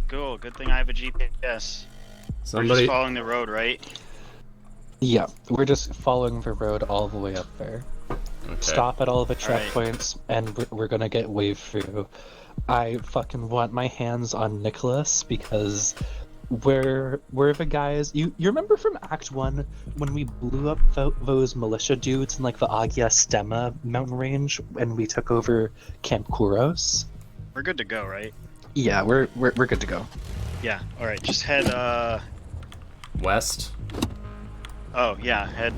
Cool. Good thing I have a GPS. We're Somebody. just following the road, right? Yeah, we're just following the road all the way up there. Okay. Stop at all the Alright. checkpoints, and we're gonna get waved through. I fucking want my hands on Nicholas because where the guys you remember from Act 1 when we blew up those militia dudes in like the Aegis Stemma mountain range and we took over Camp Kuros? We're good to go, right? Yeah, we're good to go. Yeah. All right. Just head west. Oh yeah, head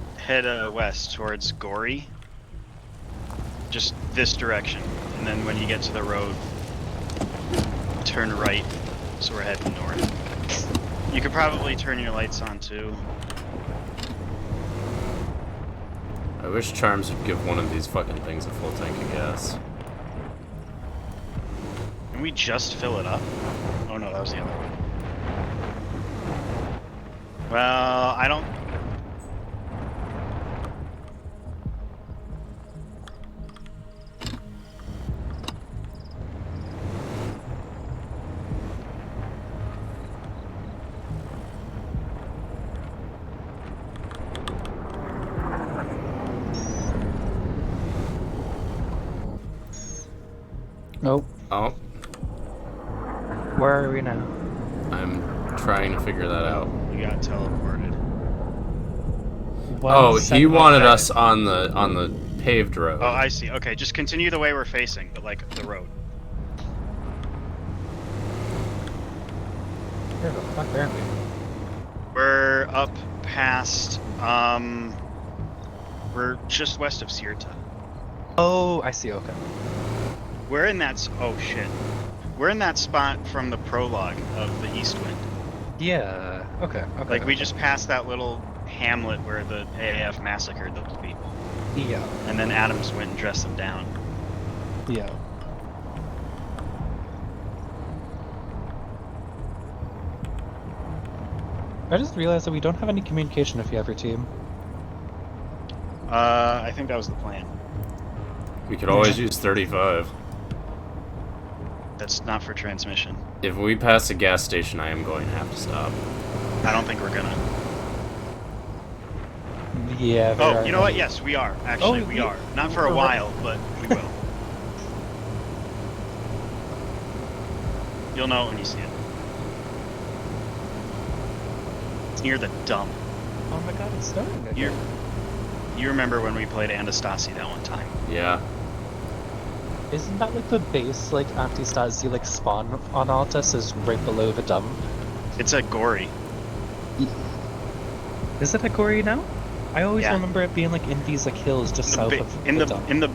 west towards Gory. Just this direction, and then when you get to the road, turn right. So we're heading north. You could probably turn your lights on too. I wish Charms would give one of these fucking things a full tank of gas. Can we just fill it up? Oh no, that was the other one. Well, I don't... Nope. Oh. Where are we now? I'm trying to figure that out. You got teleported. Oh, he wanted us on the paved road. Oh, I see. Okay, just continue the way we're facing, but like the road. Where the fuck are we? We're up past, we're just west of Sirta. Oh, I see, okay. We're in that, oh shit. We're in that spot from the prologue of the East Wind. Yeah, okay. Like, we just passed that little hamlet where the AAF massacred those people. Yeah. And then Adams went and dressed them down. Yeah. I just realized that we don't have any communication if you have your team. I think that was the plan. We could always use 35. That's not for transmission. If we pass a gas station, I am going to have to stop. I don't think we're gonna. Yeah. Oh, you know what? Yes, we are. Actually, we are. Not for a while, but we will. You'll know it when you see it. It's near the dump. Oh my god, it's starting again. You remember when we played Anastasi that one time? Yeah. Isn't that like the base, like, Anti-Stasi, like, spawn on Altis is right below the dump? It's at Gory. Is it at Gory now? I always remember it being, like, in these, like, hills just south of the dump. In the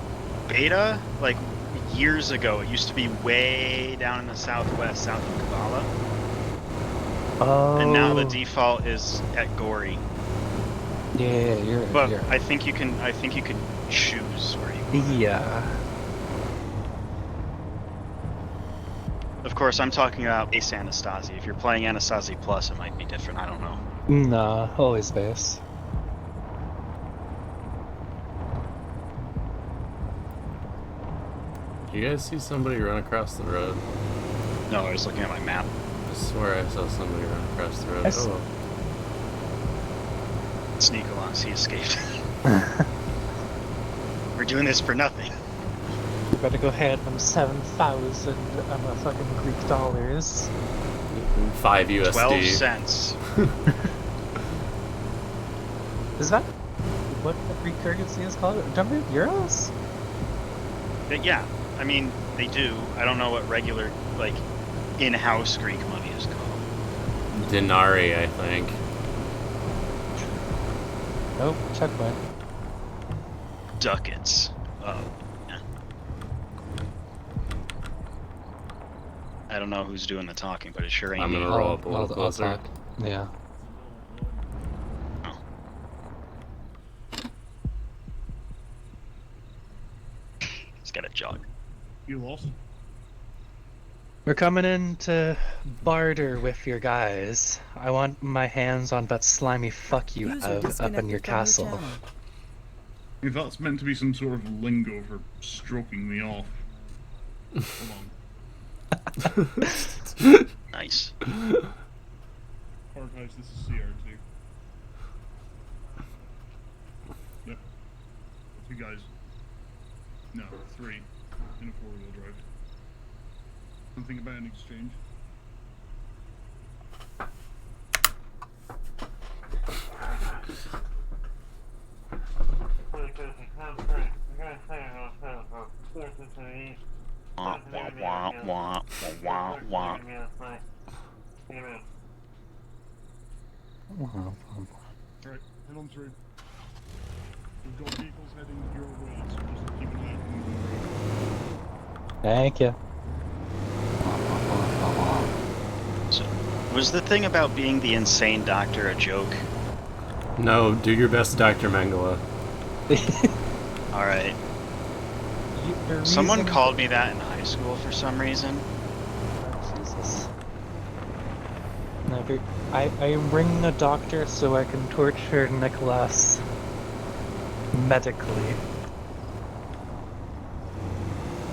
beta, like, years ago, it used to be way down in the southwest, south of Kabbalah. Oh. And now the default is at Gory. Yeah, you're right. But I think you can choose where you want. Yeah. Of course, I'm talking about base Anastasi. If you're playing Anastasi Plus, it might be different. I don't know. Nah, always base. Do you guys see somebody run across the road? No, I was looking at my map. I swear I saw somebody run across the road. Oh. Sneak along, he escaped. We're doing this for nothing. You better go ahead from 7,000 fucking Greek dollars. 5 USD. 12 cents. Is that what the Greek currency is called? Don't we have euros? Yeah, I mean, they do. I don't know what regular, like, in-house Greek money is called. Denarii, I think. Nope, checkpoint. Ducats. Oh, yeah. I don't know who's doing the talking, but it sure ain't I'm me. gonna roll up a little closer. I'll talk. Yeah. Oh. He's got a jog. You lost? We're coming in to barter with your guys. I want my hands on that slimy fuck you have up in your castle. If that's meant to be some sort of lingo for stroking me off. Hold on. Nice. Hardhouse, this is CR2. Yep. 2 guys. No, 3. In a 4-wheel drive. Something about an exchange. wah, wah, wah, wah. Alright, head on through. We've got vehicles heading your way, so just keep an eye on the road. Thank you. So, was the thing about being the insane doctor a joke? No, do your best, Dr. Mengele. Alright. Someone called me that in high school for some reason. Jesus. Never. I am bringing a doctor so I can torture Nicholas medically.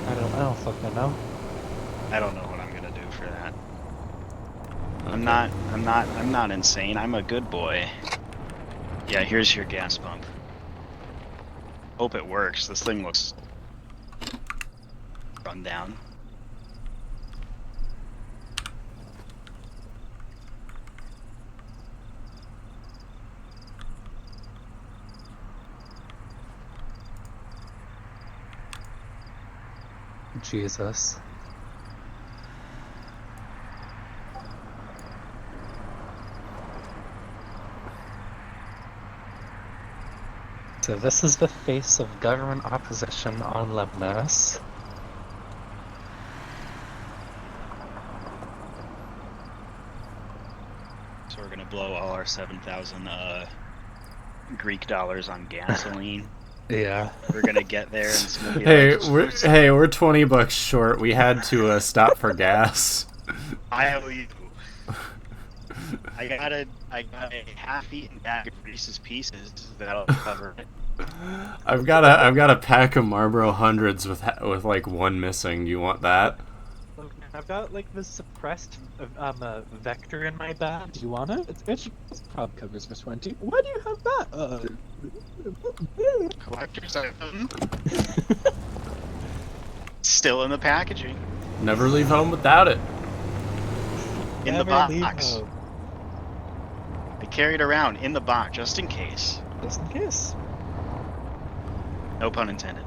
I don't fucking know. I don't know what I'm gonna do for that. I'm not insane. I'm a good boy. Yeah, here's your gas pump. Hope it works. This thing looks run down. Jesus. So this is the face of government opposition on Lemnos. So we're gonna blow all our 7,000 Greek dollars on gasoline. Yeah. We're gonna get there and it's gonna be like, We're $20 short. We had to stop for gas. I owe you. I got a half-eaten bag of Reese's Pieces that'll cover it. I've got a pack of Marlboro Hundreds with like one missing. Do you want that? I've got like this suppressed vector in my bag. Do you want it? It's prob covers for 20. Why do you have that? Collector's item. Still in the packaging. Never leave home without it. In the box. I carry it around in the box just in case. Just in case. No pun intended.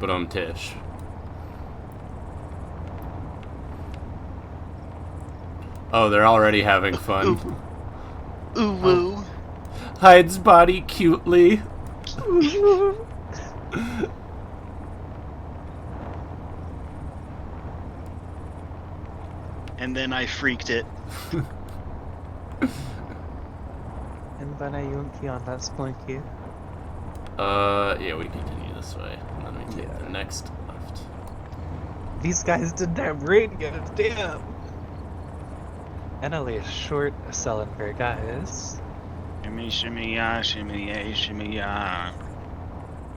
But Tish. Oh, they're already having fun. Ooh woo. Hides body cutely. And then I freaked it. And then I yunky on that splinky. Yeah, we continue this way, and then we take the next left. These guys didn't have radios, damn! And only a short selling for guys. Shimmy, shimmy, ya, shimmy, yay, shimmy, ya.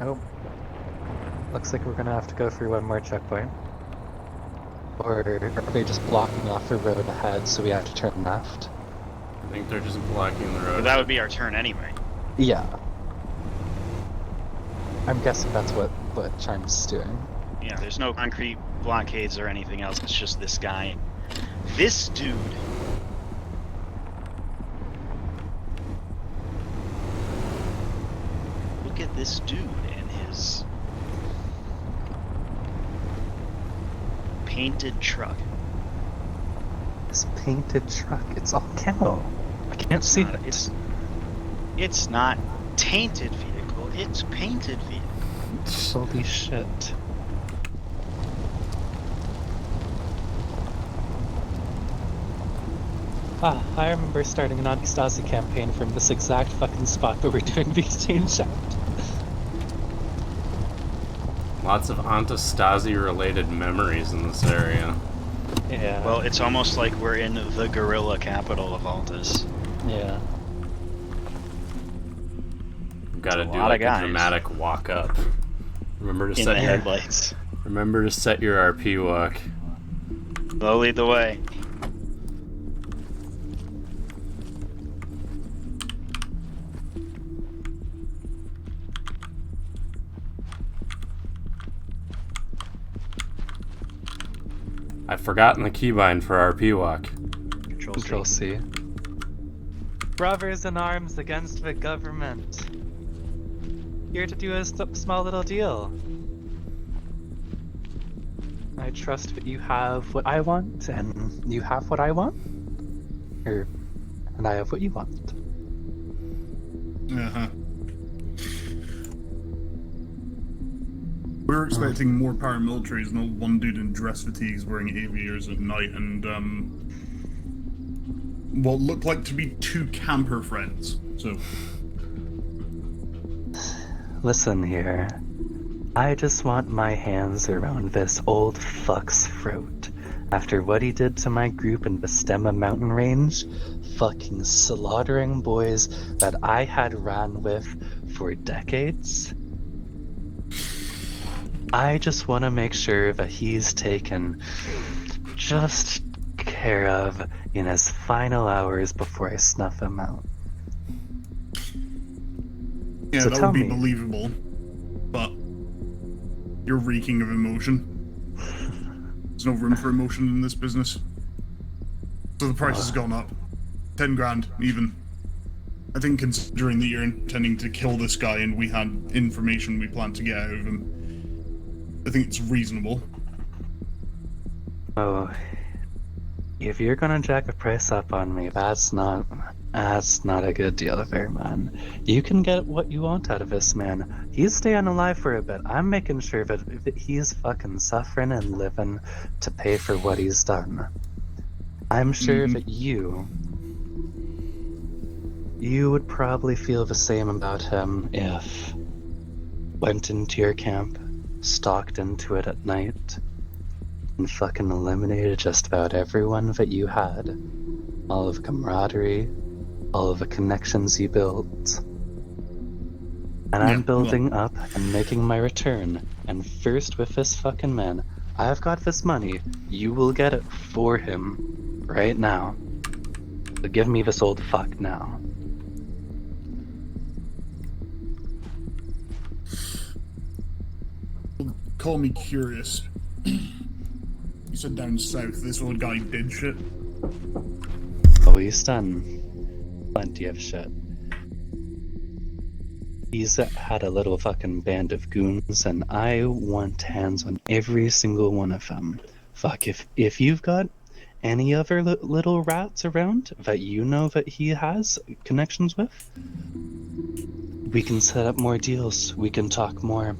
Nope. Looks like we're gonna have to go through one more checkpoint. Or are they just blocking off the road ahead, so we have to turn left? I think they're just blocking the road. But that would be our turn anyway. Yeah. I'm guessing that's what Chime's doing. Yeah, there's no concrete blockades or anything else. It's just this guy. This dude. Look at this dude and his painted truck. This painted truck, it's all camo. I can't see it. It's not tainted vehicle, it's painted vehicle. Holy shit. Ah, I remember starting an Anti-Stasi campaign from this exact fucking spot where we're doing the exchange shaft. Lots of Anti-Stasi related memories in this area. Yeah. Well, it's almost like we're in the guerrilla capital of Altis. Yeah. We've got to do like a dramatic walk up. Remember to in set the your headlights. Remember to set your RP walk. They'll lead the way. I've forgotten the keybind for RP walk. Control C. Brothers in arms against the government. Here to do a small little deal. I trust that you have what I want, and you have what I want. And I have what you want. Uh-huh. We were expecting more paramilitaries, no one dude in dress fatigues wearing aviators at night, and what looked like to be 2 camper friends. So, Listen here. I just want my hands around this old fuck's throat. After what he did to my group in Bastema mountain range, fucking slaughtering boys that I had ran with for decades. I just want to make sure that he's taken just care of in his final hours before I snuff him out. yeah, So that tell would be me, believable, but you're reeking of emotion. There's no room for emotion in this business. So the price has gone up. 10 grand, even. I think considering that you're intending to kill this guy and we had information we planned to get out of him, I think it's reasonable. oh, if you're gonna jack a price up on me, that's not a good deal there, man. You can get what you want out of this man. He's staying alive for a bit. I'm making sure that he's fucking suffering and living to pay for what he's done. I'm sure that you would probably feel the same about him if went into your camp, stalked into it at night, and fucking eliminated just about everyone that you had. All of the camaraderie, all of the connections you built. And I'm building up and making my return. And first with this fucking man, I've got this money. You will get it for him right now. So give me this old fuck now. Call me curious. You said down south this old guy did shit? Oh, he's done plenty of shit. He's had a little fucking band of goons, and I want hands on every single one of them. Fuck, if you've got any other little rats around that you know that he has connections with, we can set up more deals. We can talk more.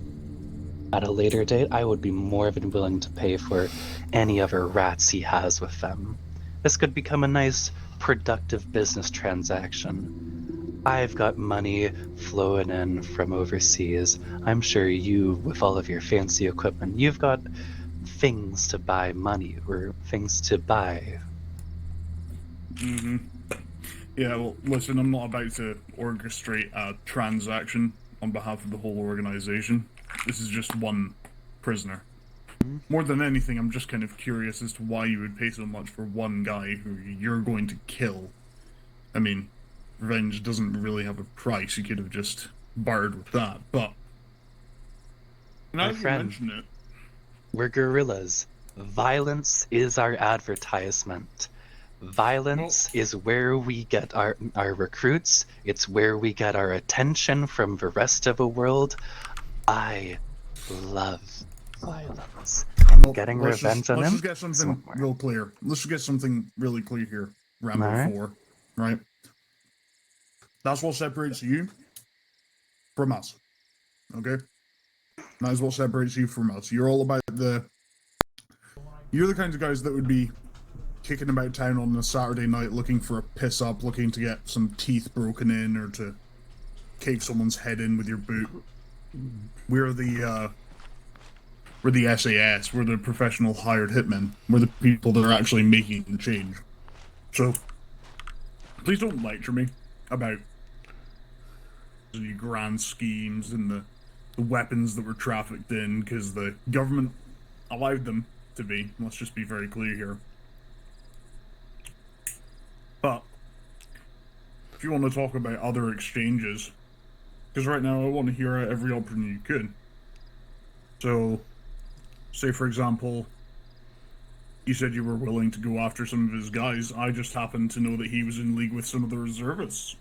At a later date, I would be more than willing to pay for any other rats he has with them. This could become a nice, productive business transaction. I've got money flowing in from overseas. I'm sure you, with all of your fancy equipment, you've got things to buy money, or things to buy. Yeah, well, listen, I'm not about to orchestrate a transaction on behalf of the whole organization. This is just one prisoner. More than anything, I'm just kind of curious as to why you would pay so much for one guy who you're going to kill. I mean, revenge doesn't really have a price. You could have just bartered with that, but now My you friend, mention it, we're gorillas. Violence is our advertisement. Violence is where we get our recruits. It's where we get our attention from the rest of the world. I love violence. And getting revenge on let's him. just get something real clear. Let's just get something really clear here. Rambo Alright. 4, right? That's what separates you from us. Okay? That is what separates you from us. You're all about you're the kinds of guys that would be kicking about town on a Saturday night looking for a piss up, looking to get some teeth broken in or to cave someone's head in with your boot. We're the SAS. We're the professional hired hitmen. We're the people that are actually making the change. So, please don't lecture me about the grand schemes and the weapons that were trafficked in, because the government allowed them to be. Let's just be very clear here. But, if you want to talk about other exchanges, because right now I want to hear every option you could. So, say for example, you said you were willing to go after some of his guys. I just happened to know that he was in league with some of the reservists.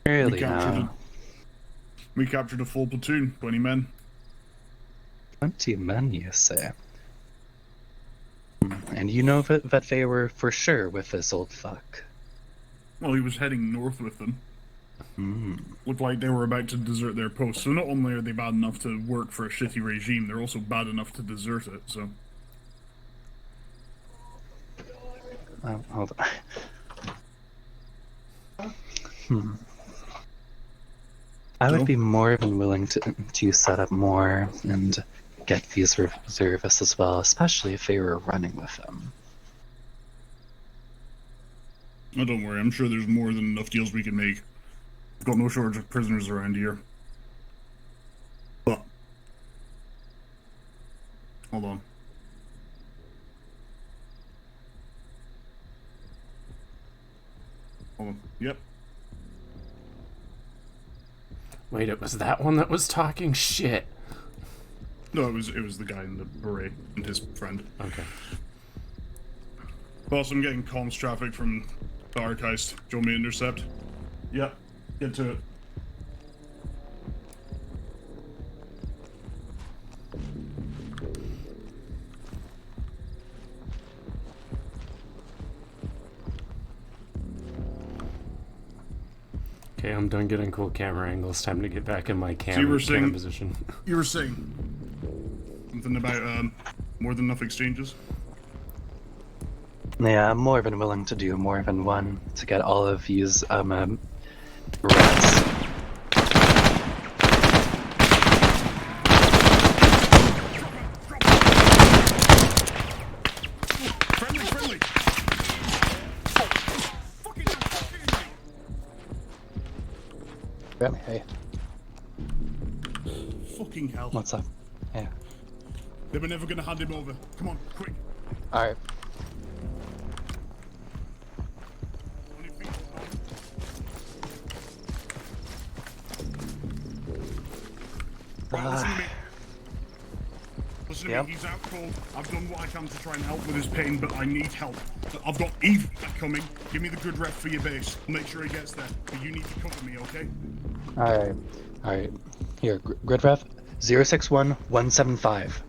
Really now? We captured a full platoon, 20 men. 20 men, you say? And you know that they were for sure with this old fuck. Well, he was heading north with them. Looked like they were about to desert their post. So not only are they bad enough to work for a shitty regime, they're also bad enough to desert it, so... Hold on. I would be more than willing to set up more and get these reservists as well, especially if they were running with them. Oh, don't worry, I'm sure there's more than enough deals we can make. We've got no shortage of prisoners around here. But... Hold on. Hold on. Yep. Wait, it was that one that was talking shit. No, it was the guy in the beret and his friend. Okay. Boss, I'm getting comms traffic from the Archist. Do you want me to intercept? Yep. Get to it. Okay, I'm done getting cool camera angles. Time to get back in my So you were saying, camera position. You were saying something about more than enough exchanges? Yeah, I'm more than willing to do more than one to get all of these rats. Friendly! Really? Hey. Fucking hell. What's up? Yeah. They were never gonna hand him over. Come on, quick. Alright. Right, listen to me. Listen to me, he's out cold. I've done what I can to try and help with his pain, but I need help. I've got Eve coming. Give me the good ref for your base. Make sure he gets there. But you need to cover me, okay? Alright. Here, grid ref 061175.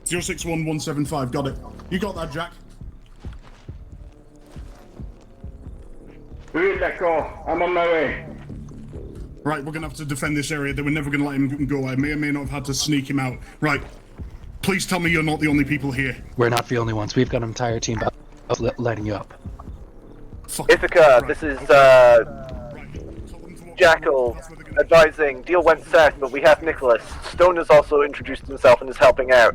061175, got it. You got that, Jack? Who is that call? I'm on my way. Right, we're gonna have to defend this area. They were never gonna let him go. I may or may not have had to sneak him out. Right. Please tell me you're not the only people here. We're not the only ones. We've got an entire team of lighting you up. Ithaca, this is Jackal advising. Deal went south, but we have Nicholas. Stone has also introduced himself and is helping out.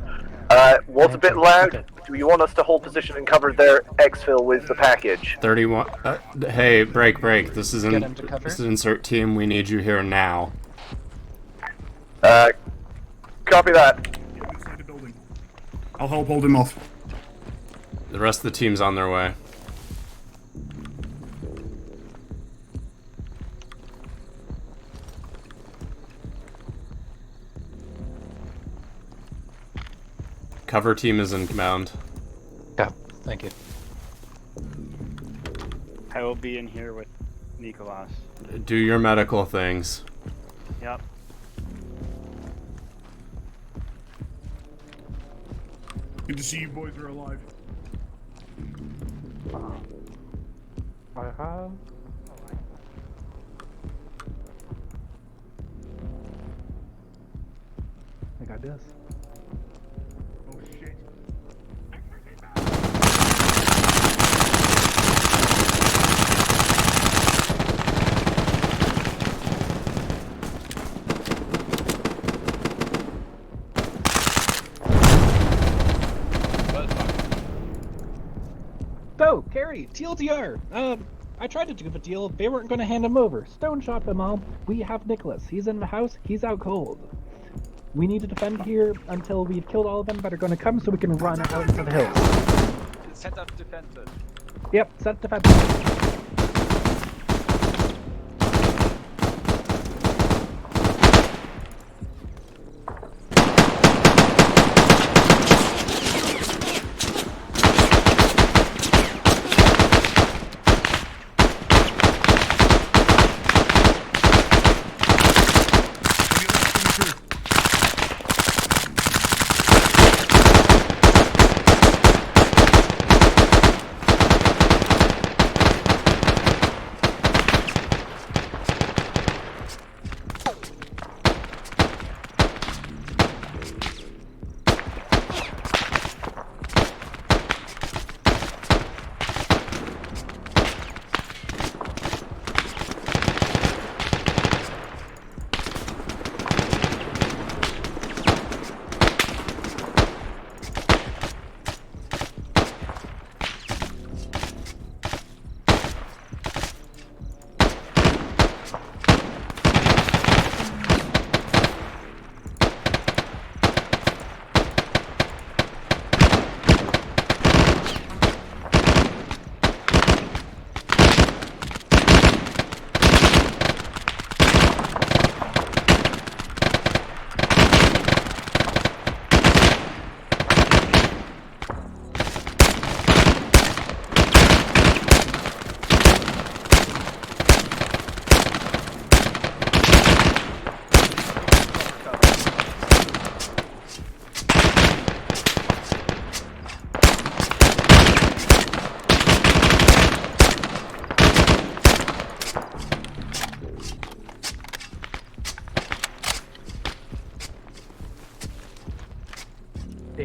Was a bit loud. Do you want us to hold position and cover their exfil with the package? 31. Hey, break. This is insert team. We need you here now. Copy that. I'll help hold him off. The rest of the team's on their way. Cover team is inbound. Yeah, thank you. I will be in here with Nicholas. Do your medical things. Yep. Good to see you boys are alive. I have. I got this. Oh shit. So, Carrie, TLDR. I tried to do the deal. They weren't going to hand him over. Stone shot them all. We have Nicholas. He's in the house. He's out cold. We need to defend here until we've killed all of them that are going to come so we can run out into the hills. Set up defenses. Yep, set defenses.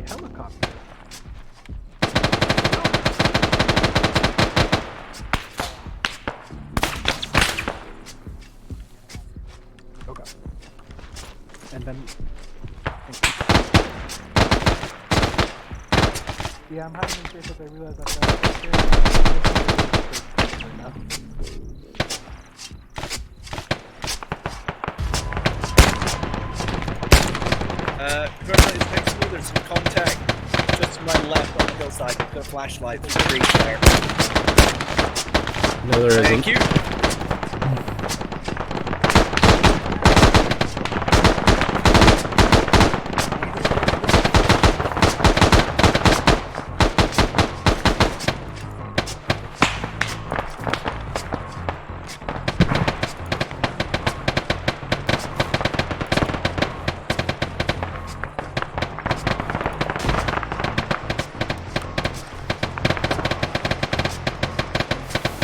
helicopter. Okay. And then. Yeah, I'm having a because I realize that. Whoever is next to me, there's some contact just to my left on the hillside with the flashlight through the breach there. No, there isn't. Thank you.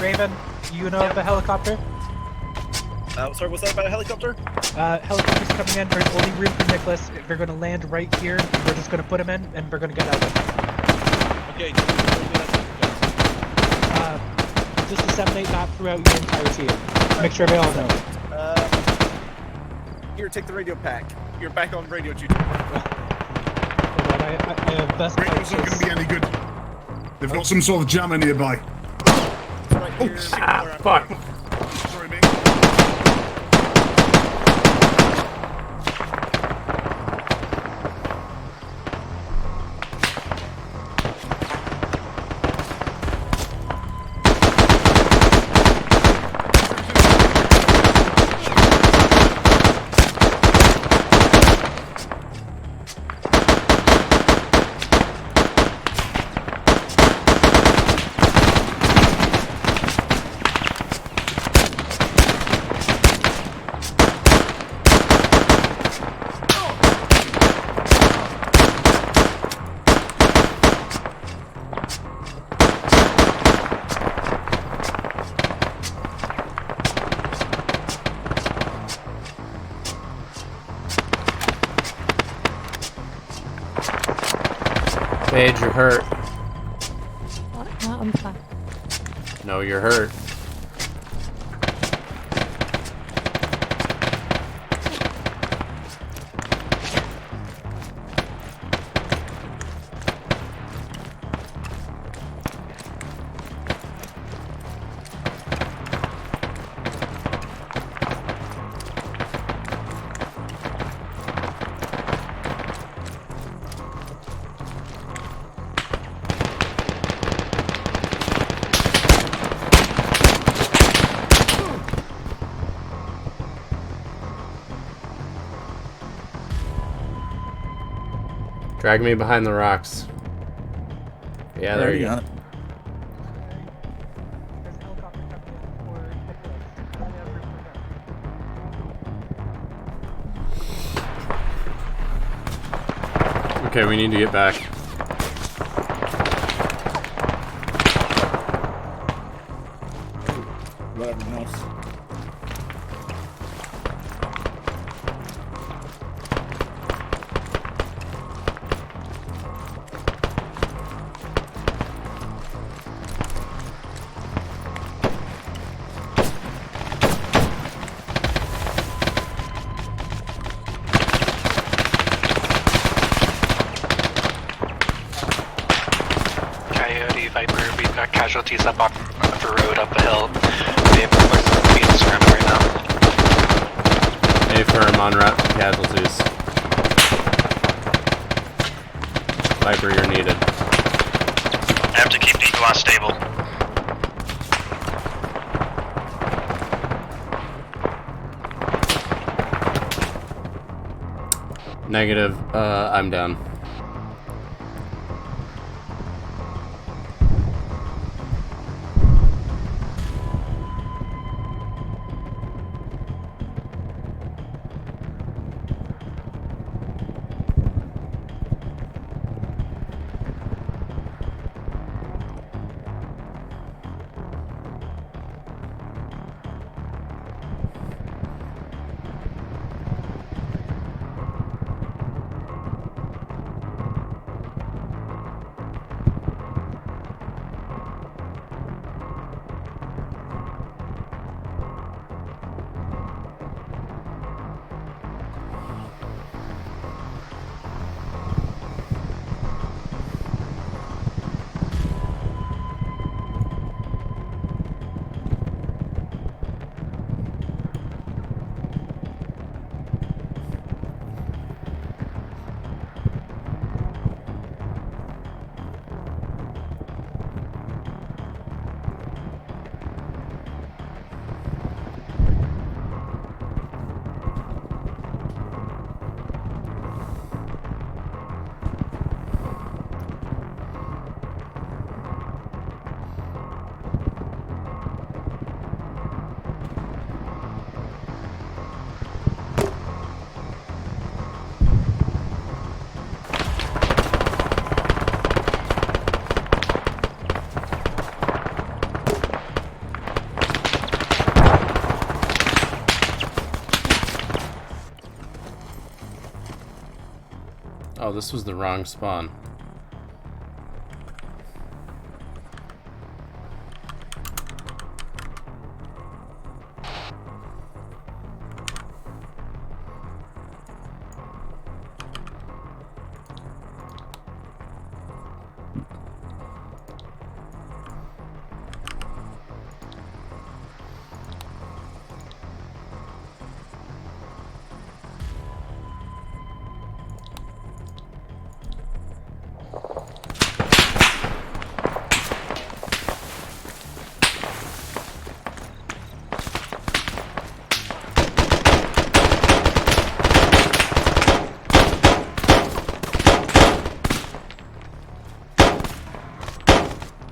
Raven, you know of a helicopter? Sorry, what's that about a helicopter? Helicopter's coming in. There's only room for Nicholas. They're going to land right here. We're just going to put him in, and we're going to get out of it. Okay. Just disseminate that throughout your entire team. Make sure they all know. Here, take the radio pack. You're back on radio duty. Hold on, I have best Radio's not going to be any good. They've got some sort of jammer nearby. Oh, fuck. Sorry, mate. Paige, you're hurt. What? No, I'm fine. No, you're hurt. Drag me behind the rocks. Yeah, there you go. Okay, we need to get back. Whatever else. Coyote, Viper, we've got casualties up on the road up the hill. We have being surrounded right now. A firm on route to casualties. Viper, you're needed. I have to keep the glass stable. Negative, I'm down. this was the wrong spawn.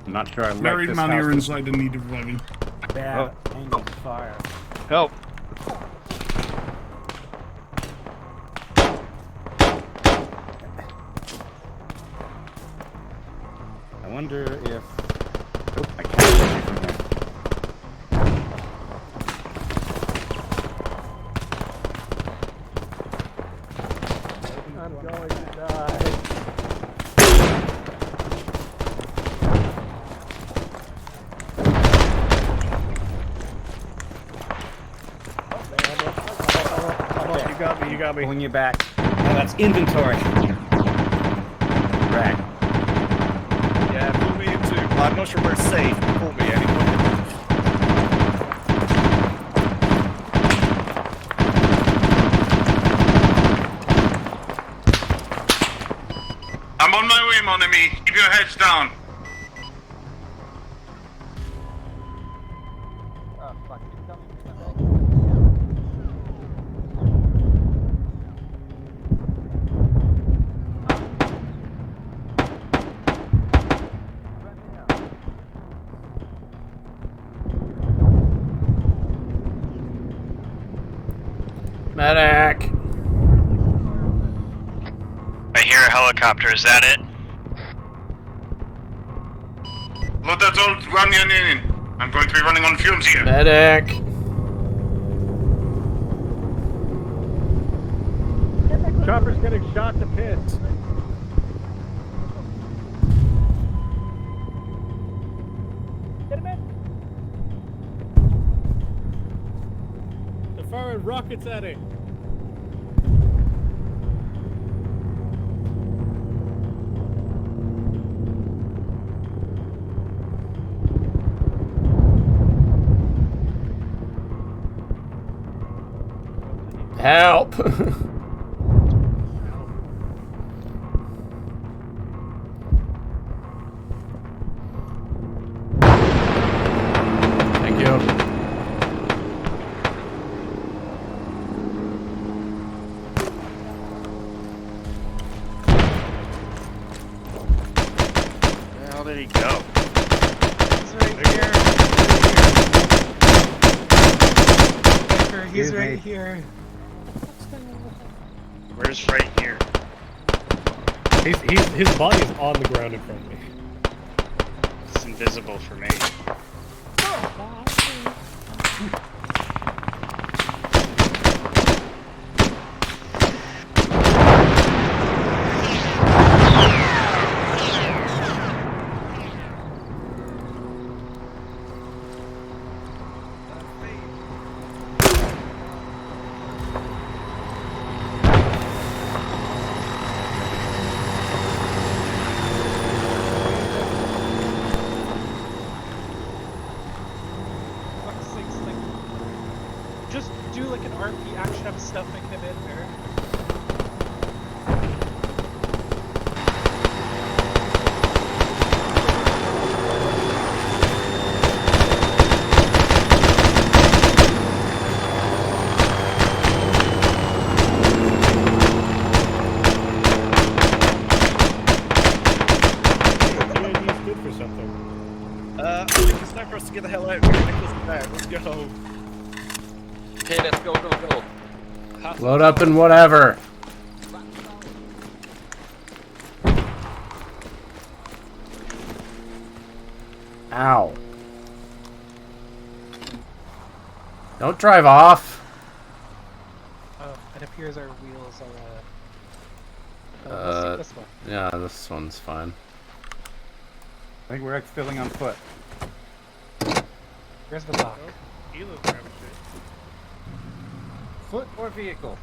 I'm not sure I like Married this man, house. you're inside and need reviving. Bad angle fire. Help! I wonder if... Oh, I can't get away from here. I'm going to die. You got me, you got me. Pulling you back. Oh, that's inventory. Right. Yeah, pull me into. I'm not sure where it's safe, but pull me anyway. I'm on my way, mon ami. Keep your heads down. Medic! I hear a helicopter, is that it? Load that all, run in. I'm going to be running on fumes here. Medic! Chopper's getting shot to bits. Get him in. They're firing rockets at him. Help! Thank you. Where the hell did he go? He's right here. He's right here. Where's right here? His body is on the ground in front of me. It's invisible for me. Fuck's sakes, like, just do like an RP action of stuffing him in there. CID's good for something. I think it's time for us to get the hell out of here. Nicholas is out. Let's go. Okay, let's go. Load up and whatever. Ow. Don't drive off. Oh, it appears our wheels are Let's take this one. Yeah, this one's fine. I think we're exfilling on foot. Where's the lock? Elo's grabbing shit. Foot or vehicle?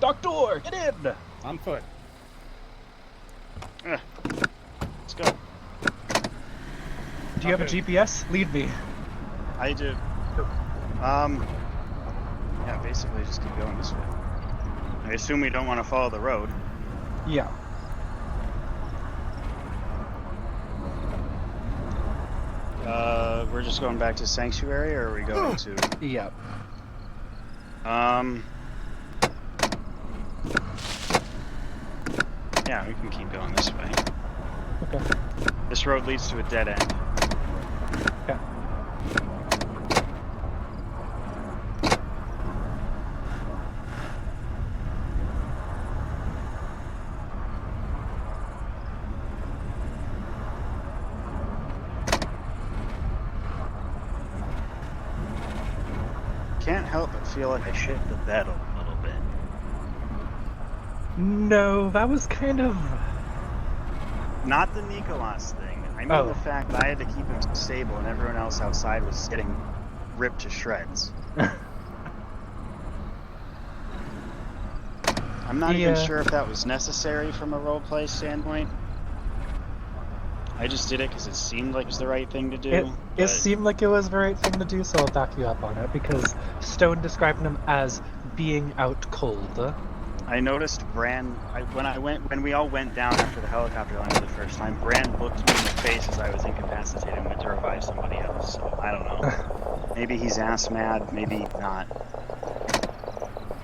Doctor, get in! On foot. Let's go. Do you have a GPS? Lead me. I do. Yeah, basically just keep going this way. I assume we don't want to follow the road. Yeah. We're just going back to Sanctuary, or are we going to... Yeah. Yeah, we can keep going this way. Okay. This road leads to a dead end. Okay. Can't help but feel like I shit the bed a little bit. No, that was kind of... Not the Nicholas thing. I mean the fact that I had to keep him stable and everyone else outside was getting ripped to shreds. I'm not even sure if that was necessary from a roleplay standpoint. I just did it because it seemed like it was the right thing to do. It seemed like it was the right thing to do, so I'll back you up on it, because Stone described him as being out cold. I noticed Bran, when we all went down after the helicopter landed the first time, Bran looked me in the face as I was incapacitated and went to revive somebody else, so I don't know. Maybe he's ass mad, maybe not.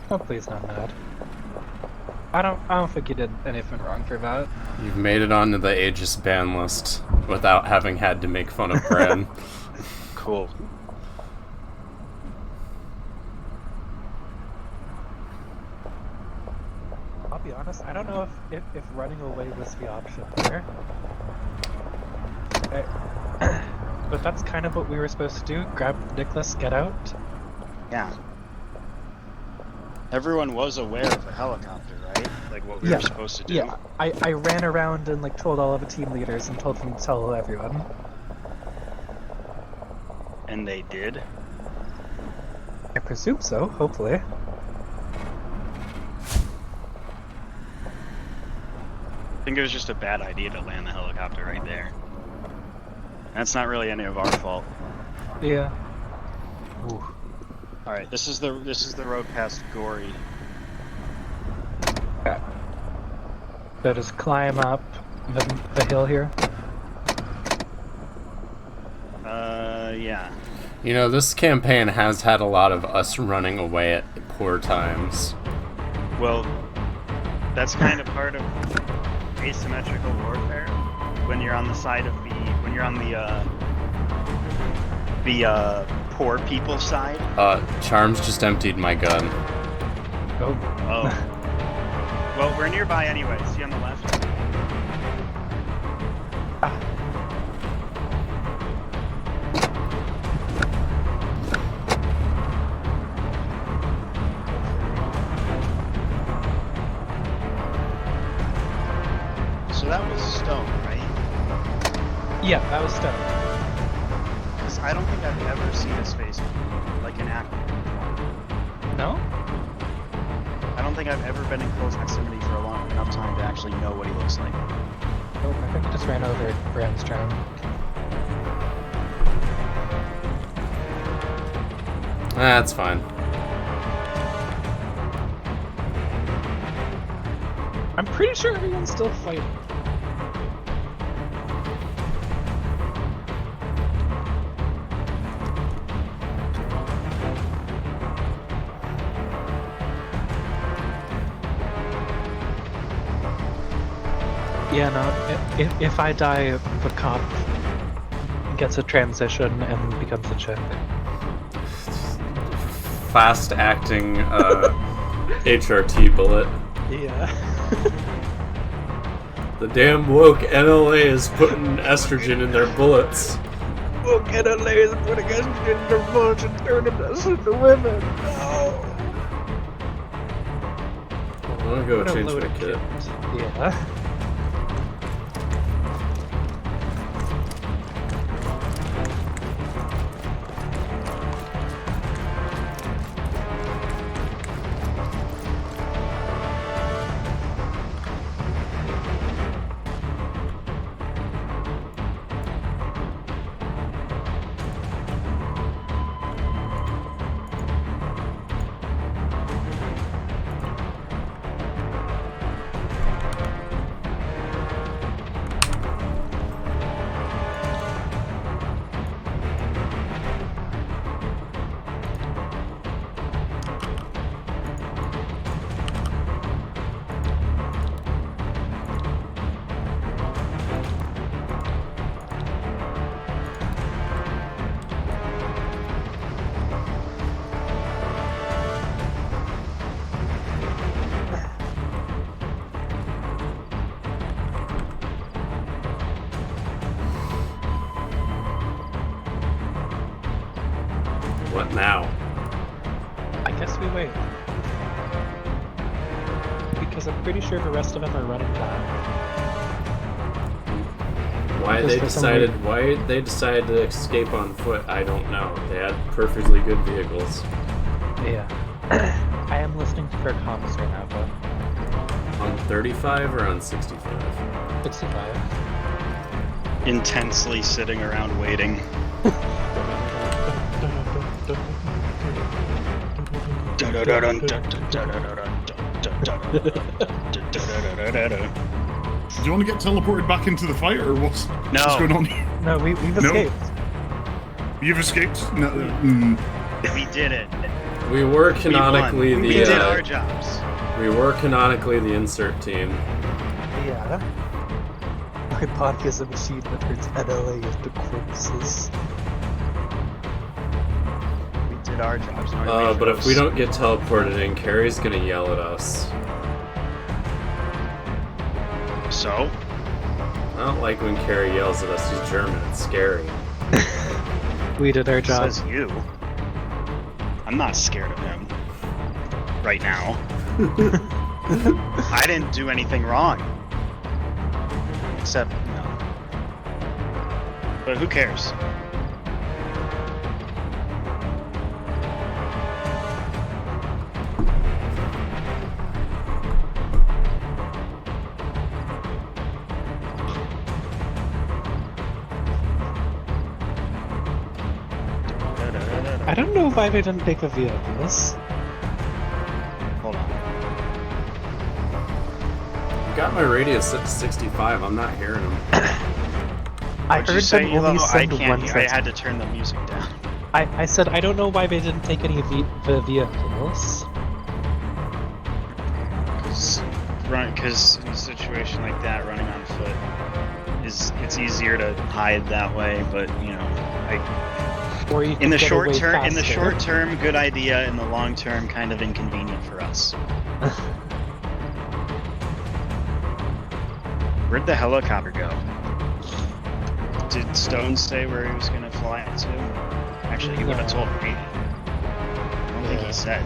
Hopefully he's not mad. I don't think you did anything wrong for that. You've made it onto the Aegis ban list without having had to make fun of Bran. Cool. I'll be honest, I don't know if running away was the option there. But that's kind of what we were supposed to do. Grab Nicholas, get out. Yeah. Everyone was aware of the helicopter, right? Like what we were supposed to do. Yeah, I ran around and like told all of the team leaders and told them to tell everyone. And they did? I presume so, hopefully. I think it was just a bad idea to land the helicopter right there. That's not really any of our fault. Yeah. Ooh. All right, this is the road past Gory. Okay. So just climb up the hill here. Yeah. You know, this campaign has had a lot of us running away at poor times. Well, that's kind of part of asymmetrical warfare. When you're on the side of the poor people's side. Charms just emptied my gun. Oh. Well, we're nearby anyway. See on the left? So that was Stone, right? Yeah, that was Stone. Because I don't think I've ever seen his face like in action. No? I don't think I've ever been in close proximity for a long enough time to actually know what he looks like. Oh, I think I just ran over Bran's drown. That's fine. I'm pretty sure everyone's still fighting. Yeah, no, if I die, the cop gets a transition and becomes a chick. Fast acting HRT bullet. Yeah. The damn woke NLA is putting estrogen in their bullets. Woke NLA is putting estrogen in their bullets and turning us into women. No. wanna go Gonna change load my a kit. Yeah. What now? I guess we wait. Because I'm pretty sure the rest of them are running back. Why Because they for some decided to escape on foot, I don't know. They had perfectly good vehicles. Yeah. I am listening to their comms right now, though. On 35 or on 65? 65. Intensely sitting around waiting. Do you want to get teleported back into the fight, or what's going on here? No, we've escaped. You've escaped? No. We did it. We were canonically we did our jobs. We were canonically the insert team. Yeah. My body is a machine that turns NLA into corpses. We did our jobs. But if we don't get teleported in, Carrie's gonna yell at us. So? I don't like when Carrie yells at us. She's German. It's scary. We did our job. Says you. I'm not scared of him. Right now. I didn't do anything wrong. Except, no. But who cares? I don't know why they didn't take a vehicles. Hold on. I got my radio set to 65. I'm not hearing them. I What'd you heard say, them only Elo? send I can't one hear. I set. had to turn the music down. I said I don't know why they didn't take any the vehicles. Because in a situation like that, running on foot it's easier to hide that way. But you know, Or you in the could get short away term, faster. good idea. In the long term, kind of inconvenient for us. Where'd the helicopter go? Did Stone say where he was gonna fly it to? Actually, he would have told me. I don't think he said.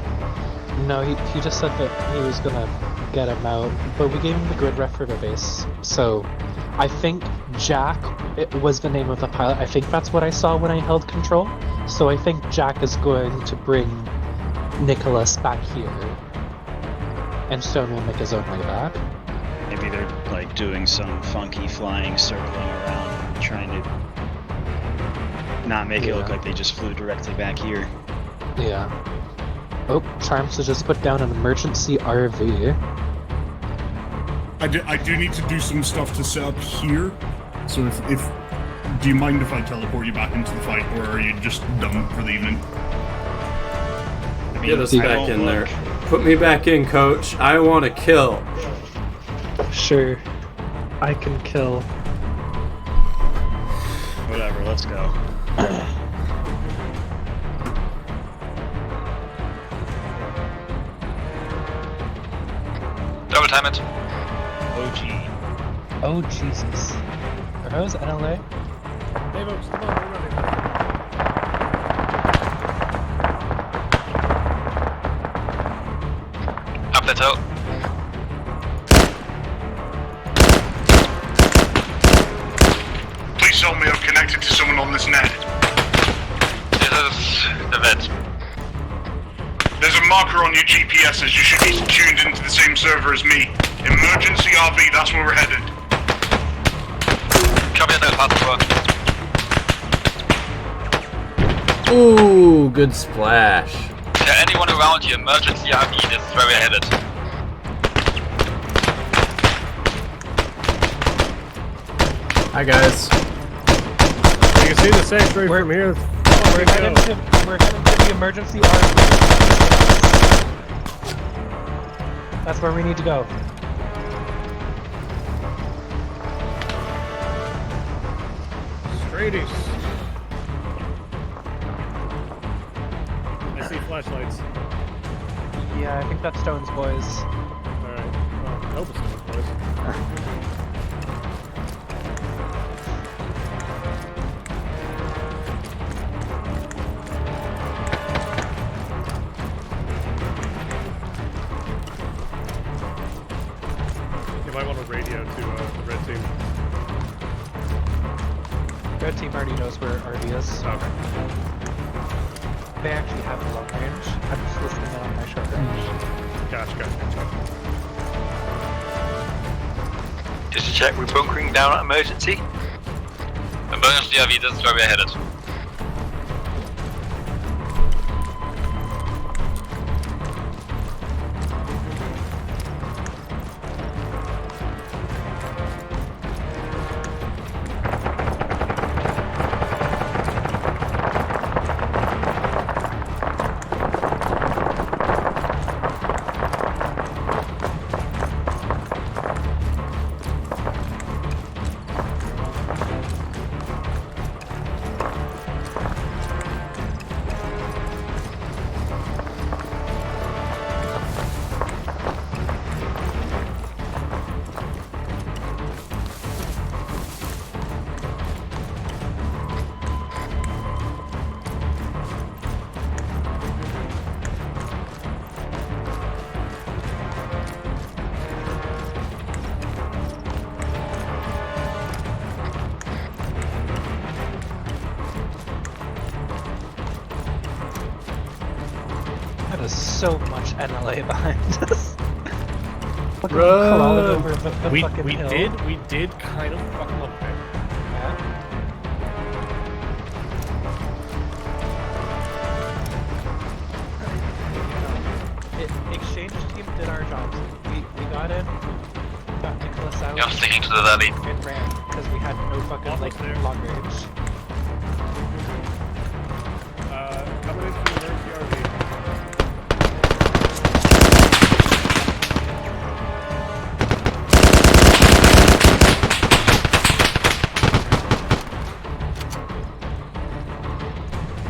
No, he just said that he was gonna get him out, but we gave him the grid ref for the base. So I think Jack was the name of the pilot. I think that's what I saw when I held control. So I think Jack is going to bring Nicholas back here, and Stone will make his own way back. Maybe they're like doing some funky flying, circling around, and trying to not make it look like they just flew directly back here. Yeah. Oh, Charms has just put down an emergency RV. I do need to do some stuff to set up here. So if do you mind if I teleport you back into the fight, or are you just done for the evening? Get us back in there. Put me back in, coach. I want to kill. Sure. I can kill. Whatever, let's go. Double time it. OG. Oh, Jesus. Are those NLA? Hey, folks, come on, we're running. Up plateau. connected to someone on this net? This is the vet. There's a marker on your GPS as you should be tuned into the same server as me. Emergency RV, that's where we're headed. Copy that, password. Ooh, good splash. Yeah, anyone around here, emergency RV, this is where we're headed. Hi guys. You can see the sanctuary from here. We're heading to the emergency RV. That's where we need to go. Straight east. I see flashlights. Yeah, I think that's Stone's boys. Alright. Well, I hope it's Stone's boys. You might want to radio to the red team. Red team already knows where RV is. Okay. They actually have a long range. I'm just listening in on my short range. Gotcha. Just to check, we're bunkering down at emergency. Emergency RV, this is where we're headed. There's so much NLA behind us. Fucking Run! crawling over the We fucking hill. did kind of fuck them up a bit. Exchange team did our jobs. We got in, got Nicholas out. Yeah, I'm sticking to the valley. And ran because we had no fucking like long range. Coming into the emergency RV.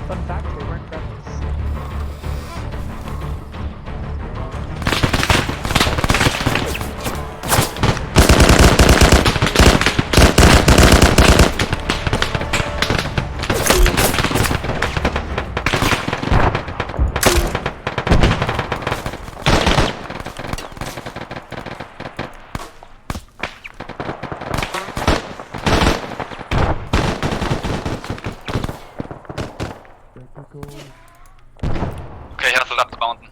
Fun fact, they weren't friendlies. Okay, hustle up the mountain.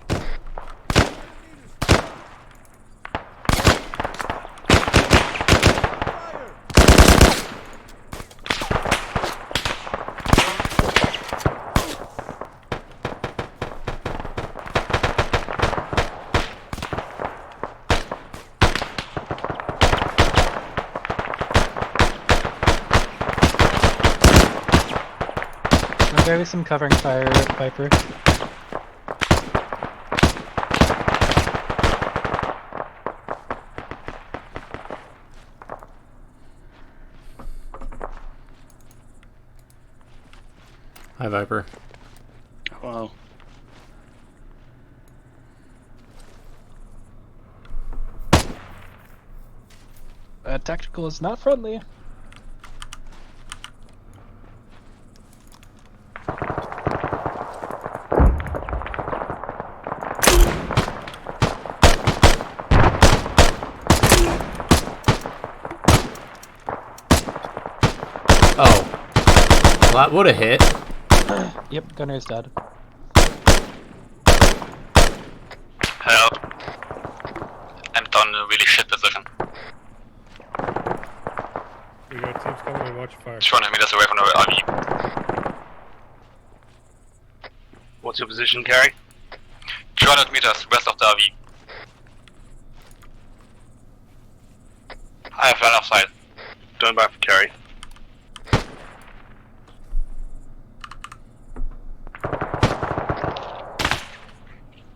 There is some covering fire, Viper. Hi, Viper. Wow. Tactical is not friendly. Oh. Well, that would have hit. Yep, gunner's dead. Help. I'm done in a really shit position. We got teams coming and watch fire. 200 meters away from the RV. What's your position, Carrie? 200 meters west of the RV. I have line of sight. Turn back for Carrie.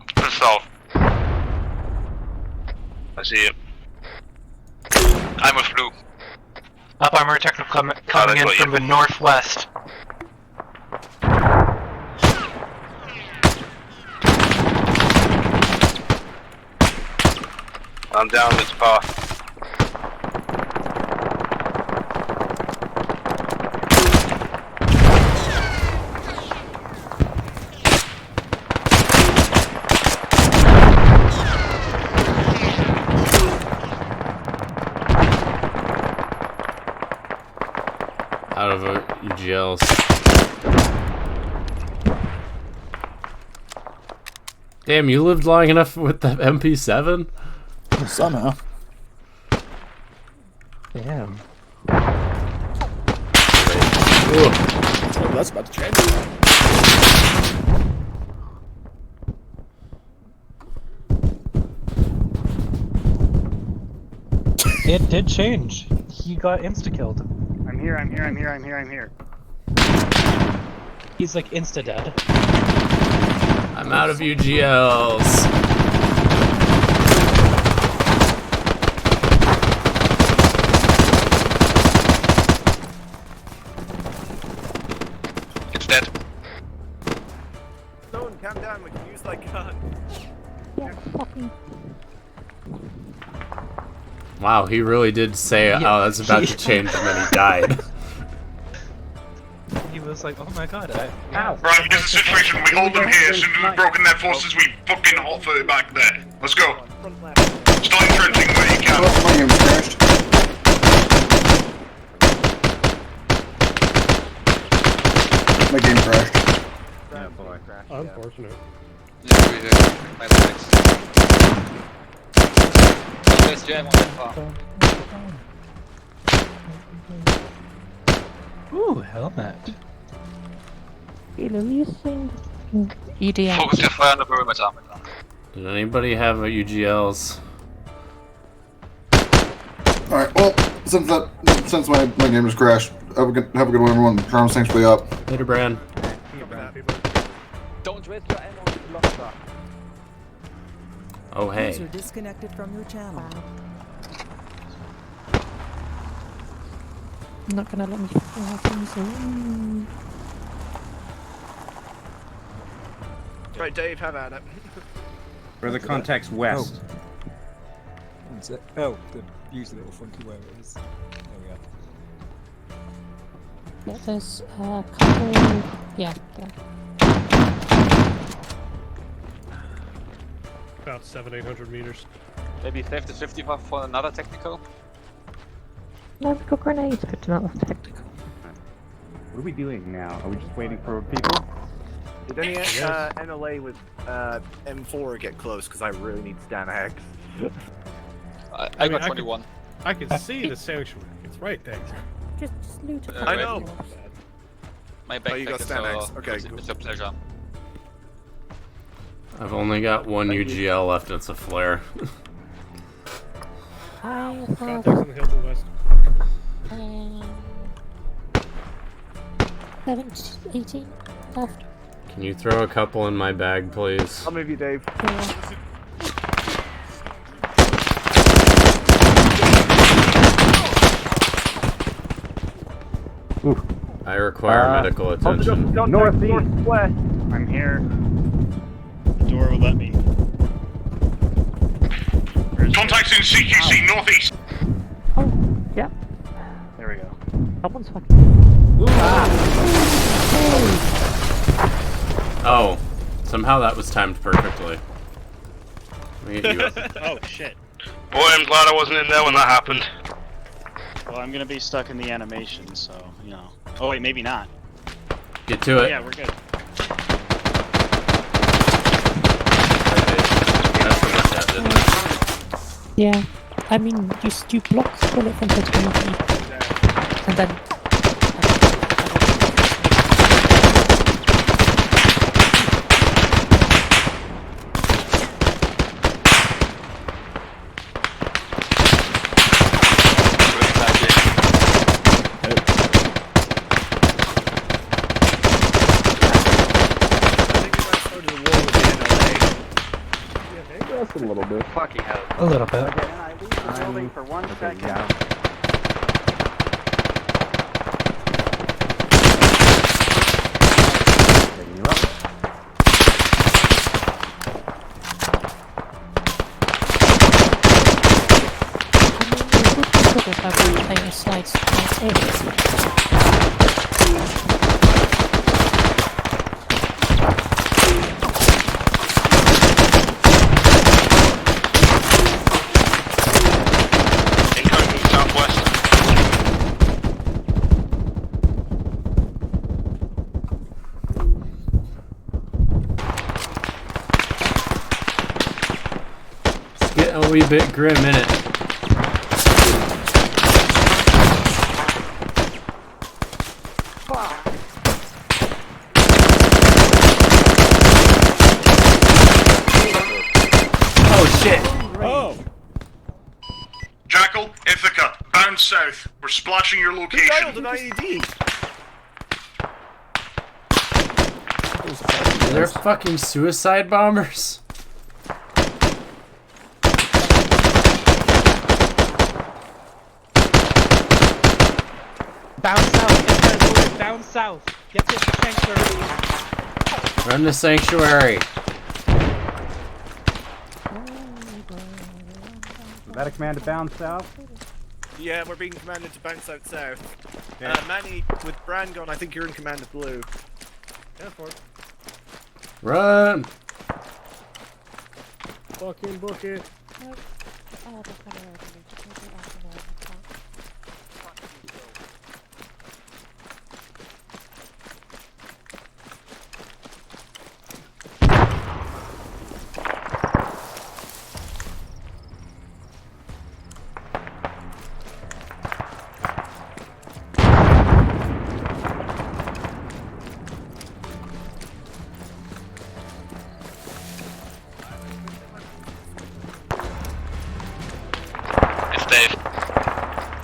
To the south. I see you. I'm with Blue. Up armor technical coming in from the northwest. I'm down this path. Out of UGLs. Damn, you lived long enough with the MP7? Somehow. Damn. Oh, that's about to change. It did change. He got insta-killed. I'm here. He's like insta-dead. I'm out of UGLs. It's dead. Stone, calm down, we can use that gun. Yeah, fucking. Wow, he really did say, Yeah. oh, that's about to change, and then he died. He was like, oh my god, Right, here's the situation. We hold them here. As soon as we've broken their forces, we fucking offer it back there. Let's go. Start entrenching where you can. Oh, my game's crashed. My game crashed. Yeah, boy. Unfortunate. My legs. There's jam on that far. ooh, helmet. Releasing EDM. Focus your fire on the perimeter. Did anybody have a UGLs? Alright, well, since my game has crashed, have a good one, everyone. Charms, thanks for the up. Later, Bran. Don't waste your ammo on the blocker. Oh, hey. User disconnected from your channel. I'm not gonna let me have things in. Right, Dave, have at it. Further contacts west. Oh, the use the little funky where it is. There we are. Yeah, there's a couple. Yeah, there. About 700-800 meters. Maybe save the 50 for another technical? No, we've got grenades, but not tactical. What are we doing now? Are we just waiting for people? Did any NLA with M4 get close? Because I really need Stan X. I got 21. I can see the sanctuary. It's right there. Just loot it. I know. My Oh, backpack you got is Stan X. Okay, it's a pleasure. I've only got one UGL left, and it's a flare. I Contacts have on the hill to the west. 18 left. Can you throw a couple in my bag, please? I'll move you, Dave. I require medical attention. Northwest. I'm here. The door will let me. Contacts in CQC northeast. Oh, yeah. There we go. Someone's fucking. Oh, somehow that was timed perfectly. Let me get you up. Oh shit. Boy, I'm glad I wasn't in there when that happened. Well, I'm gonna be stuck in the animation, so you know. Oh wait, maybe not. Get to it. Yeah, we're good. Yeah. I mean, you block the bullet from hitting me. And then... Just a little bit. Fucking hell. A little bit. Okay, then I leave the building for 1 second. Yeah. Bringing you up. If I were playing a slides like Aegis. Get a wee bit grim in it. Oh shit! Oh! Jackal, Ithaca, bound south. We're splashing your location. An IED. They're fucking suicide bombers. Down south. Get there, boys. Down south. Get to the sanctuary. Run the sanctuary. Is that a command to bound south? Yeah, we're being commanded to bounce out south. Okay. Manny, with Bran gone, I think you're in command of blue. Yeah, for it. Run! Fucking book it. It's Dave.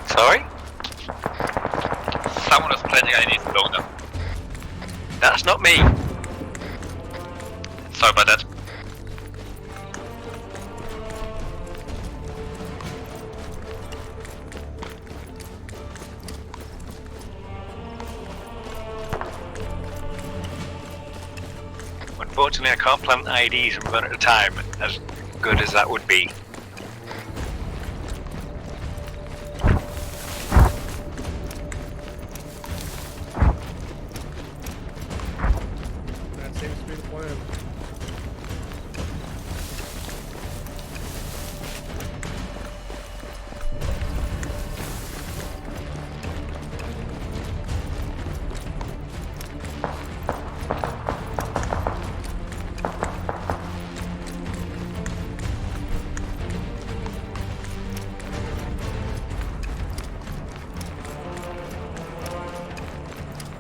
Sorry? Someone was planning I need to blow them. That's not me. Sorry about that. Unfortunately, I can't plant IDs and run at a time, as good as that would be. That seems to be the plan.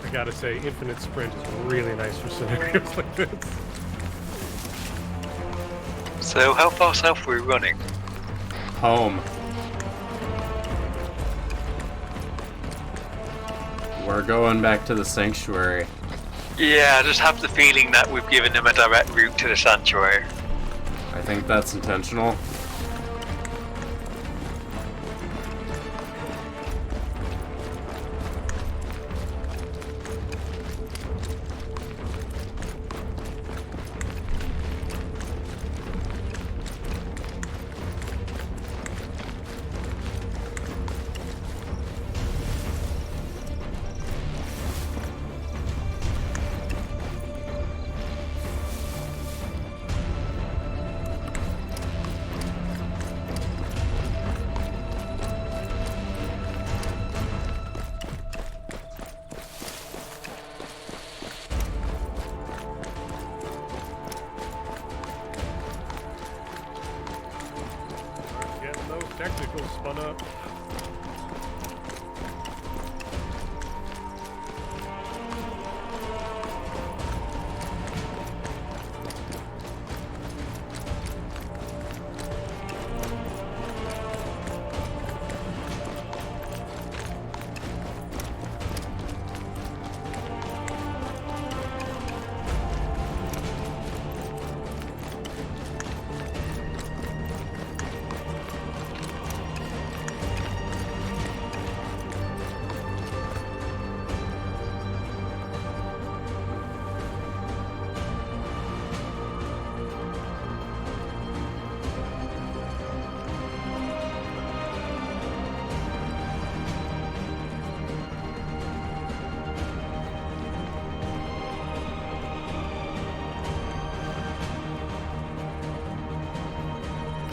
I gotta say, infinite sprint is really nice for scenarios like this. So, how far south were we running? Home. We're going back to the sanctuary. Yeah, I just have the feeling that we've given them a direct route to the sanctuary. I think that's intentional.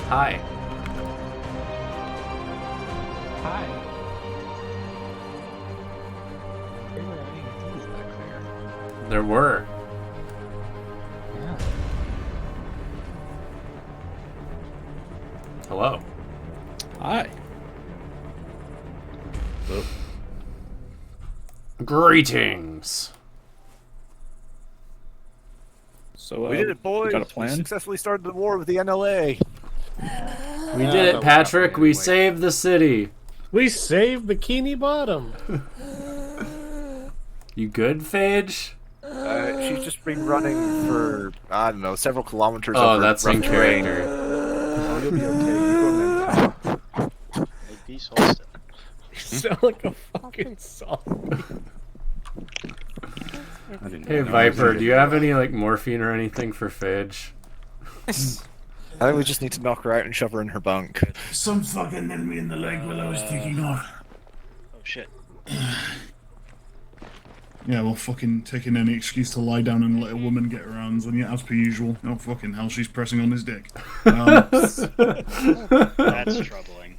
Hi. Hi. There were any things back there. There were. Yeah. Hello. Hi. Greetings. So we did it, boys. got a We plan? successfully started the war with the NLA. We did it, Patrick. We saved the city. We saved Bikini Bottom. You good, Phage? She's just been running for, I don't know, several kilometers Oh, over that's rough in terrain. character. Oh, you'll be okay. You go Hey, Beast Holston. You sound like a fucking zombie. Hey, Viper, do you have any like morphine or anything for Phage? I think we just need to knock her out and shove her in her bunk. Some fucking hit me in the leg while I was taking off. Oh shit. Yeah, well, fucking taking any excuse to lie down and let a woman get her hands on you, as per usual. Oh, fucking hell, she's pressing on his dick. That's troubling.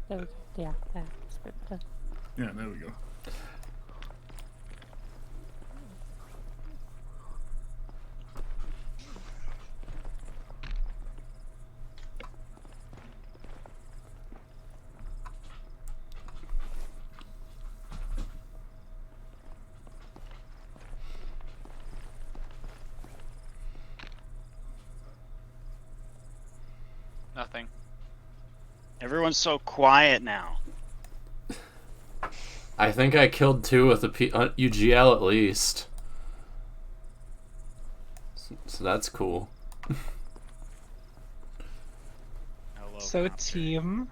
There we go. Yeah, there. It's a bit better. Yeah, there we go. Nothing. Everyone's so quiet now. I think I killed 2 with a UGL at least. So that's cool. So team,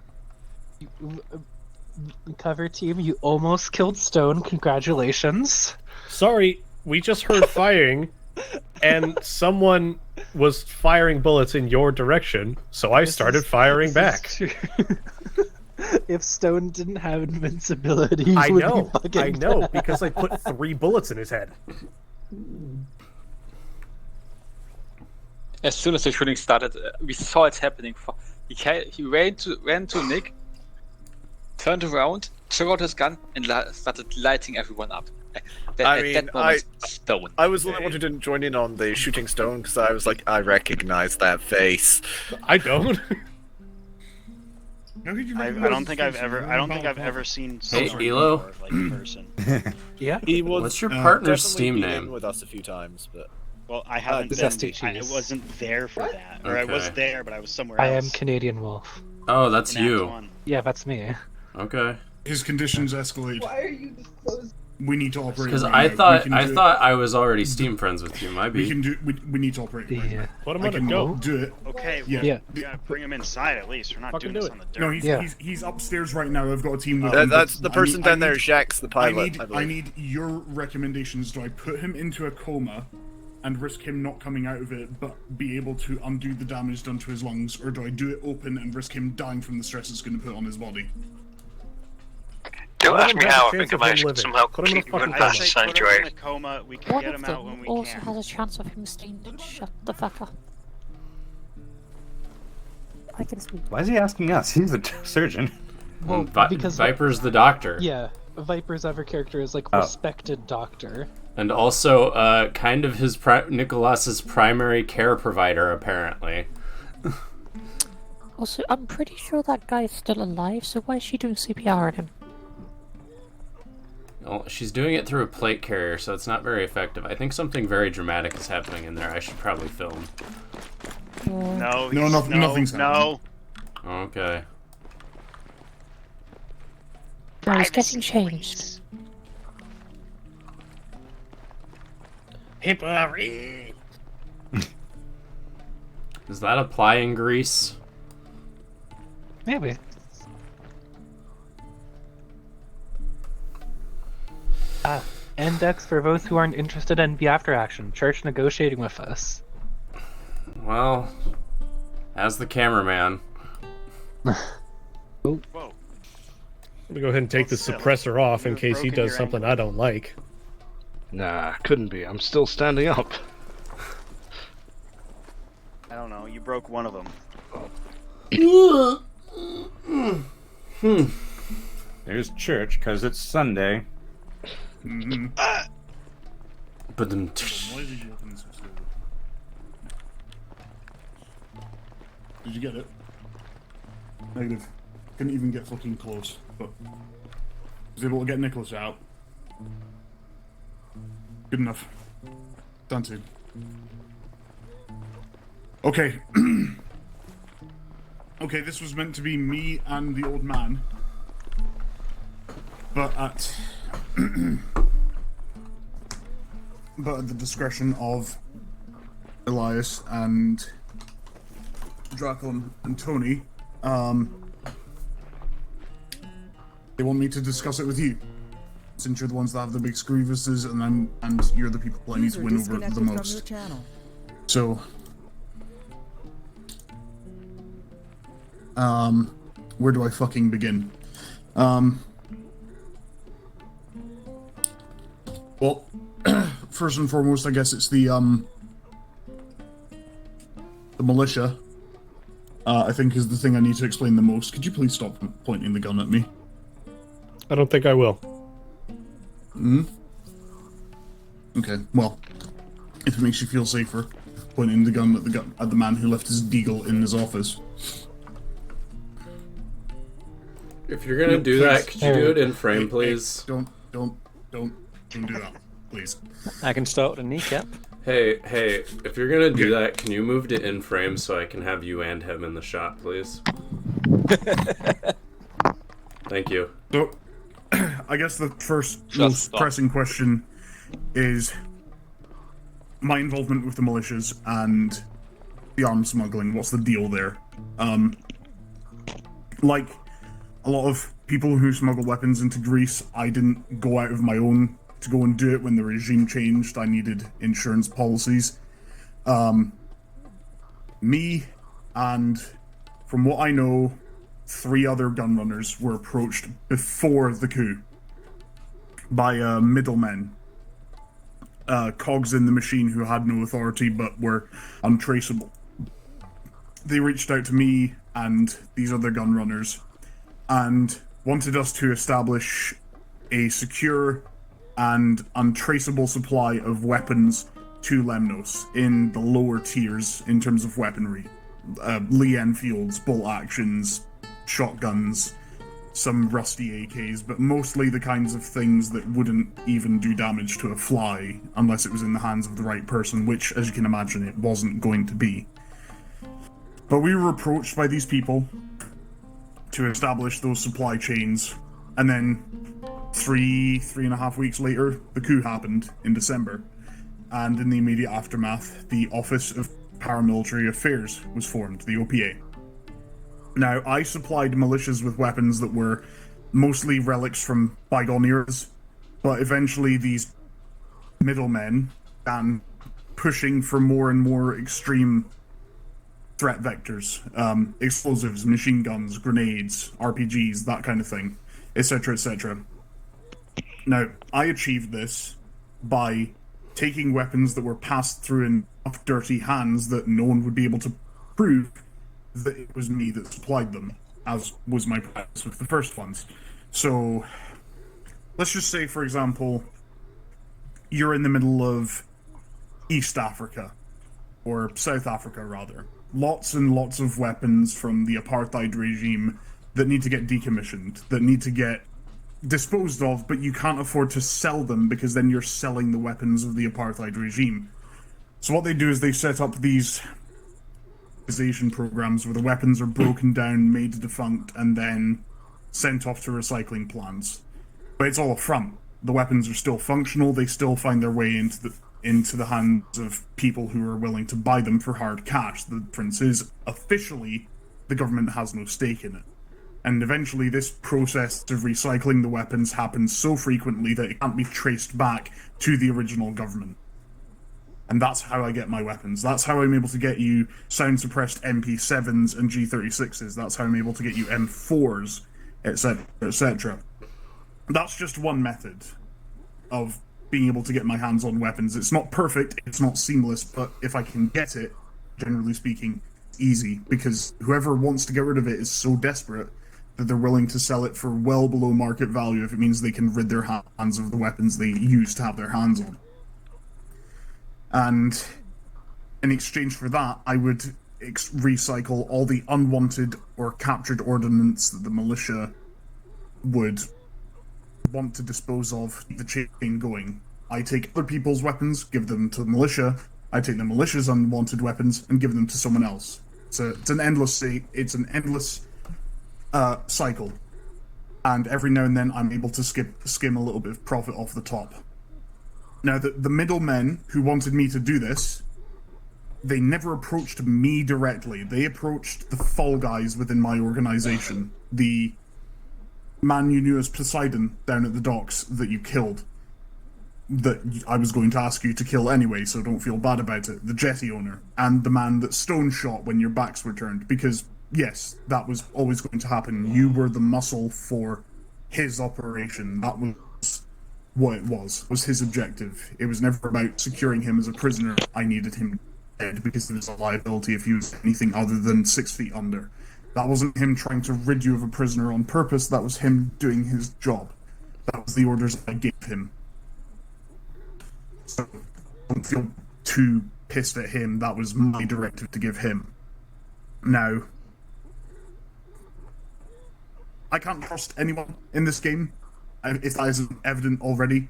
cover team, you almost killed Stone. Congratulations. Sorry, we just heard firing, and someone was firing bullets in your direction, so I started firing back. If Stone didn't have invincibility, I would know, be fucking I know, dead. because I put 3 bullets in his head. As soon as the shooting started, we saw it happening. He ran to Nick, turned around, took out his gun, and started lighting everyone up. That moment, Stone. I was the only one who didn't join in on the shooting Stone because I was like, I recognize that face. I don't. I don't think I've ever seen Hey, Stone Elo? before, like in person. Yeah. He was. What's your partner's definitely Steam been name? in with us a few times, but Well, I haven't this been. has to I wasn't there for that, or I was Okay. there, but I was somewhere I else. am Canadian Wolf. Oh, that's In Act you. 1. Yeah, that's me. Okay. His conditions escalate. Why are you disclosing? We need to operate. Because right I now. thought We I can do thought I was already Steam friends with you. My We B. can do. We need to operate. Right now. Put him I on a can go. do it. Okay, well, Yeah. we gotta bring him inside at least. We're not Fucking doing do this it. on the dirt. No, he's upstairs right now. I've got a team with him. that's the I person need- down I there. need- Jack's the pilot. I need your recommendations. Do I put him into a coma and risk him not coming out of it, but be able to undo the damage done to his lungs, or do I do it open and risk him dying from the stress it's going to put on his body? Don't Let ask him me have a how I chance think of I him should living. somehow Put him in a keep fucking him coma. in Put him sanctuary. in a coma. We can One get of him out them when we also can. has a chance of him staying dead. Shut the fuck up. I can speak. Why is he asking us? He's a surgeon. Well, because Viper's the doctor. Yeah, Viper's other character is like Oh. respected doctor. And also, kind of his Nicholas's primary care provider, apparently. Also, I'm pretty sure that guy's still alive, so why is she doing CPR on him? Well, she's doing it through a plate carrier, so it's not very effective. I think something very dramatic is happening in there. I should probably film. No, nothing's no. Okay. No, he's getting changed. Hippery. Is that applying grease? Maybe. Index for those who aren't interested in the after action. Church negotiating with us. Well, as the cameraman. I'm gonna go ahead and take the suppressor off in case he does something I don't like. Nah, couldn't be. I'm still standing up. I don't know. You broke one of them. There's church, because it's Sunday. But then. Did you get it? Negative. Couldn't even get fucking close, but was able to get Nicholas out. Good enough. Done to. Okay. Okay, this was meant to be me and the old man, but at the discretion of Elias and Dracon and Tony, they want me to discuss it with you, since you're the ones that have the biggest grievances, and you're the people I need to win over the most. So, where do I fucking begin? Well, first and foremost, I guess it's the militia. I think is the thing I need to explain the most. Could you please stop pointing the gun at me? I don't think I will. Hmm? Okay, well, if it makes you feel safer, pointing the gun at the man who left his deagle in his office. If you're gonna do that, could you do it in frame, please? Don't do that, please. I can start with a kneecap. Hey, if you're gonna do that, can you move to in frame so I can have you and him in the shot, please? Thank you. So, I guess the first most pressing question is my involvement with the militias and the arms smuggling. What's the deal there? Like a lot of people who smuggle weapons into Greece, I didn't go out of my own to go and do it when the regime changed. I needed insurance policies. Me and, from what I know, 3 other gun runners were approached before the coup by middlemen, cogs in the machine who had no authority but were untraceable. They reached out to me and these other gun runners and wanted us to establish a secure and untraceable supply of weapons to Lemnos in the lower tiers in terms of weaponry. Lee Enfields, bolt actions, shotguns, some rusty AKs, but mostly the kinds of things that wouldn't even do damage to a fly unless it was in the hands of the right person, which, as you can imagine, it wasn't going to be. But we were approached by these people to establish those supply chains, and then three and a half weeks later, the coup happened in December, and in the immediate aftermath, the Office of Paramilitary Affairs was formed, the OPA. Now, I supplied militias with weapons that were mostly relics from bygone eras, but eventually these middlemen began pushing for more and more extreme threat vectors, explosives, machine guns, grenades, RPGs, that kind of thing, etc., etc. Now, I achieved this by taking weapons that were passed through enough dirty hands that no one would be able to prove that it was me that supplied them, as was my practice with the first ones. So, let's just say, for example, you're in the middle of East Africa, or South Africa, rather, lots and lots of weapons from the apartheid regime that need to get decommissioned, that need to get disposed of, but you can't afford to sell them because then you're selling the weapons of the apartheid regime. So what they do is they set up these programs where the weapons are broken down, made defunct, and then sent off to recycling plants. But it's all a front. The weapons are still functional, they still find their way into the hands of people who are willing to buy them for hard cash. The difference is, officially, the government has no stake in it. And eventually this process of recycling the weapons happens so frequently that it can't be traced back to the original government. And that's how I get my weapons. That's how I'm able to get you sound-suppressed MP7s and G36s. That's how I'm able to get you M4s, etc., etc. That's just one method of being able to get my hands on weapons. It's not perfect, it's not seamless, but if I can get it, generally speaking, it's easy, because whoever wants to get rid of it is so desperate that they're willing to sell it for well below market value if it means they can rid their hands of the weapons they used to have their hands on. And in exchange for that, I would recycle all the unwanted or captured ordnance that the militia would want to dispose of, keep the chain going. I take other people's weapons, give them to the militia. I take the militia's unwanted weapons and give them to someone else. So it's an endless cycle. And every now and then I'm able to skim a little bit of profit off the top. Now, the middlemen who wanted me to do this, they never approached me directly. They approached the fall guys within my organization. The man you knew as Poseidon down at the docks that you killed, that I was going to ask you to kill anyway, so don't feel bad about it. The jetty owner, and the man that Stone shot when your backs were turned, because, yes, that was always going to happen. You were the muscle for his operation. That was what it was his objective. It was never about securing him as a prisoner. I needed him dead because he was a liability if he was anything other than 6 feet under. That wasn't him trying to rid you of a prisoner on purpose, that was him doing his job. That was the orders I gave him. So don't feel too pissed at him, that was my directive to give him. Now, I can't trust anyone in this game, if that isn't evident already,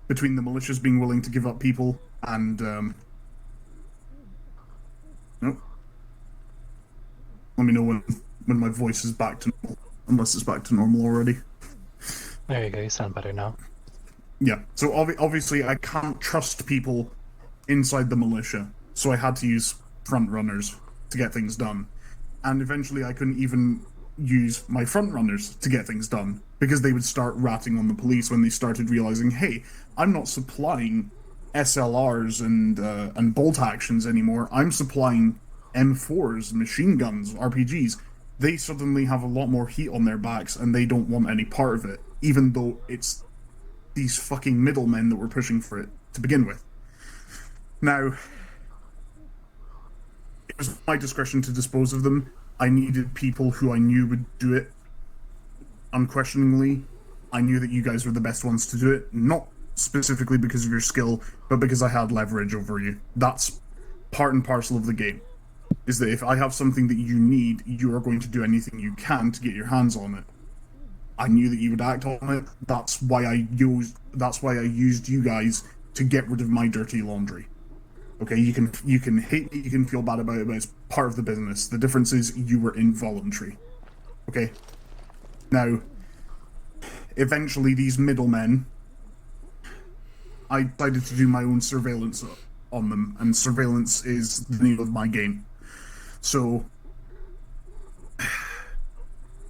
between the militias being willing to give up people and, nope. Let me know when my voice is back to normal, unless it's back to normal already. There you go, you sound better now. Yeah, so obviously I can't trust people inside the militia, so I had to use front runners to get things done. And eventually I couldn't even use my front runners to get things done, because they would start ratting on the police when they started realizing, hey, I'm not supplying SLRs and bolt actions anymore, I'm supplying M4s, machine guns, RPGs. They suddenly have a lot more heat on their backs and they don't want any part of it, even though it's these fucking middlemen that were pushing for it to begin with. Now, it was my discretion to dispose of them. I needed people who I knew would do it unquestioningly. I knew that you guys were the best ones to do it, not specifically because of your skill, but because I had leverage over you. That's part and parcel of the game. Is that if I have something that you need, you are going to do anything you can to get your hands on it. I knew that you would act on it. That's why I used you guys to get rid of my dirty laundry. Okay, you can hate me, you can feel bad about it, but it's part of the business. The difference is you were involuntary. Okay? Now, eventually these middlemen, I decided to do my own surveillance on them, and surveillance is the name of my game. So,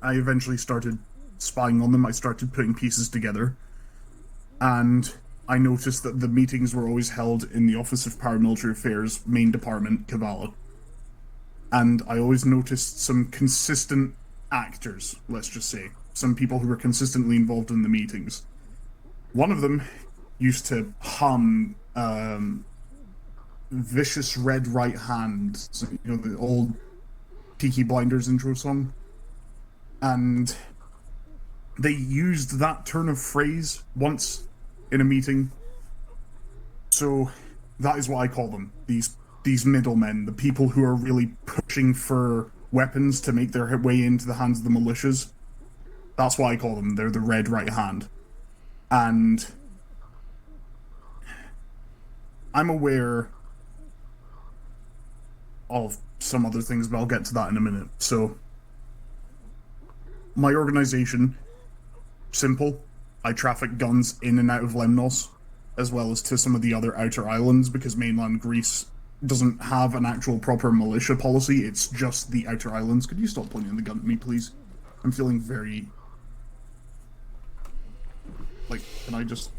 I eventually started spying on them, I started putting pieces together, and I noticed that the meetings were always held in the Office of Paramilitary Affairs main department, Cavala. And I always noticed some consistent actors, let's just say. Some people who were consistently involved in the meetings. One of them used to hum Vicious Red Right Hand, so, you know, the old Peaky Blinders intro song. And they used that turn of phrase once in a meeting. So that is what I call them, these these middlemen, the people who are really pushing for weapons to make their way into the hands of the militias. That's what I call them. They're the red right hand. And I'm aware of some other things, but I'll get to that in a minute. So, my organization, simple. I traffic guns in and out of Lemnos, as well as to some of the other outer islands, because mainland Greece doesn't have an actual proper militia policy. It's just the outer islands. Could you stop pointing the gun at me, please? I'm feeling very... Like, can I just...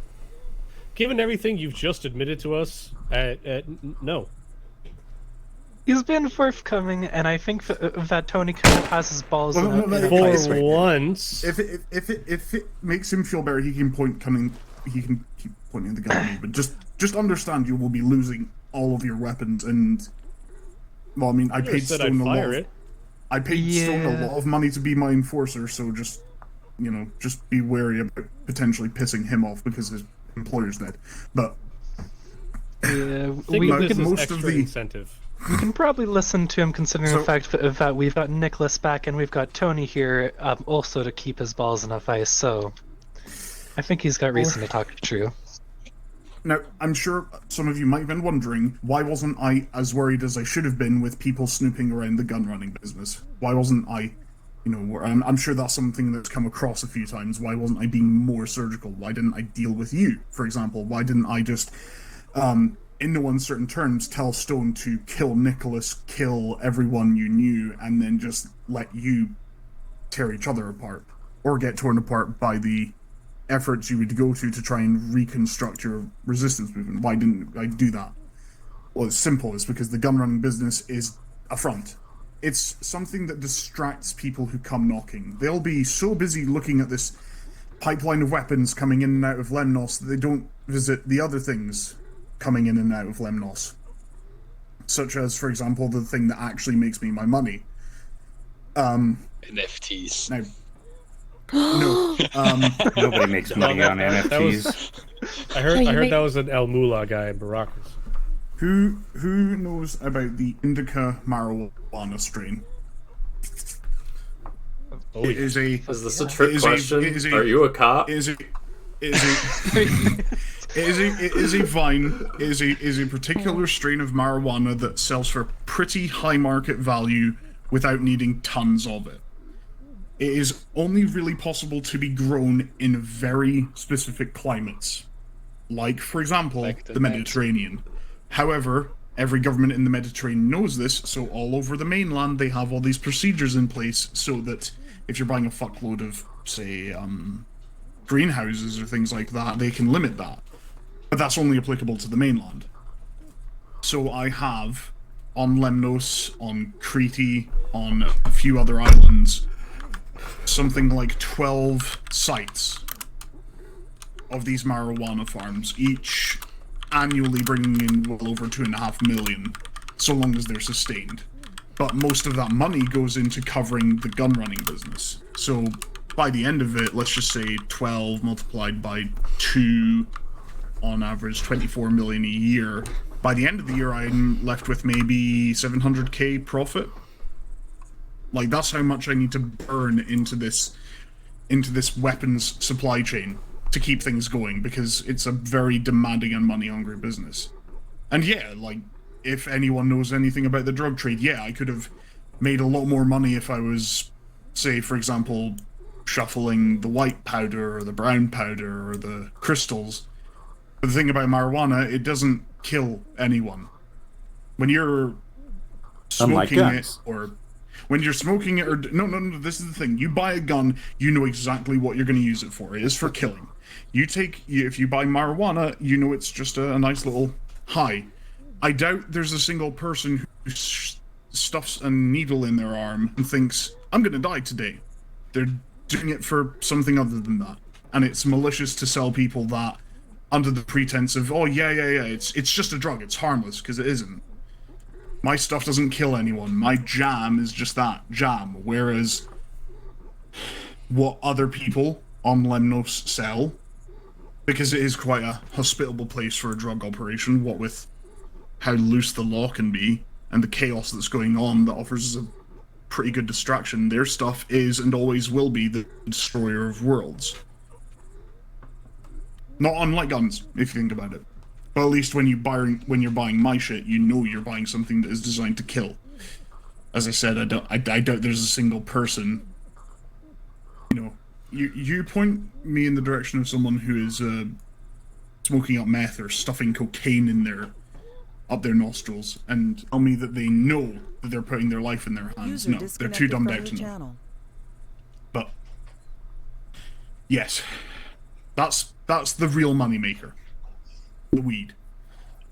Given everything you've just admitted to us, no. He's been forthcoming, and I think that Tony kind of has his balls in a place right now. Once. If it makes him feel better, he can keep pointing the gun at me. But just understand, you will be losing all of your weapons. And well, I mean, I paid Stone a lot. I paid Stone a lot of money to be my enforcer, so just be wary about potentially pissing him off because his employer's dead. But yeah, most of the incentive. We can probably listen to him, considering the fact that we've got Nicholas back and we've got Tony here, also to keep his balls in a vice. So, I think he's got reason to talk true. Now, I'm sure some of you might have been wondering, why wasn't I as worried as I should have been with people snooping around the gun running business? Why wasn't I, I'm sure that's something that's come across a few times. Why wasn't I being more surgical? Why didn't I deal with you, for example? Why didn't I just, in no uncertain terms, tell Stone to kill Nicholas, kill everyone you knew, and then just let you tear each other apart, or get torn apart by the efforts you would go to try and reconstruct your resistance movement? Why didn't I do that? Well, it's simple. It's because the gun running business is a front. It's something that distracts people who come knocking. They'll be so busy looking at this pipeline of weapons coming in and out of Lemnos that they don't visit the other things coming in and out of Lemnos. Such as, for example, the thing that actually makes me my money. NFTs. Now, no. Nobody makes money on NFTs. I heard that was an El Mula guy in Baracus. Who knows about the indica marijuana strain? Is this a trick question? Are you a cop? It is a particular strain of marijuana that sells for pretty high market value without needing tons of it. It is only really possible to be grown in very specific climates, like, for example, the Mediterranean. However, every government in the Mediterranean knows this, so all over the mainland they have all these procedures in place so that if you're buying a fuckload of, say, greenhouses or things like that, they can limit that. But that's only applicable to the mainland. So I have, on Lemnos, on Crete, on a few other islands, something like 12 sites of these marijuana farms, each annually bringing in well over 2.5 million, so long as they're sustained. But most of that money goes into covering the gun running business. So by the end of it, let's just say 12 multiplied by 2, on average 24 million a year. By the end of the year, I'm left with maybe 700k profit. Like, that's how much I need to burn into this weapons supply chain to keep things going, because it's a very demanding and money-hungry business. And yeah, like, if anyone knows anything about the drug trade, yeah, I could have made a lot more money if I was, say, for example, shuffling the white powder or the brown powder or the crystals. But the thing about marijuana, it doesn't kill anyone. When you're smoking it, or when you're smoking it, or no, this is the thing. You buy a gun, you know exactly what you're going to use it for. It is for killing. If you buy marijuana, you know it's just a nice little high. I doubt there's a single person who stuffs a needle in their arm and thinks, I'm going to die today. They're doing it for something other than that. And it's malicious to sell people that under the pretense of, oh, yeah, it's just a drug, it's harmless, because it isn't. My stuff doesn't kill anyone. My jam is just that, jam. Whereas what other people on Lemnos sell, because it is quite a hospitable place for a drug operation, what with how loose the law can be and the chaos that's going on that offers us a pretty good distraction. Their stuff is and always will be the destroyer of worlds. Not unlike guns, if you think about it. But at least when you're buying my shit, you know you're buying something that is designed to kill. As I said, I doubt there's a single person. You know, you point me in the direction of someone who is smoking up meth or stuffing cocaine in up their nostrils, and tell me that they know that they're putting their life in their hands. No, they're too dumbed out to know. But yes, that's the real moneymaker. The weed.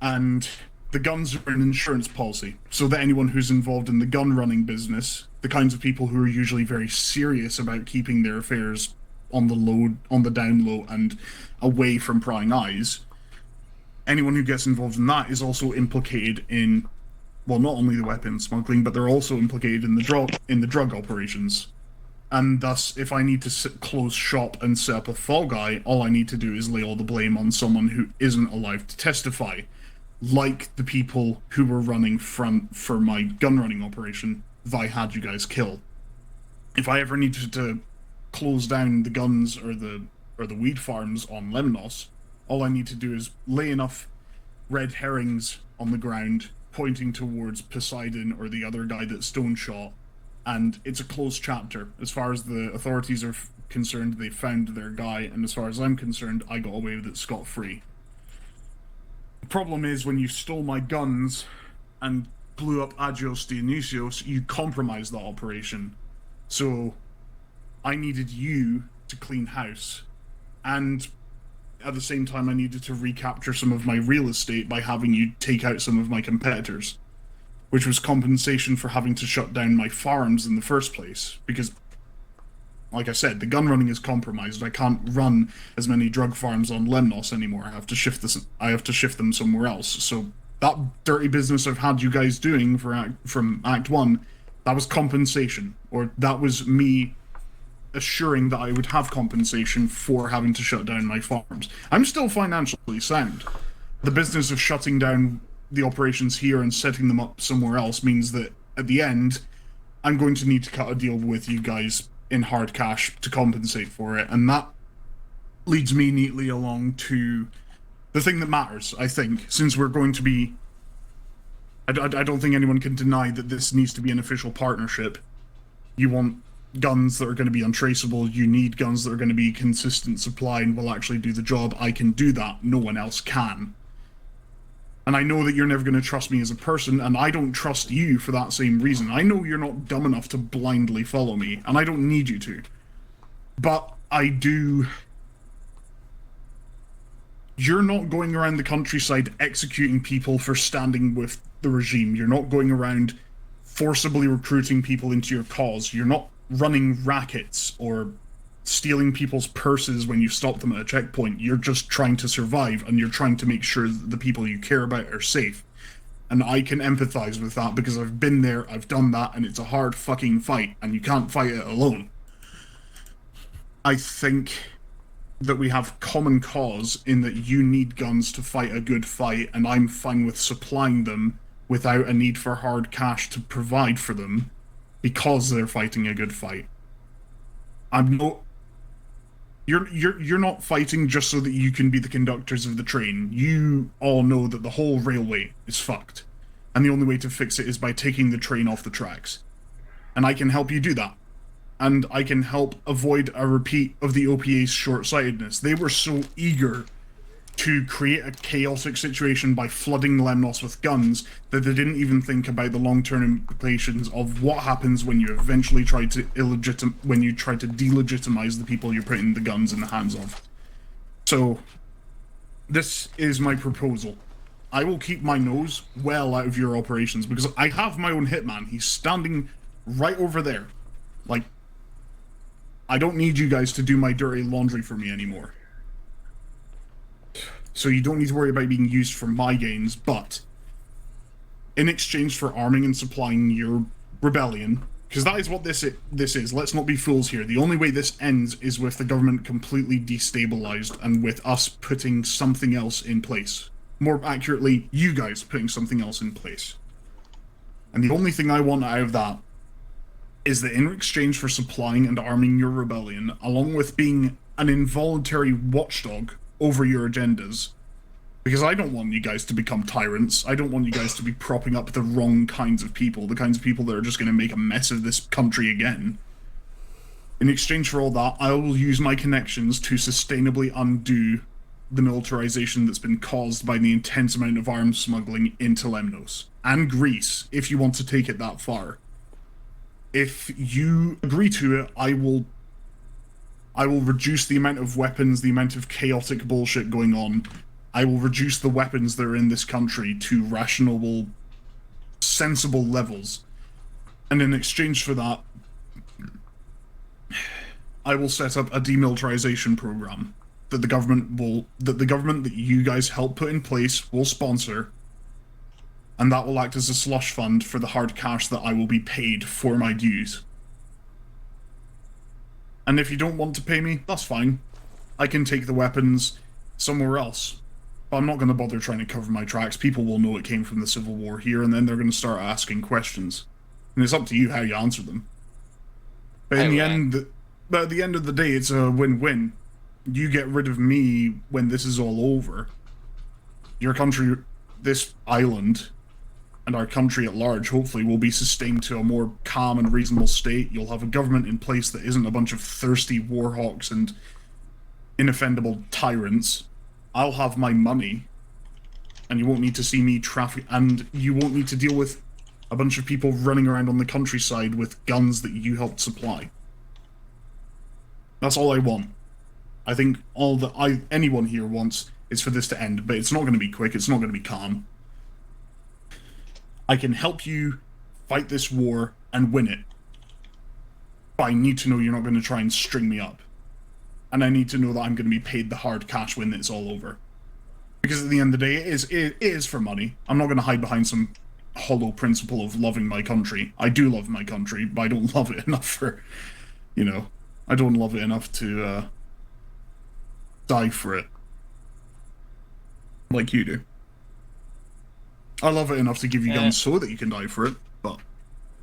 And the guns are an insurance policy, so that anyone who's involved in the gun running business, the kinds of people who are usually very serious about keeping their affairs on the down low and away from prying eyes, anyone who gets involved in that is also implicated in, well, not only the weapon smuggling, but they're also implicated in the drug operations. And thus, if I need to close shop and set up a fall guy, all I need to do is lay all the blame on someone who isn't alive to testify, like the people who were running front for my gun running operation that I had you guys kill. If I ever needed to close down the guns or the weed farms on Lemnos, all I need to do is lay enough red herrings on the ground pointing towards Poseidon or the other guy that Stone shot, and it's a closed chapter. As far as the authorities are concerned, they found their guy, and as far as I'm concerned, I got away with it scot-free. The problem is, when you stole my guns and blew up Agios Dionysios, you compromised that operation. So I needed you to clean house, and at the same time I needed to recapture some of my real estate by having you take out some of my competitors, which was compensation for having to shut down my farms in the first place, because, like I said, the gun running is compromised. I can't run as many drug farms on Lemnos anymore. I have to shift them somewhere else. So that dirty business I've had you guys doing from Act 1, that was compensation, or that was me assuring that I would have compensation for having to shut down my farms. I'm still financially sound. The business of shutting down the operations here and setting them up somewhere else means that at the end, I'm going to need to cut a deal with you guys in hard cash to compensate for it, and that leads me neatly along to the thing that matters, I think, since we're going to be... I don't think anyone can deny that this needs to be an official partnership. You want guns that are going to be untraceable, you need guns that are going to be consistent supply and will actually do the job. I can do that, no one else can. And I know that you're never going to trust me as a person, and I don't trust you for that same reason. I know you're not dumb enough to blindly follow me, and I don't need you to. But I do... You're not going around the countryside executing people for standing with the regime. You're not going around forcibly recruiting people into your cause. You're not running rackets or stealing people's purses when you stop them at a checkpoint. You're just trying to survive, and you're trying to make sure that the people you care about are safe. And I can empathize with that because I've been there, I've done that, and it's a hard fucking fight, and you can't fight it alone. I think that we have common cause in that you need guns to fight a good fight, and I'm fine with supplying them without a need for hard cash to provide for them because they're fighting a good fight. I'm not... You're not fighting just so that you can be the conductors of the train. You all know that the whole railway is fucked, and the only way to fix it is by taking the train off the tracks. And I can help you do that. And I can help avoid a repeat of the OPA's short-sightedness. They were so eager to create a chaotic situation by flooding Lemnos with guns that they didn't even think about the long-term implications of what happens when you eventually try to delegitimize the people you're putting the guns in the hands of. So, this is my proposal. I will keep my nose well out of your operations because I have my own hitman. He's standing right over there. Like, I don't need you guys to do my dirty laundry for me anymore. So you don't need to worry about being used for my gains, but in exchange for arming and supplying your rebellion, because that is what this is, let's not be fools here. The only way this ends is with the government completely destabilized and with us putting something else in place. more accurately, you guys putting something else in place. And the only thing I want out of that is that in exchange for supplying and arming your rebellion, along with being an involuntary watchdog over your agendas, because I don't want you guys to become tyrants, I don't want you guys to be propping up the wrong kinds of people, the kinds of people that are just going to make a mess of this country again. In exchange for all that, I will use my connections to sustainably undo the militarization that's been caused by the intense amount of arms smuggling into Lemnos. And Greece, if you want to take it that far. If you agree to it, I will reduce the amount of weapons, the amount of chaotic bullshit going on. I will reduce the weapons that are in this country to rational, sensible levels. And in exchange for that, I will set up a demilitarization program that the government that you guys help put in place will sponsor, and that will act as a slush fund for the hard cash that I will be paid for my dues. And if you don't want to pay me, that's fine. I can take the weapons somewhere else. But I'm not going to bother trying to cover my tracks. People will know it came from the Civil War here, and then they're going to start asking questions. And it's up to you how you answer them. But at the end of the day, it's a win-win. You get rid of me when this is all over. Your country, this island, and our country at large, hopefully, will be sustained to a more calm and reasonable state. You'll have a government in place that isn't a bunch of thirsty warhawks and inoffendable tyrants. I'll have my money, and you won't need to see me traffic, and you won't need to deal with a bunch of people running around on the countryside with guns that you helped supply. That's all I want. I think all that anyone here wants is for this to end, but it's not going to be quick, it's not going to be calm. I can help you fight this war and win it. But I need to know you're not going to try and string me up. And I need to know that I'm going to be paid the hard cash when it's all over. Because at the end of the day, it is for money. I'm not going to hide behind some hollow principle of loving my country. I do love my country, but I don't love it enough for, I don't love it enough to die for it. Like you do. I love it enough to give you guns so that you can die for it, but...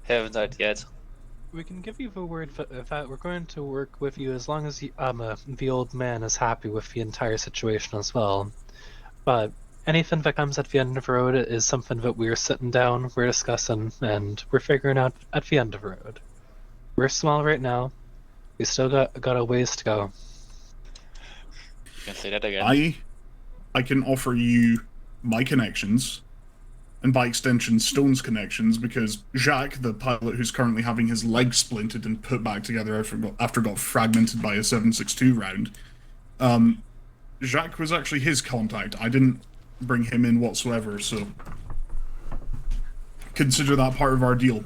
Haven't died yet. We can give you the word that we're going to work with you as long as the old man is happy with the entire situation as well. But anything that comes at the end of the road is something that we're sitting down, we're discussing, and we're figuring out at the end of the road. We're small right now. We still got a ways to go. You can say that again. I can offer you my connections, and by extension Stone's connections, because Jacques, the pilot who's currently having his leg splinted and put back together after got fragmented by a 7.62 round, Jacques was actually his contact. I didn't bring him in whatsoever, so consider that part of our deal.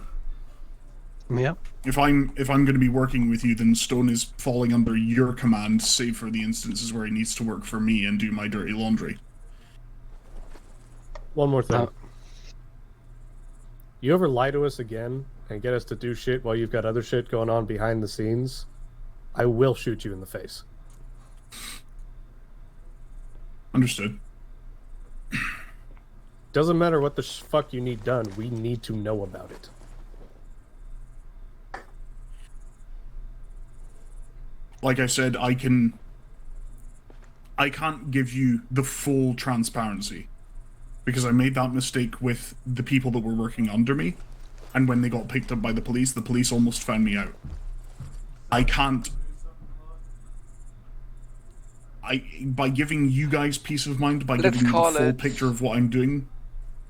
Yep. If I'm going to be working with you, then Stone is falling under your command, save for the instances where he needs to work for me and do my dirty laundry. One more thing. You ever lie to us again and get us to do shit while you've got other shit going on behind the scenes, I will shoot you in the face. Understood. Doesn't matter what the fuck you need done, we need to know about it. Like I said, I can't give you the full transparency, because I made that mistake with the people that were working under me, and when they got picked up by the police almost found me out. By giving you guys peace of mind, by giving you the full picture of what I'm doing,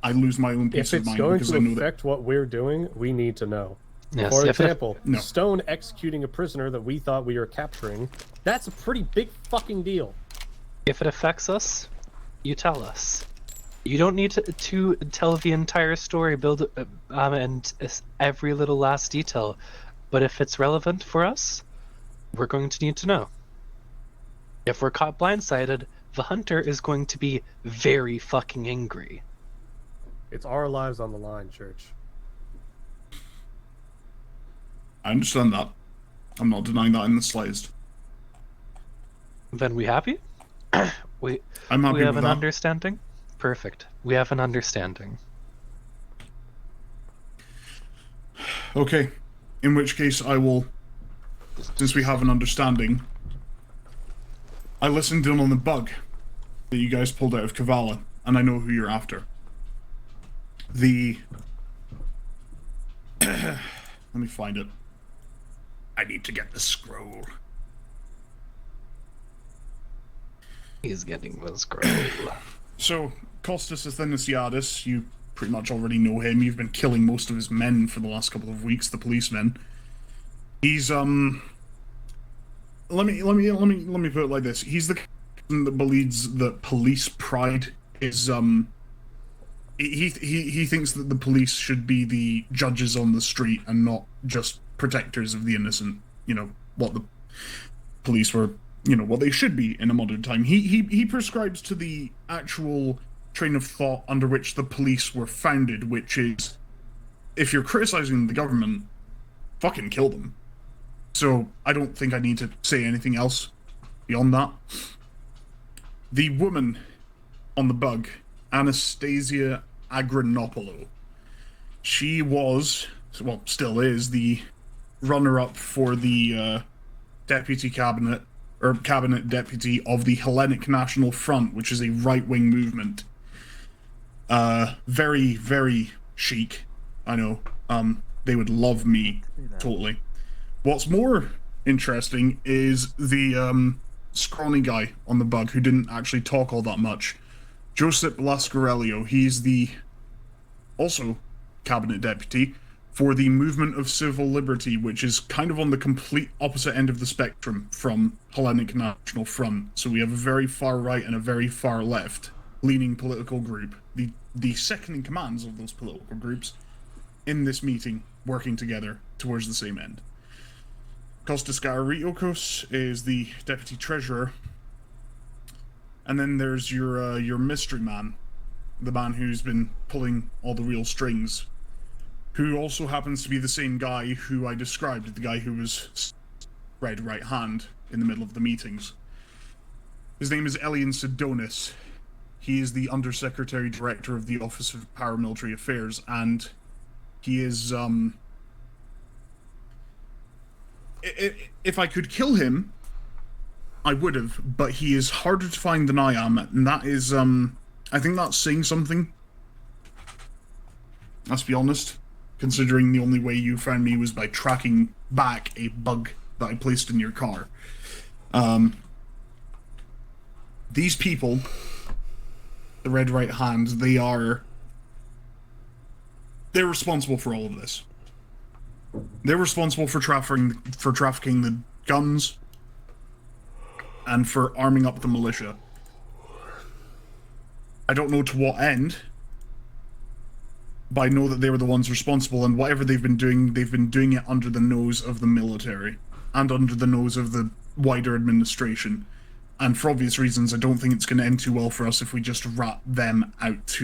I lose my own peace of mind because I know that... If it's going to affect what we're doing, we need to know. Yes, For example, Stone executing a prisoner that we thought we were capturing, that's a pretty big fucking deal. If it affects us, you tell us. You don't need to tell the entire story, and every little last detail. But if it's relevant for us, we're going to need to know. If we're caught blindsided, the hunter is going to be very fucking angry. It's our lives on the line, Church. I understand that. I'm not denying that in the slightest. Then we happy? I'm happy we have with an that. understanding? Perfect. We have an understanding. Okay. In which case I will, since we have an understanding, I listened in on the bug that you guys pulled out of Kavala, and I know who you're after. Let me find it. I need to get the scroll. He's getting the scroll. So, Costas Athenasiadis, you pretty much already know him. You've been killing most of his men for the last couple of weeks, the policemen. He's, let me put it like this. He's the person that believes that police pride is, he thinks that the police should be the judges on the street and not just protectors of the innocent. You know, what the police were, you know, what they should be in a modern time. He prescribes to the actual train of thought under which the police were founded, which is, if you're criticizing the government, fucking kill them. So, I don't think I need to say anything else beyond that. The woman on the bug, Anastasia Agranopoulou. She was, well, still is, the runner-up for the deputy cabinet, or cabinet deputy of the Hellenic National Front, which is a right-wing movement. Very, very chic, I know. They would love me, totally. What's more interesting is the scrawny guy on the bug who didn't actually talk all that much. Josip Lascarello. He's the also cabinet deputy for the Movement of Civil Liberty, which is kind of on the complete opposite end of the spectrum from Hellenic National Front. So we have a very far right and a very far left leaning political group. The second in commands of those political groups in this meeting working together towards the same end. Kostas Gariokos is the deputy treasurer. And then there's your mystery man, the man who's been pulling all the real strings, who also happens to be the same guy who I described, the guy who was red right hand in the middle of the meetings. His name is Elian Sidonis. He is the Undersecretary Director of the Office of Paramilitary Affairs, and he is, if I could kill him, I would have, but he is harder to find than I am, and that is, I think that's saying something. Let's be honest, considering the only way you found me was by tracking back a bug that I placed in your car. These people, the Red Right Hand, they're responsible for all of this. They're responsible for trafficking the guns, and for arming up the militia. I don't know to what end, but I know that they were the ones responsible, and whatever they've been doing it under the nose of the military, and under the nose of the wider administration. And for obvious reasons, I don't think it's going to end too well for us if we just rat them out.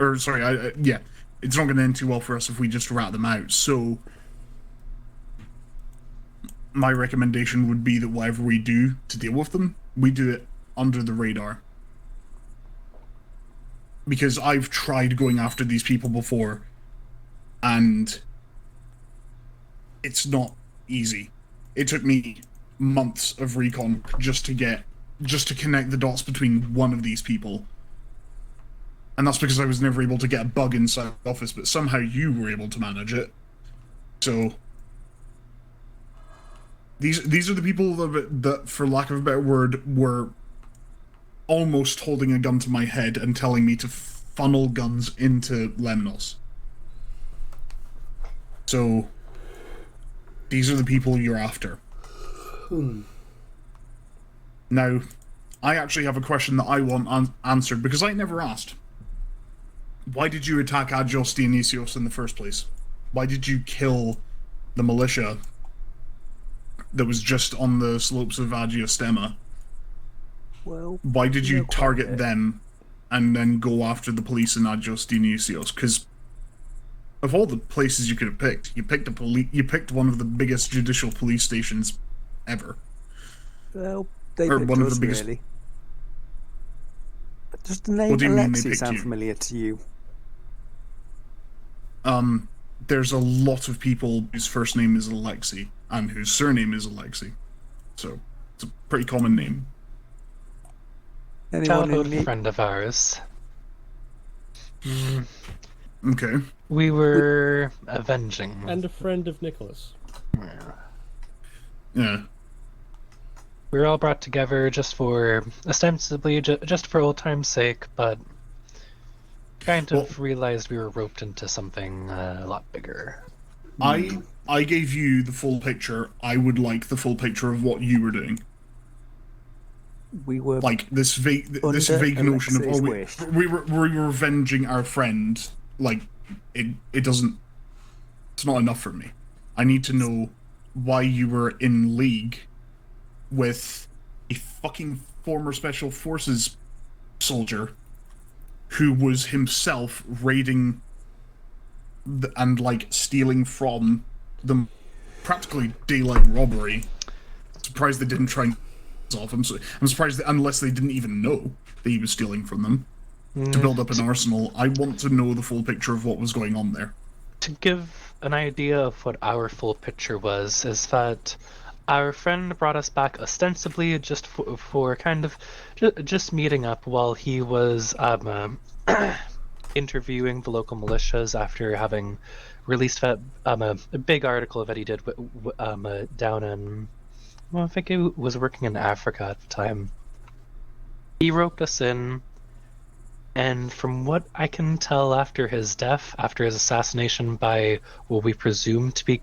Or, sorry, yeah. It's not going to end too well for us if we just rat them out, so my recommendation would be that whatever we do to deal with them, we do it under the radar. Because I've tried going after these people before, and it's not easy. It took me months of recon just to connect the dots between one of these people. And that's because I was never able to get a bug inside the office, but somehow you were able to manage it. So these are the people that, for lack of a better word, were almost holding a gun to my head and telling me to funnel guns into Lemnos. So these are the people you're after. Now, I actually have a question that I want answered, because I never asked. Why did you attack Agios Dionysios in the first place? Why did you kill the militia that was just on the slopes of Agiostema? Well, why did you target them and then go after the police in Agios Dionysios? Because of all the places you could have picked, you picked one of the biggest judicial police stations ever. Well, they or picked one us, of the biggest. really. Does the name What do you mean they Alexi picked sound you? familiar to you? There's a lot of people whose first name is Alexi and whose surname is Alexi. So, it's a pretty common name. Anyone Childhood in the... friend of ours. Okay. We were avenging. And a friend of Nicholas. Yeah. We were all brought together just for, ostensibly, just for old time's sake, but kind of realized we were roped into something a lot bigger. I gave you the full picture. I would like the full picture of what you were doing. We were like this vague notion of we were avenging our friend. Like it doesn't. It's not enough for me. I need to know why you were in league with a fucking former special forces soldier who was himself raiding and like stealing from them, practically daylight robbery. Surprised they didn't try and off. I'm surprised that unless they didn't even know that he was stealing from them to build up an arsenal. I want to know the full picture of what was going on there. To give an idea of what our full picture was, is that our friend brought us back ostensibly just for kind of just meeting up while he was interviewing the local militias after having released a big article that he did down in, well, I think he was working in Africa at the time. He roped us in, and from what I can tell after his death, after his assassination by what we presume to be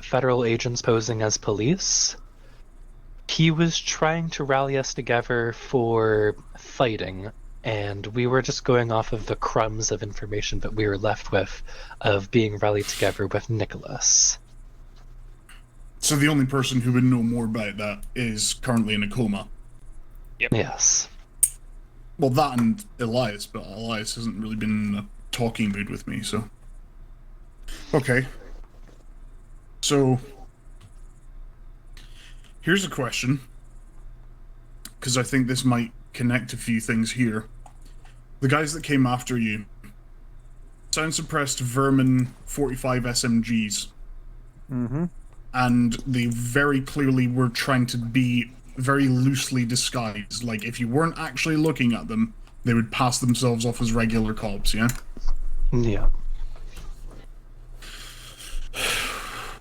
federal agents posing as police, he was trying to rally us together for fighting, and we were just going off of the crumbs of information that we were left with of being rallied together with Nicholas. So the only person who would know more about that is currently in a coma. Yep. Yes. Well, that and Elias, but Elias hasn't really been in a talking mood with me, so... Okay. So... Here's a question, because I think this might connect a few things here. The guys that came after you, sound-suppressed Vermin 45 SMGs. Mm-hmm. And they very clearly were trying to be very loosely disguised. Like, if you weren't actually looking at them, they would pass themselves off as regular cops, yeah? Yeah.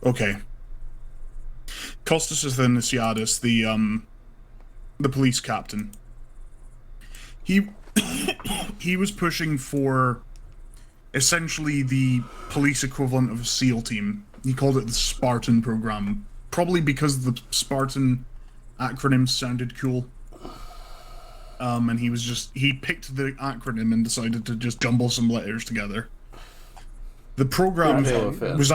Okay. Costas Athanasiadis, the police captain. He was pushing for essentially the police equivalent of a SEAL team. He called it the Spartan program, probably because the Spartan acronym sounded cool. And he picked the acronym and decided to just jumble some letters together. The program was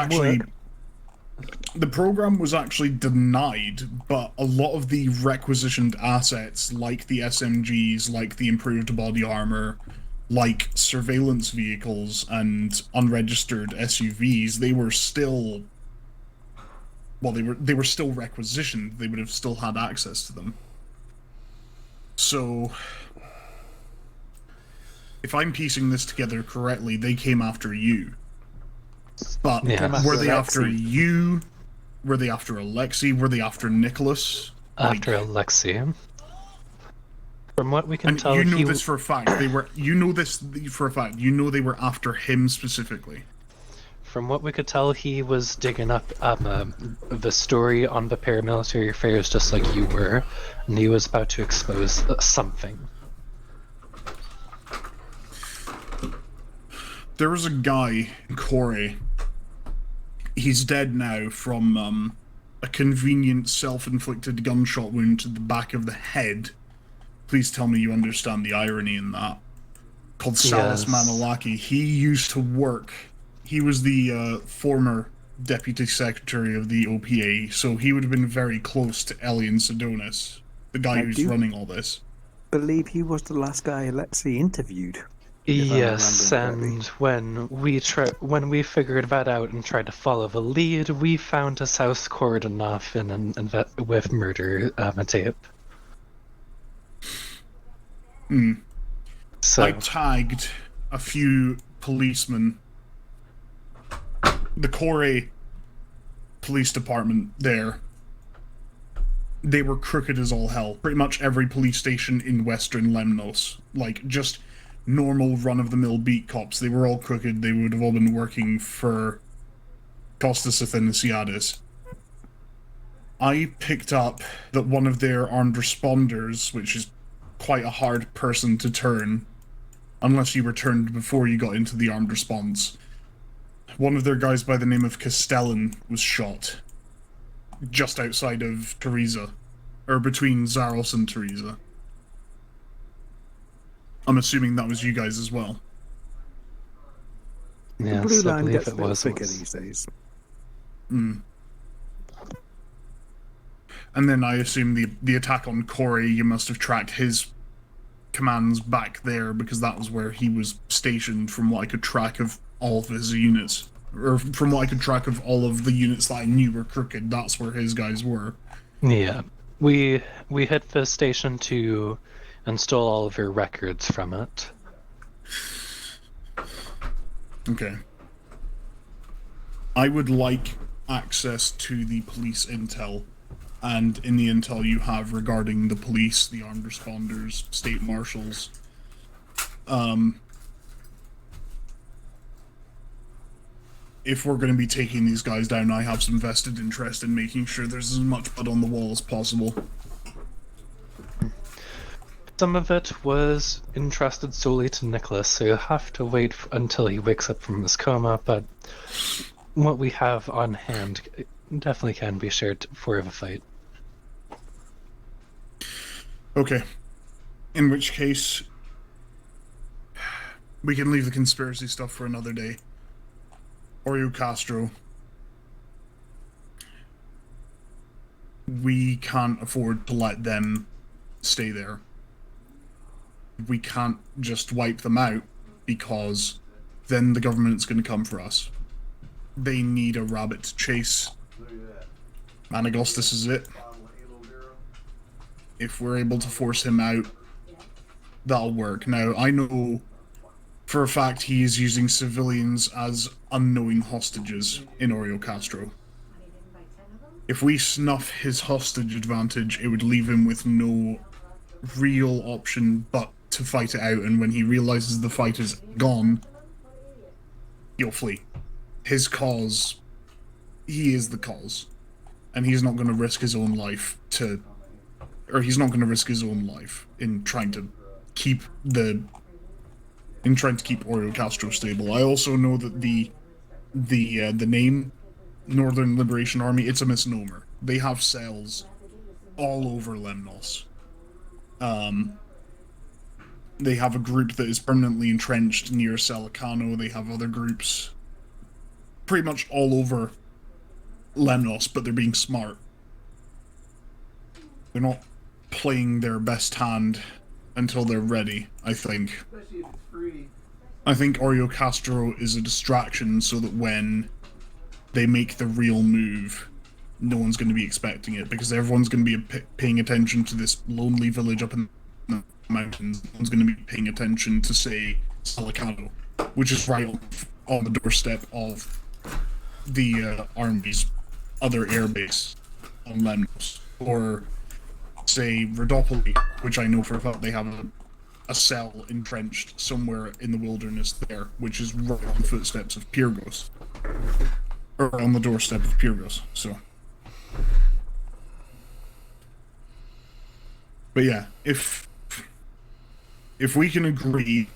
actually denied, but a lot of the requisitioned assets, like the SMGs, like the improved body armor, like surveillance vehicles and unregistered SUVs, they were still... Well, they were still requisitioned. They would have still had access to them. So... If I'm piecing this together correctly, they came after you. But were they after you? Were they after Alexi? Were they after Nicholas? After Alexi. From what we can tell, you know this for a fact. You know this for a fact. You know they were after him specifically. From what we could tell, he was digging up the story on the paramilitary affairs just like you were, and he was about to expose something. There was a guy, Corey. He's dead now from a convenient self-inflicted gunshot wound to the back of the head. Please tell me you understand the irony in that. Called Salas Manalaki. He used to work... He was the former deputy secretary of the OPA, so he would have been very close to Elian Sidonis, the guy who's running all this. I believe he was the last guy Alexi interviewed. Yes, and when we figured that out and tried to follow the lead, we found his house cordoned off with murder tape. So I tagged a few policemen. The Corey police department there, they were crooked as all hell. Pretty much every police station in Western Lemnos, like just normal run-of-the-mill beat cops, they were all crooked. They would have all been working for Costas Athenasiadis. I picked up that one of their armed responders, which is quite a hard person to turn, unless you were turned before you got into the armed response. One of their guys by the name of Castellan was shot just outside of Teresa, or between Zaros and Teresa. I'm assuming that was you guys as well. yes, the blue I line believe gets it a bit was thicker once. these days. And then I assume the attack on Corey, you must have tracked his commands back there, because that was where he was stationed from what I could track of all of his units. Or from what I could track of all of the units that I knew were crooked, that's where his guys were. Yeah, we hit the station to install all of your records from it. Okay. I would like access to the police intel, and in the intel you have regarding the police, the armed responders, state marshals. If we're going to be taking these guys down, I have some vested interest in making sure there's as much blood on the wall as possible. Some of it was entrusted solely to Nicholas, so you'll have to wait until he wakes up from his coma, but what we have on hand definitely can be shared for the fight. Okay. In which case, we can leave the conspiracy stuff for another day. Oreo Castro. We can't afford to let them stay there. We can't just wipe them out, because then the government's going to come for us. They need a rabbit to chase. Managostus is it. If we're able to force him out, that'll work. Now, I know for a fact he is using civilians as unknowing hostages in Oreo Castro. If we snuff his hostage advantage, it would leave him with no real option but to fight it out, and when he realizes the fight is gone, he'll flee. His cause, he is the cause, and he's not going to risk his own life he's not going to risk his own life in trying to keep Oreo Castro stable. I also know that the name Northern Liberation Army, it's a misnomer. They have cells all over Lemnos. They have a group that is permanently entrenched near Salicano. They have other groups pretty much all over Lemnos, but they're being smart. They're not playing their best hand until they're ready, I think. I think Oreo Castro is a distraction so that when they make the real move, no one's going to be expecting it, because everyone's going to be paying attention to this lonely village up in the mountains. No one's going to be paying attention to, say, Salicano, which is right on the doorstep of the Army's other airbase on Lemnos. Or, say, Rodopoli, which I know for a fact they have a cell entrenched somewhere in the wilderness there, which is right on the footsteps of Pyrgos. Or on the doorstep of Pyrgos, so. But yeah, if we can agree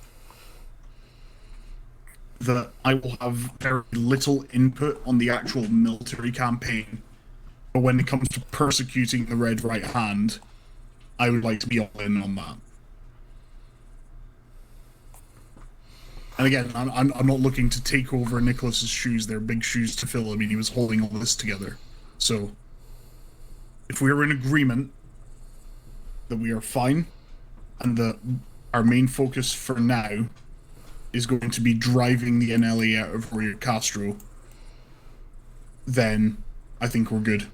that I will have very little input on the actual military campaign, but when it comes to persecuting the Red Right Hand, I would like to be all in on that. And again, I'm not looking to take over Nicholas's shoes. They're big shoes to fill. I mean, he was holding all this together. So, if we are in agreement that we are fine, and that our main focus for now is going to be driving the NLA out of Oreo Castro, then I think we're good.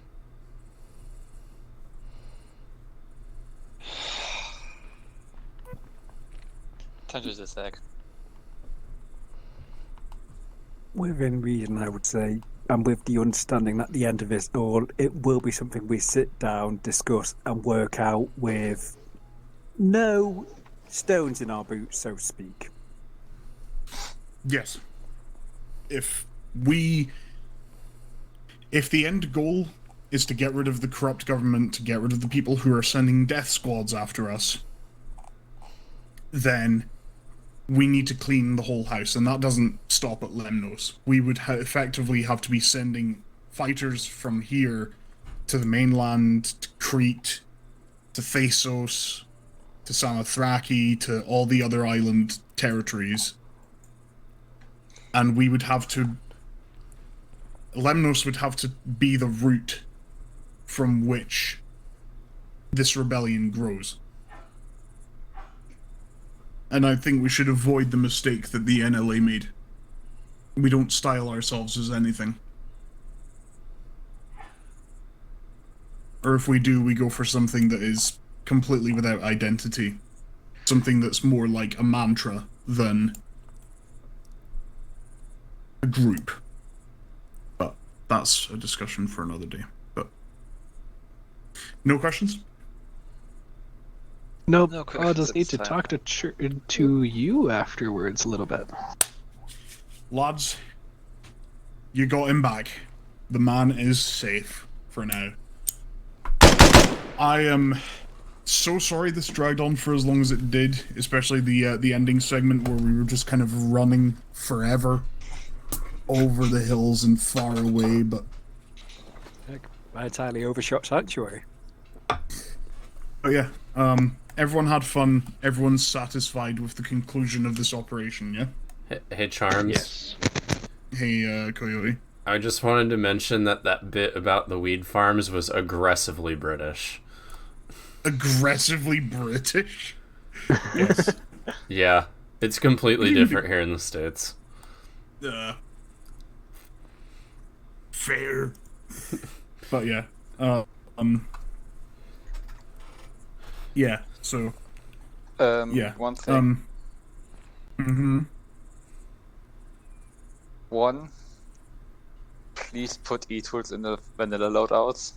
Time to Zach. Within reason, I would say, and with the understanding that at the end of this all, it will be something we sit down, discuss, and work out with no stones in our boots, so to speak. Yes. If the end goal is to get rid of the corrupt government, to get rid of the people who are sending death squads after us, then we need to clean the whole house, and that doesn't stop at Lemnos. We would effectively have to be sending fighters from here to the mainland, to Crete, to Thasos, to Samothrace, to all the other island territories. And we would have to... Lemnos would have to be the route from which this rebellion grows. And I think we should avoid the mistake that the NLA made. We don't style ourselves as anything. Or if we do, we go for something that is completely without identity. Something that's more like a mantra than a group. But that's a discussion for another day. But no questions? Nope. No I'll just need questions, to talk to you afterwards a little bit. Lads, you got him back. The man is safe for now. I am so sorry this dragged on for as long as it did, especially the ending segment where we were just kind of running forever over the hills and far away, but... I entirely overshot Sanctuary. But yeah, everyone had fun, everyone's satisfied with the conclusion of this operation, yeah? Hey, Charms. Yes. Hey, Coyote. I just wanted to mention that bit about the weed farms was aggressively British. Aggressively British? Yes. Yeah, it's completely different here in the States. Fair. But yeah, yeah, so... yeah. One thing. One, please put e-tools in the vanilla loadouts.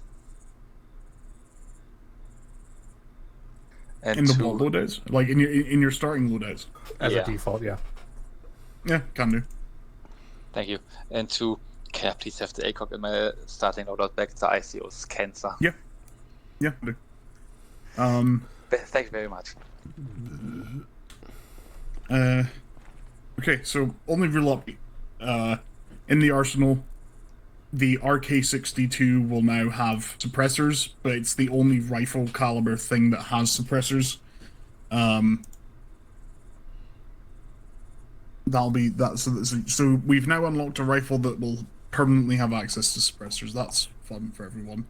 And in the two, what loadouts? Like in your starting loadouts? As a default, yeah. Yeah, can do. Thank you. And two, can I please have the ACOG in my starting loadout back? The ICO's cancer. Yeah. Yeah, do. Thank you very much. Okay, so only real update. In the arsenal, the RK-62 will now have suppressors, but it's the only rifle caliber thing that has suppressors. That'll be that. So we've now unlocked a rifle that will permanently have access to suppressors. That's fun for everyone.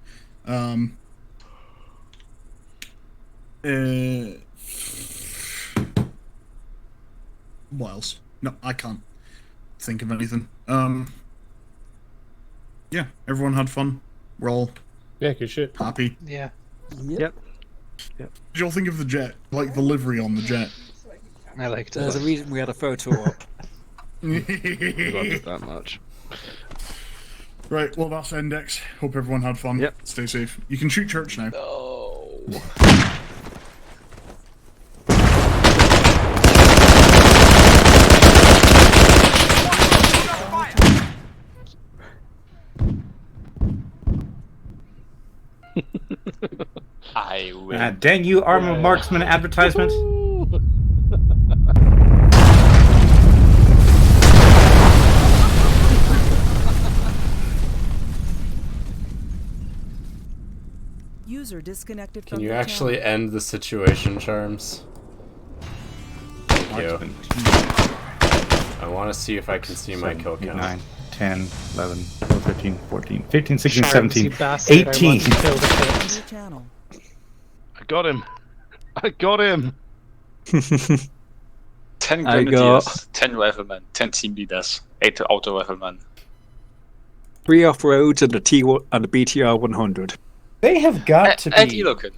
What else? No, I can't think of anything. Yeah, everyone had fun. We're all good shit. Happy. Yeah. Yep. Did you all think of the jet? Like the livery on the jet? I liked it. There's a reason we had a photo up. Loved it that much. Right, well that's Index. Hope everyone had fun. Yep. Stay safe. You can shoot church now. No. I win. Dang you, armor marksman advertisement. User disconnected from Can you your actually channel. end the situation, Charms? Thank you. I want to see if I can see my kill count. 9, 10, 11, 12, 13, 14, 15, 16, Charms, 17, you bastard, 18. I want to kill the kids. Your channel. I got him. I got him. 10 I grenadiers, 10 riflemen, 10 team leaders, 8 auto riflemen. 3 off-roads and a T1 and a BTR 100. They have got to And be. Elokin.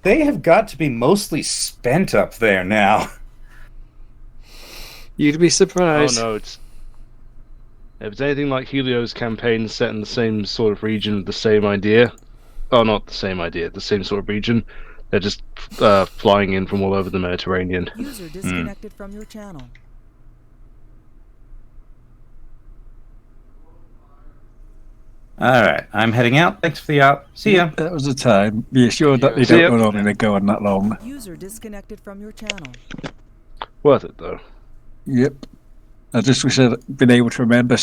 They have got to be mostly spent up there now. You'd be surprised. Oh no, if it's anything like Helio's campaign set in the same sort of region with the same idea, oh, not the same idea, the same sort of region, they're just flying in from all over the Mediterranean. User disconnected from your channel. Alright, I'm heading out. Thanks for the out. See ya. That was the time. Be assured that they See ya. don't normally they go on that long. User disconnected from your channel. Worth it though. Yep. I just wish I'd been able to remember